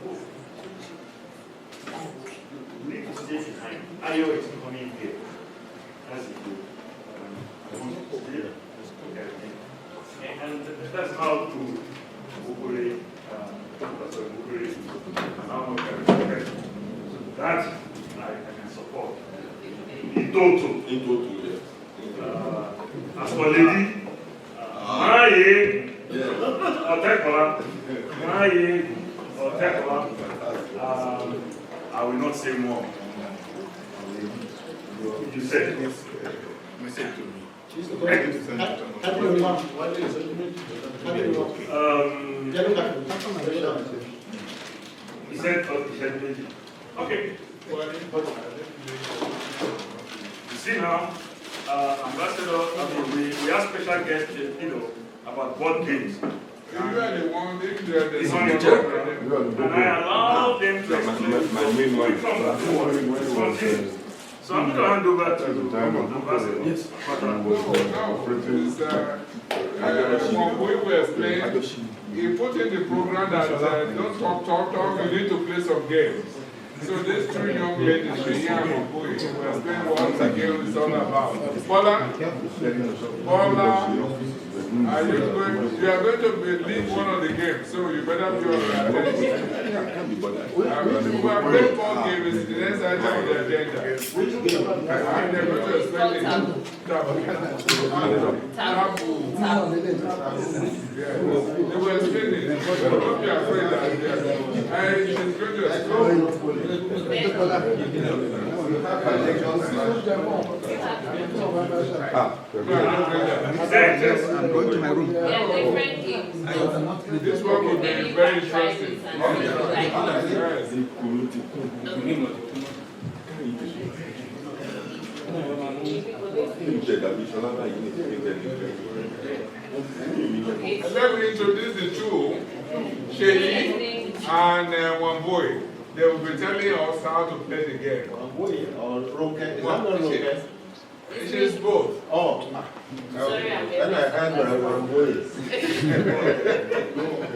we need to stay behind. Ayo is coming here. As he do. I want to stay everything. And that's how to Bukuri, Pastor Bukuri, and how much I respect. So that I can support. In total, yes. As for lady, I will not say more. You said this message to me. He said, okay. You see now, Ambassador, we have special guests, about board games. You are the one, it's on the program, and I allow them to explain. So I'm going to hand over to Ambassador. Yes. We will explain. He put in the program that don't talk, you need to play some games. So these two young ladies, Shreya and Mokoi, will explain what the game is all about. Paula, you are going to lead one of the games, so you better be on the attention. We are playing ball games, the next item on the agenda. And they're going to explain it. Taboo. Yeah. They will explain it, but don't be afraid that she's going to explain it. I'm going to my room. This one will be very interesting. Let me introduce the two, Sheyi and Wambui. They will be telling us how to play the game. Wambui or Roke? Is that not Roke? It is both. Oh. Sorry, I'm here. Then I had Wambui.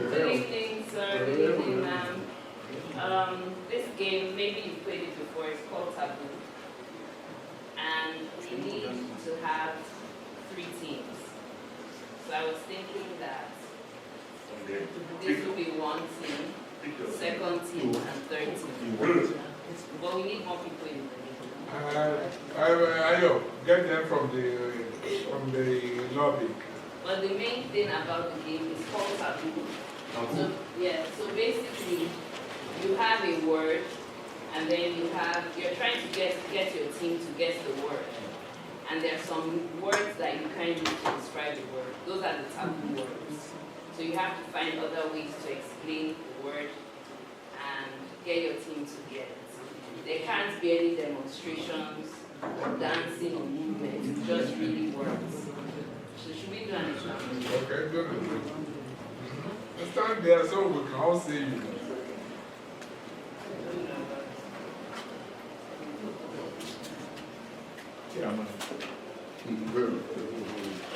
Good evening, sir. Good evening, ma'am. This game, maybe you've played it before, it's called Taboo. And we need to have 3 teams. So I was thinking that Okay. this will be one team, second team, and third team. Good. But we need more people in the league. Ayo, get them from the lobby. But the main thing about the game is called taboo. So yeah, so basically you have a word and then you're trying to get your team to guess the word. And there are some words that you can't use to describe the word. Those are the taboo words. So you have to find other ways to explain the word and get your team to get it. There can't be any demonstrations or dancing or movement, just really words. So should we do an example? Okay, good. Stand there so we can all see you.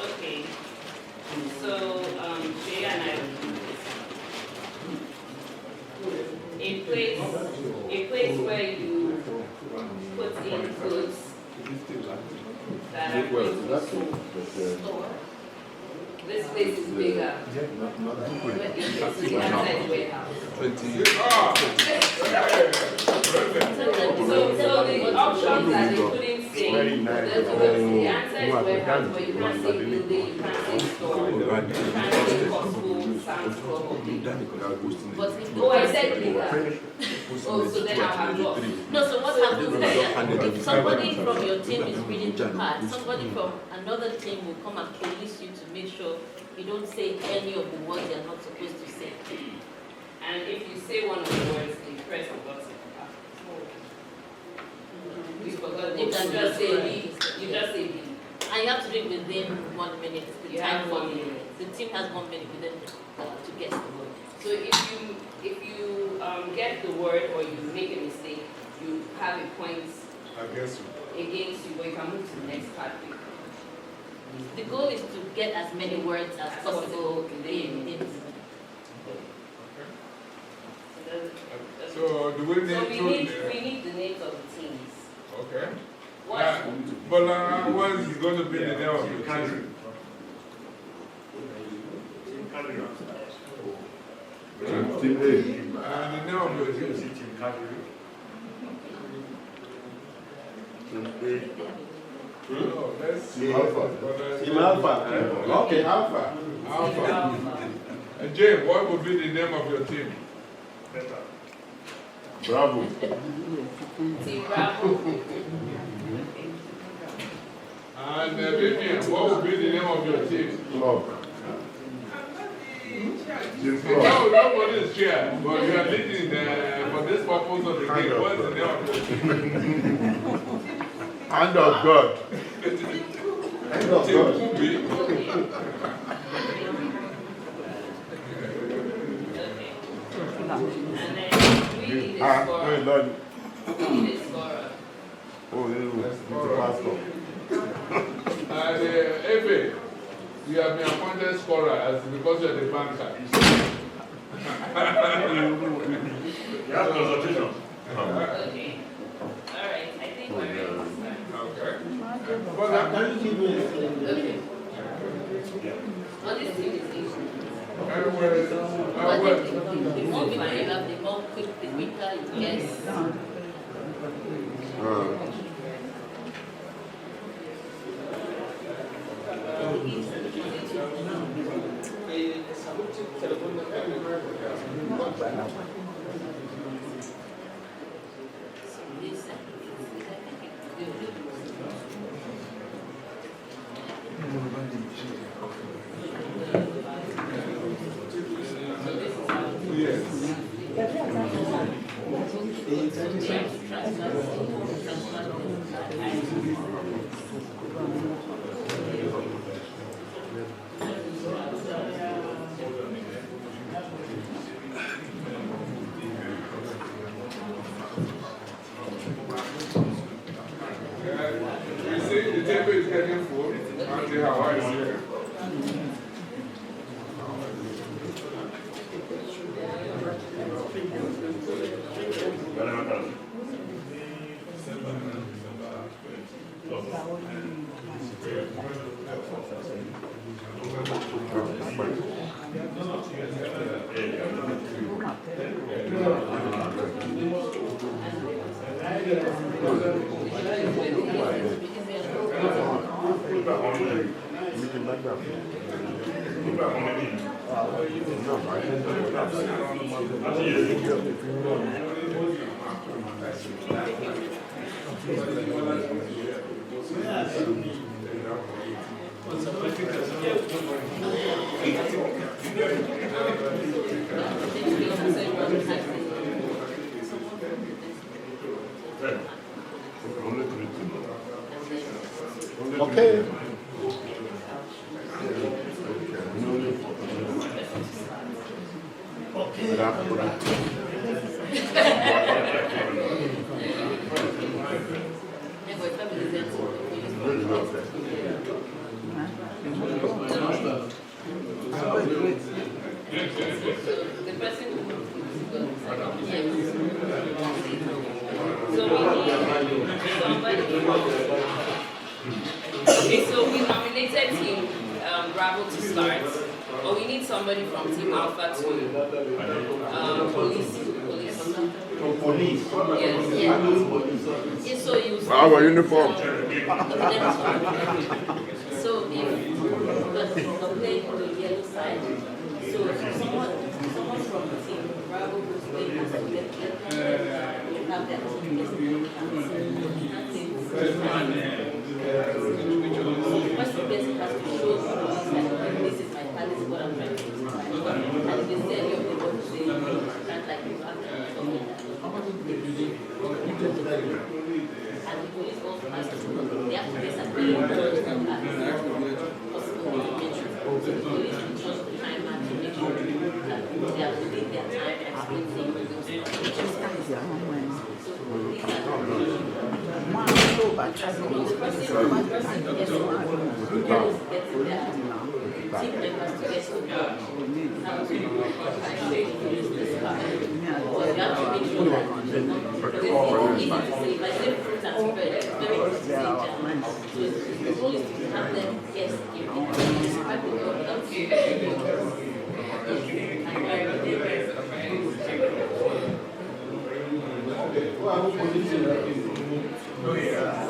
Okay. So, Jay and I will do this. A place where you put in goods that are going to be sold. This place is bigger. But the answer is warehouse. So the options that they couldn't say, the answer is warehouse, but you can't say building, you can't say store, you can't say Costco, Sam's Club, or big. But I said bigger. Oh, so then I'll have lost. No, so what happens is that if somebody from your team is reading the card, somebody from another team will come and police you to make sure you don't say any of the words you're not supposed to say. And if you say one of the words, they press the button. We forgot. You just say B. You just say B. And you have to do it within 1 minute. The You time have 1 minute. The team has 1 minute within to guess the word. So if you get the word or you make a mistake, you have a point Against you, but you can move to the next card quickly. The goal is to get as many words as possible in So do we need So to... we need the names of the teams. Okay. What? But what is going to be the name of your country? Team A. And the name of your team? No, let's see. Alpha. Team Alpha. Okay, Alpha. Alpha. And Jay, what would be the name of your team? Bravo. Team Bravo. And Vivian, what would be the name of your team? Club. No, nobody is chair, but you are leading for this purpose of the game. What is the name of your team? Hand of God. Hand of Team God. Kubi. And then we need a scorer. No, Lord. We need a scorer. Oh, it's the pastor. And Efe, you have been appointed scorer as because you are the banker. You have consultation. Okay. All right. I think we're ready to start. Okay. Can you give me a Okay. Well, this team is easy. the more people you have, the more quicker you guess. You see, the table is getting full. Auntie, how are you? Okay. The person who okay, so we nominated Team Bravo to start, but we need somebody from Team Alpha to police. Yes. Yeah, so you. Our uniform. So if the play on the yellow side, so someone from the Team Bravo who's playing as a let them have that first person has to show this is my palace, what I'm trying to do. And if they say any of them want to say, you can't like you have to and the police also has to they have to place a very judge them as possible information. So the police will just time and to make sure that they are within their time and explaining things. So the person gets one, team members to get to know how to use this card. But you have to make sure that it's easy to say, like say fruits and veg, it's very easy to say jam. So the goal is to have them guess if they can describe the word without saying the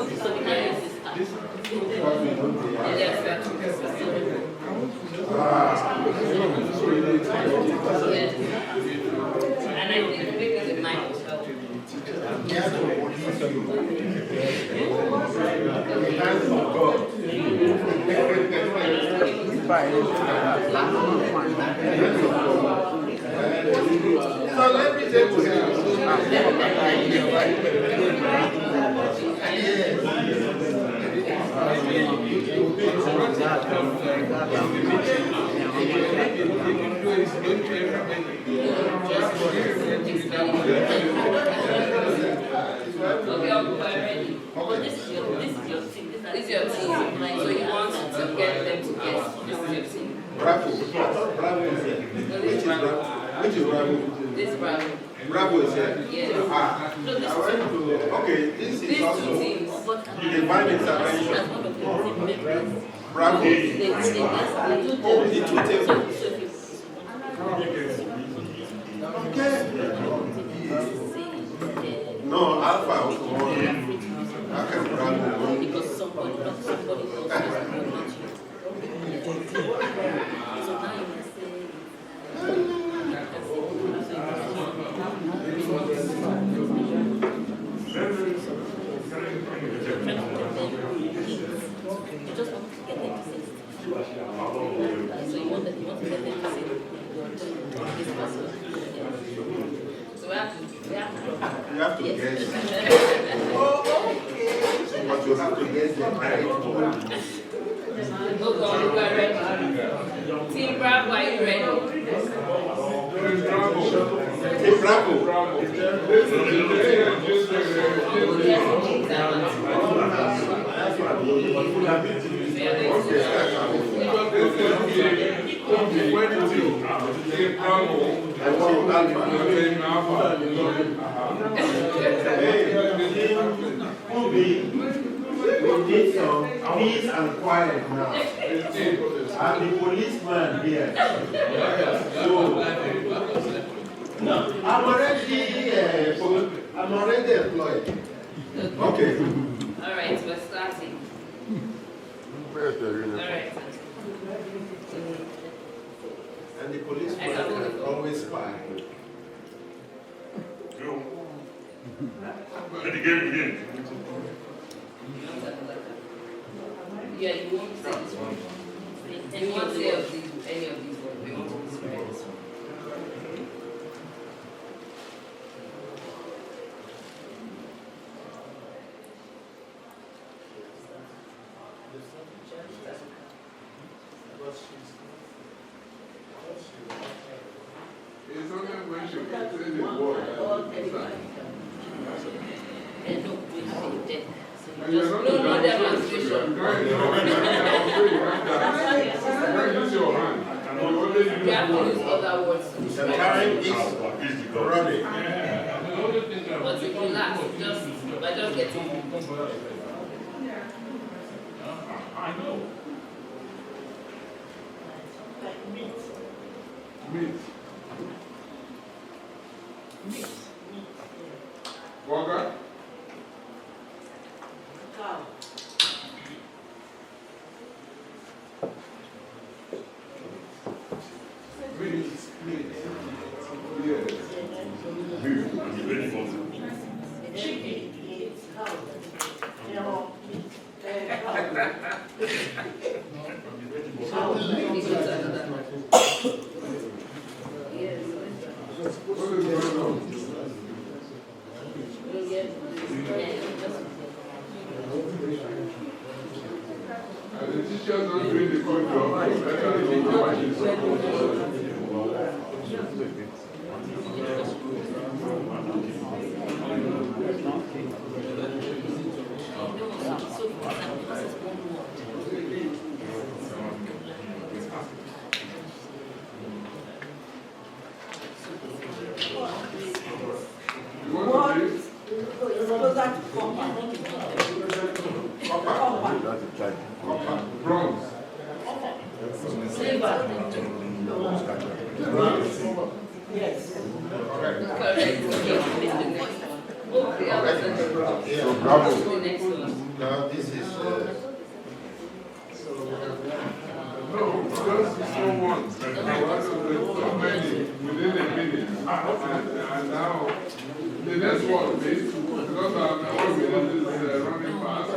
okay, so we can use this card. And I think maybe the mic will help. So let me take This is your team. So you want to get them to guess. This is your team. Bravo. Bravo is here. Which is Bravo? This Bravo. Bravo is here. Yes. No, this is okay, this is also divine intervention. Bravo. The two tables. Okay. No, Alpha also won. Because somebody else is not you. So now you must say. You just want to get them to say. So you want to get them to say this person. So we have to guess. But you have to guess the right one. Okay, you are ready. Team Bravo, are you ready? Team Bravo. We need some peace and quiet now. I'm the policeman here. So, no, I'm already employed. Okay. All right, we're starting. All right. And the policeman can always spy. Go. Let the game begin. Yeah, you won't say this one. You won't say any of these words. We want to describe this one. It's only when she can say the word. And no, we have a deck. And you're not No demonstration. Use your hand. You have to use other words to The describe time it. is running. But if you laugh, by just getting I know. Meat. Burger. Cow. Meat. Yes. Chicken. Cow. What is going on? And the teachers don't do the good job. Especially the watches. You want to be? Closer to compound. Bronze. Yes. correct. Okay, So, bravo. Next one. now this is. No, just so once. So many within a minute. And now, the next one, please. Because our minute is running fast.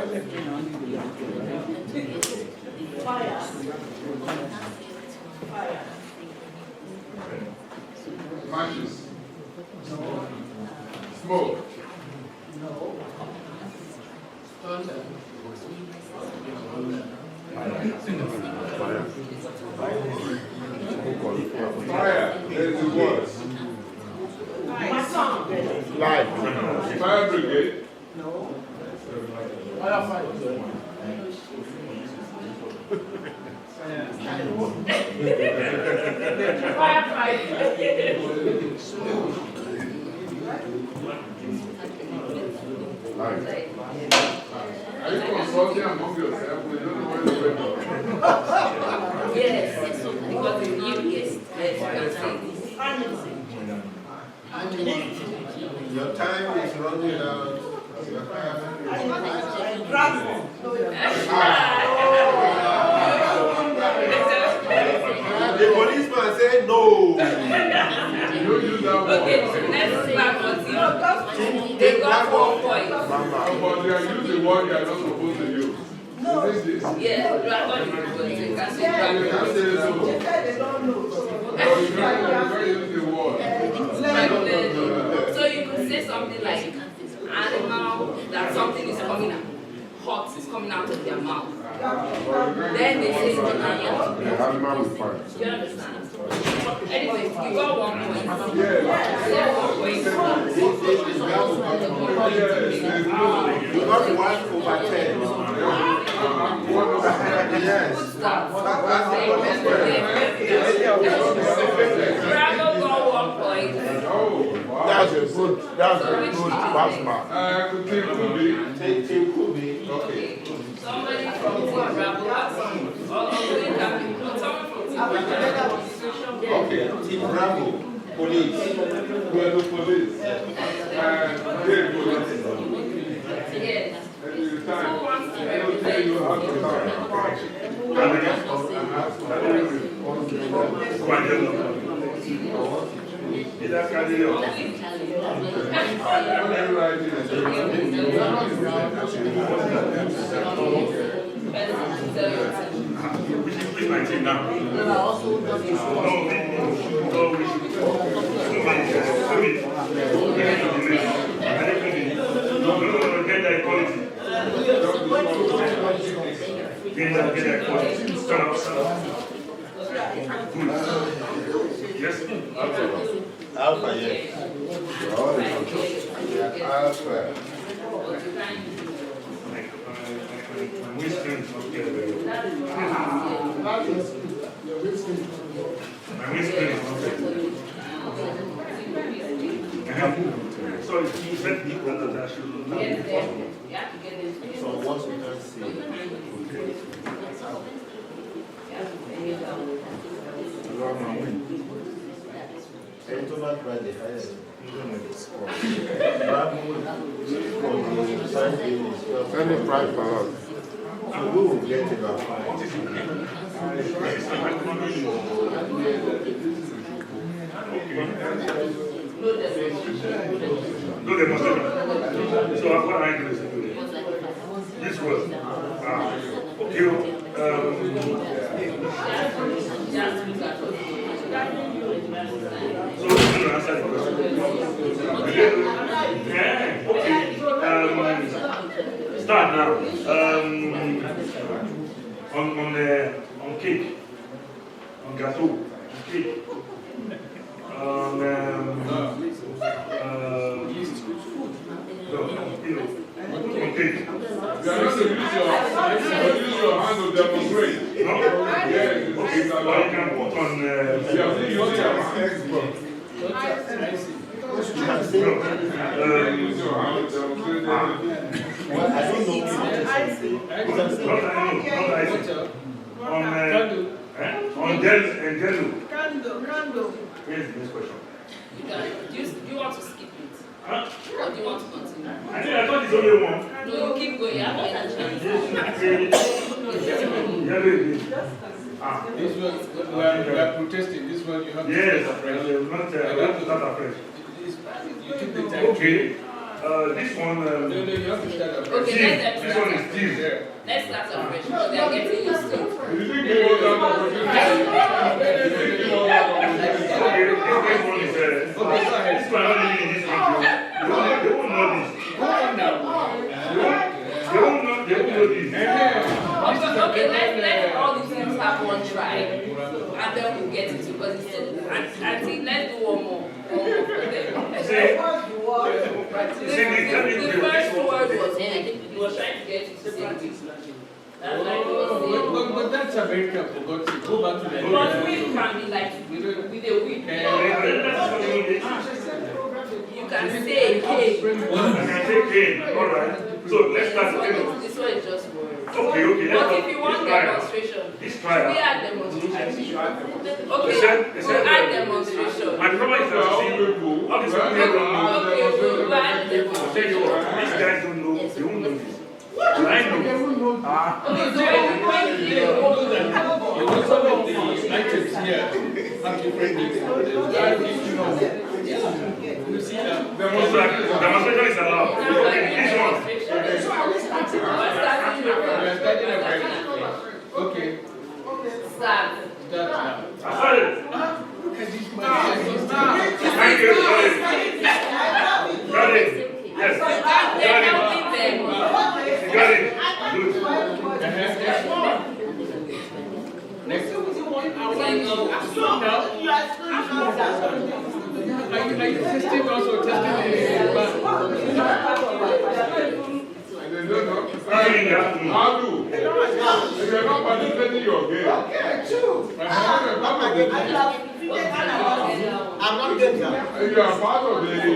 Fire. Fire. Matches. Smoke. No. Thunder. Fire. There's the word. Live. Fire brigade. No. Firefighter. Are you consulting among yourself? We don't know where to go. Yes, because the new guest, Your time is running out. The policeman said no. You don't use that word. Okay, next slap for you. They got 1 point. But they are using the word they are not supposed to use. No. Is this? Yes, dragon is good. You can say You dragon. can't say so. They said they don't know. Or you can't use the word. So you could say something like animal, that something is coming out, hot is coming out of their mouth. Then they say animal. Animal with fire. Do you understand? Anyway, you got 1 point. Yeah. You got 1/10. Yes. Bravo got 1 point. That's a good pass mark. Team Kubi. Team Kubi. Okay. Okay, Team Bravo, police. We're the police. And they're police. Yes. And you time. I don't tell you how to time. Which my team now? Get that equality. Get that equality. Stand up, stand up. Good. Yes? Alpha, yes. Alpha. My windscreen is not there. My windscreen is not there. So you said that I should not be possible. So once we can see. Any price for us. So we will get it back. No demonstration. So what I do is this was okay. So you answer the question. Yeah, okay. Start now. On cake, on gâteau, on cake, on cake. You are not to use your hand to demonstrate. No? Yes. Okay, so you can put on You have to use your hand. Use your hand to demonstrate. Well, I don't know. On gel and jello. Candle. Here's the next question. Do you want to skip it? Huh? Or do you want to continue? I thought it's only one. No, you keep going. You have energy. This one, we are protesting. This one, you have to Yes, start afresh. not afresh. You took the time. Okay. This one. No, you have to start afresh. Okay, let them This one is Steve. Let's start afresh. They are getting used to it. You think you want that opportunity? Okay, this one is this one not living in this country. They won't know this. Go on now. They won't know this. Okay, let's all the things have one try. And then we'll get it because it's still. I think let's do one more. For them. The first word was he was trying to get you to say it. That's like he was saying. But that's America, for God's sake. Go back to the. But we can be like with a week. You can say hey. I can say hey. All right. So let's start again. This one is just words. Okay. But if you want demonstration, this try. we add demonstration. Okay, They said, we add demonstration. my problem is that all these people Okay, we add demonstration. these guys don't know. They won't know this. And I know. Okay, so You know, some of the items here have different names. You see that? Demonstration is allowed. Okay, this one. Okay. Start. Start now. I started. Look at this man. Thank you. Got it. Yes. Got it. Good. Next. Are you testing also testing the And they don't know. How do? If you're not participating in your game. I'm not getting that. If you are part of the team,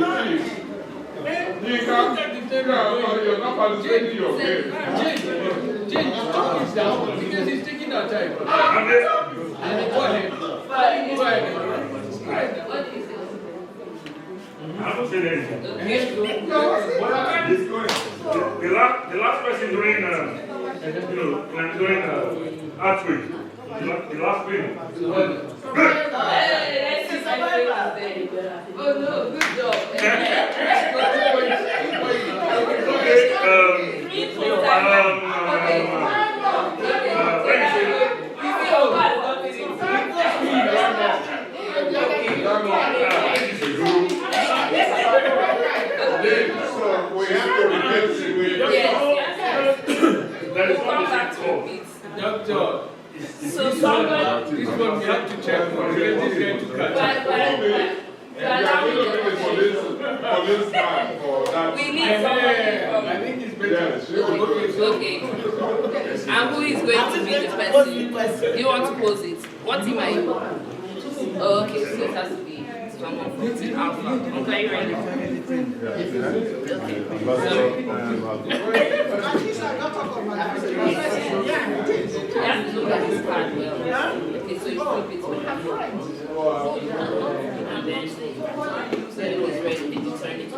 you're not participating in your game. Talk is down because he's taking our time. Go ahead. I don't say anything. The last person doing, doing outreach. The last thing. Oh no, good job. So we have to repeat. Doctor. So somebody, this one we have to check for because this guy to catch. Policeman for that. We need somebody from. I think it's better. Okay. And who is going to be the person? Do you want to pose it? What team are you? Oh, okay, so it has to be someone from Team Alpha. Okay, are you ready? Okay. Yeah, to look at his card well. Okay, so you flip it with that. And then so it was ready. Did you turn it?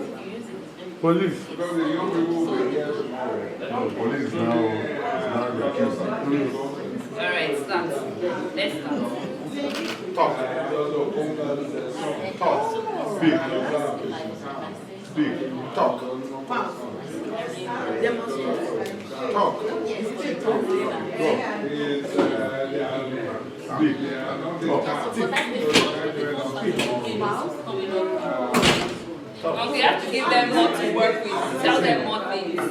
Police. Because the young people will be here tomorrow. No, police now the accused. Alright, start. Let's start. Talk. Talk. Speak. Speak. Talk. Talk. Speak. Okay, you have to give them more to work with. Tell them more things.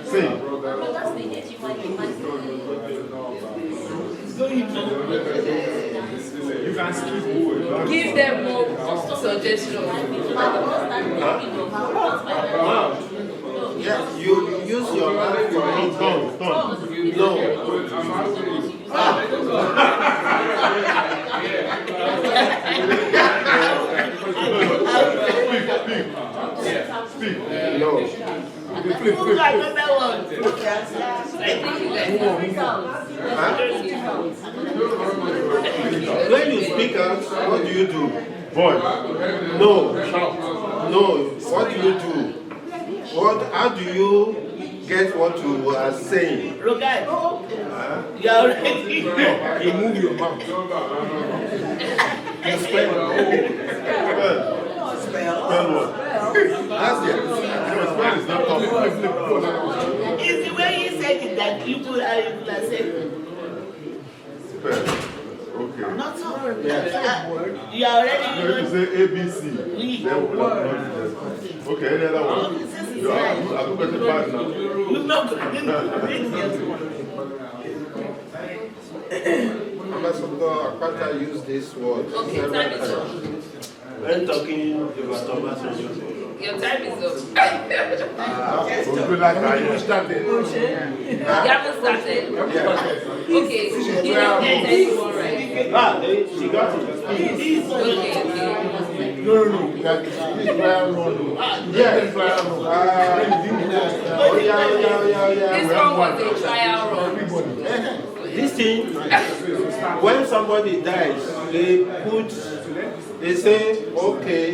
Sing. You can skip. Give them more suggestions. Yes, you use your hand for No. Speak. No. Flip. When you speak out, what do you do? Boy. No. No. What do you do? How do you get what you are saying? Rogai, you are ready. You move your mouth. You spell. Spell what? That's it. Spell is not tough. It's the way you said it that people are saying. Spell. Okay. Not so. You are already. No, if you say ABC, then we'll not do this. Okay, any other one? You are going to pass now. Ambassador Akpata used this word. Okay, time is up. When talking about Obasanjo. Your time is up. We'll be like I started. You haven't started? Okay, you don't get anyone right. She got it. Okay. No. That is trial run. Yeah, trial run. This one was a trial run. This thing, when somebody dies, they say, okay,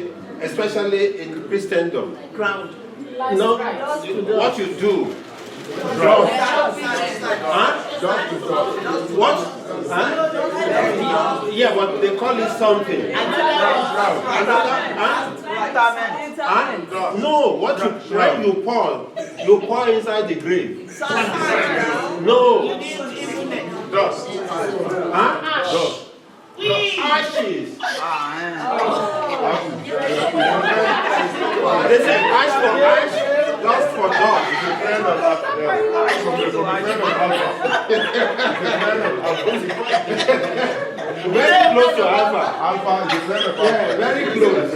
especially in Christendom. Crown. No, what you do. Huh? What? Huh? Yeah, but they call it something. No, what you when you pour inside the grave. No. Dust. Huh? Dust. Ashes. They say ash for ash, dust for dust. It's a friend of Alpha. Very close to Alpha. Alpha is a friend of Alpha. Yeah, very close.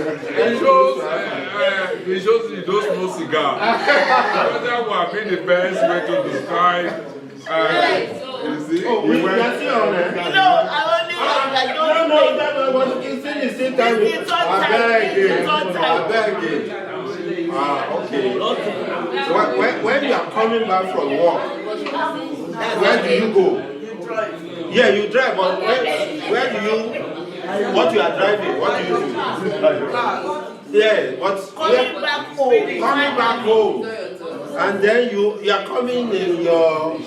It shows you don't smoke cigar. That would have been the best way to describe. You see? Oh, we can see on it. No, I only No, that was the same time. I beg you. Okay. When you are coming back from work, where do you go? Yeah, you drive, but where do you, what you are driving, what do you do? Yeah, but Coming back home. Coming back home. And then you are coming in your...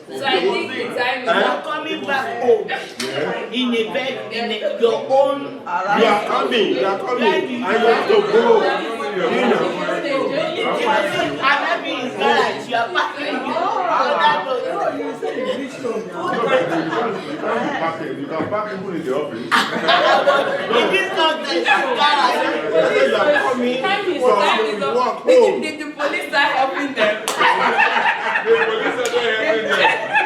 So I think the time is You're coming back home in a bed, your own. You are coming, and you have to go. You know. And maybe in garage, you are packing. You can park even in the office. In this country, garage. You are coming from work home. Did the police start helping them? The police are not helping them.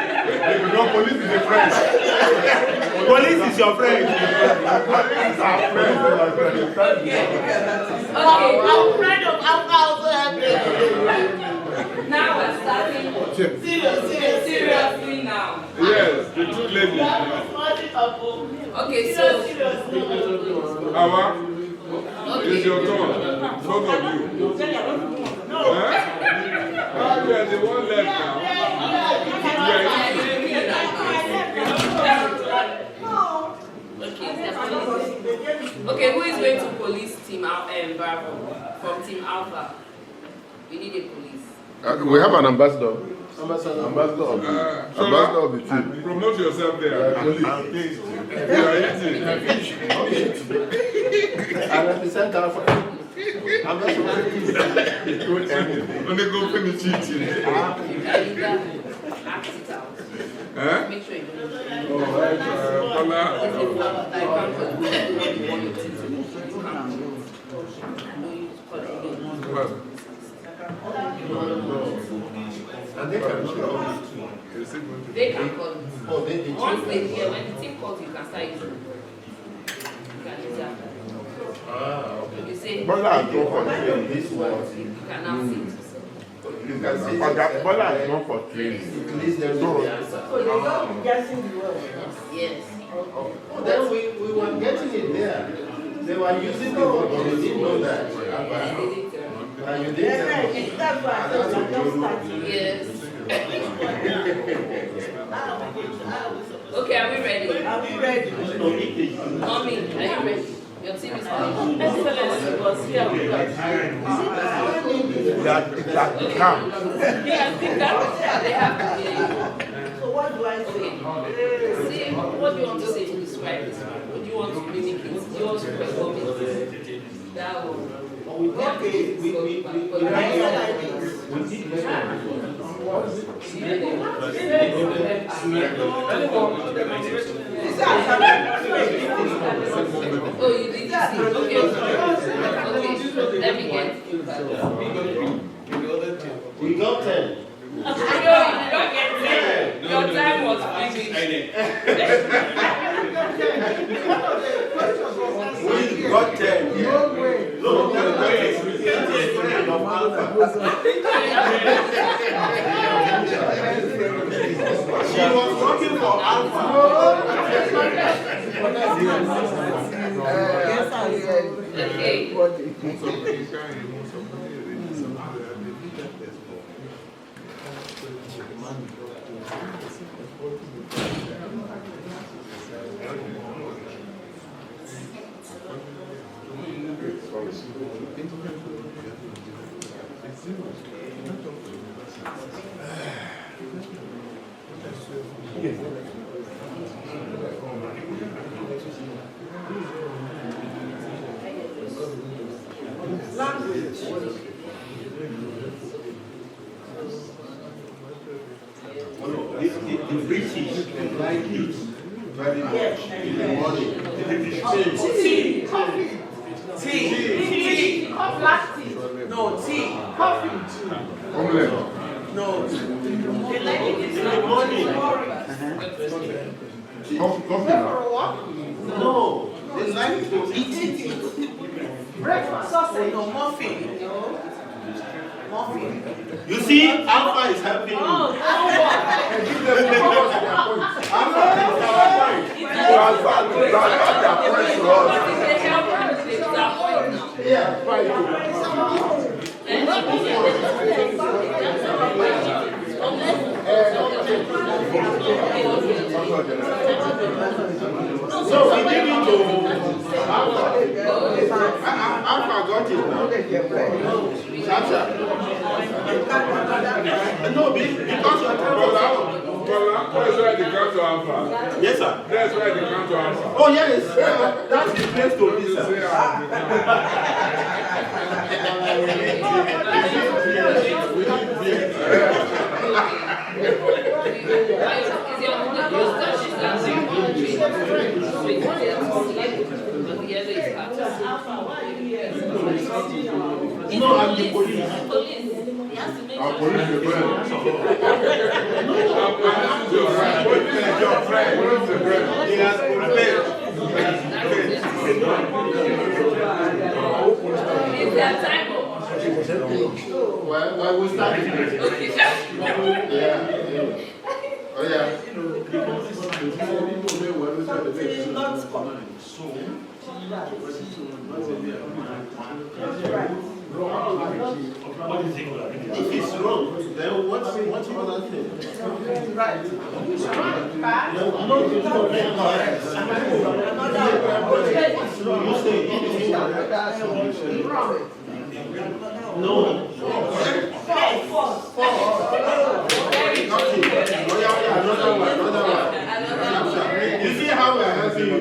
No, police is a friend. Police is your friend. Police is our friend. Okay, I'm friend of alcohol. now we're starting seriously now. Yes, the two ladies. Okay, so Awa, it's your turn. Both of you. Huh? You are the one left now. Okay, who is going to police team Bravo from Team Alpha? We need a police. We have an ambassador. Ambassador of the team. Promote yourself there. You are eating. I represent Alpha. I'm not sure. When they go finish eating. Act it out. Huh? Make sure you don't. And they can They can call it. Oh, they Once they hear, when the team calls, you can start using it. You can use that. okay. You say, Bola has gone for training. This one. you can now see it. You can see Bola has gone for training. At least there's no answer. So they don't be guessing the word. Yes. Then we were getting it there. They were using the word, but we didn't know that. And you didn't tell us. That's why I said I'm just starting. Yes. Okay, are we ready? Are we ready? Mommy, are you ready? Your team is ready. Excellency was here with us. That come. They have to be. So what do I say? See, what do you want to say to describe this? What do you want to mimic it? Do you want to perform it? That one. Okay, we I said like this. Oh, you did this? Okay. Let me get you back. We got 10. No, you don't get 10. Your time was finished. We got 10. No way. No, she was working for Alpha. Yes, I said. Okay. The British like it very much in the morning. Tea. Coffee. Tea. Black tea. No, tea. Coffee. Omelette. No. They like it in the morning. Coffee now. No, they like to eat it. Breakfast. Sausage. No, muffin. You see, Alpha is helping you. Oh, Yeah. So we give it to Alpha got it now. Chacha. No, because you're that's why they come to Alpha. Yes, sir. That's why they come to Alpha. Oh, yes. That's the place to be, sir. No, I'm the police. Police. He has to make sure. Police is your friend. He has prepared. Is that time? Well, we start. Yeah. Oh, yeah. If it's wrong, then what's the other thing? Right. No. Another one. You see how we're helping you?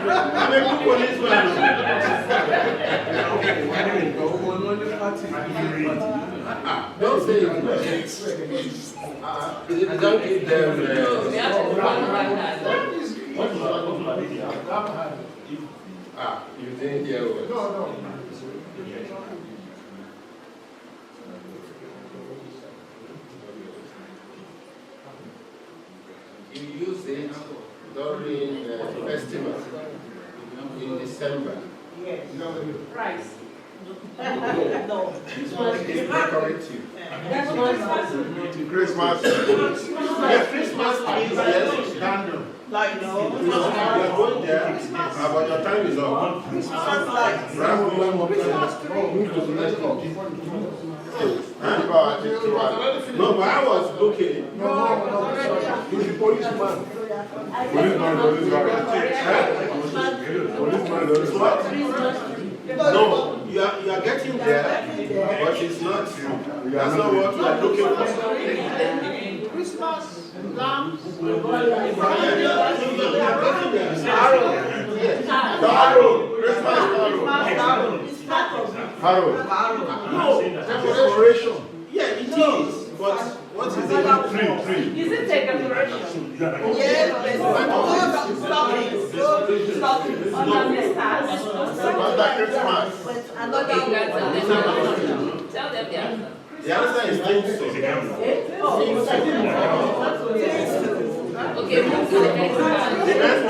I'm a good policeman. Don't say it. Don't give them. You didn't hear what? No. You use it during festival in December. Yes. Price. No. It's decorative. Christmas. Yeah, Christmas means yes, candle. Like no. You're going there, but your time is up. Christmas lights. No, but I was looking. He's the policeman. No, you are getting there, but it's not. That's not what we are looking for. Christmas lamps. No, decoration. Yeah, it is. But what is it? Three. Is it a decoration? Yes, stockings. Under Christmas. Another one. Tell them the answer. The answer is things. Okay, move to the next one. The next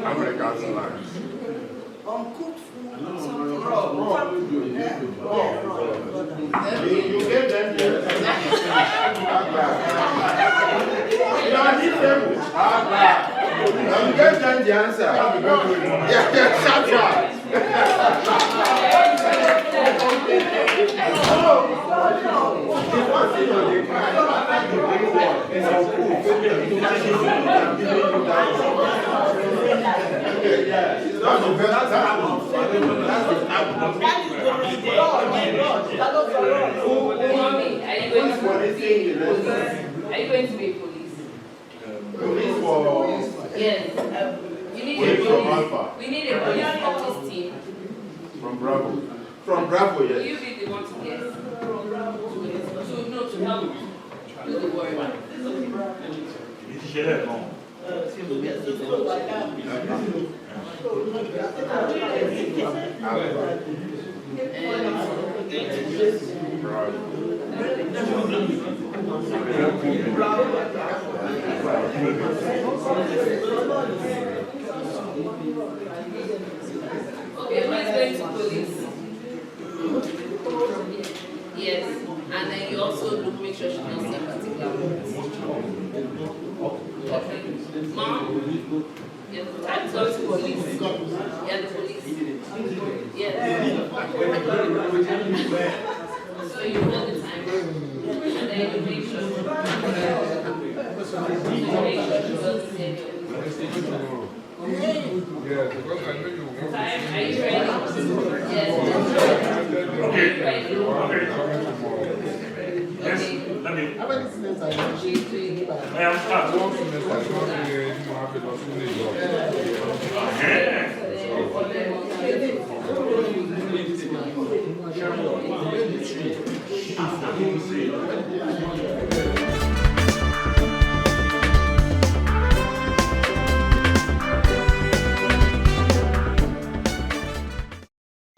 American salad. Uncooked food, something You gave them the you gave them the answer. Mommy, are you going to be police? Are you going to be police? Police for Yes. You need police from a Alpha. we need a police office team. From Bravo. From Bravo, Will yes. you be the one to guess? To help do the work. Okay, who is going to police? Yes, and then you also look, make sure she doesn't say particular words. Okay. Mom, yes, I'm going to police. Yeah, the police. Yeah. So you know the time, and then you make sure. So you make sure you don't say Yeah, because I know you want Time, are you ready? Yes. Okay. Ready? Yes, let me. How many students are you? I am part. one semester, you don't have to lost in the job. Yeah.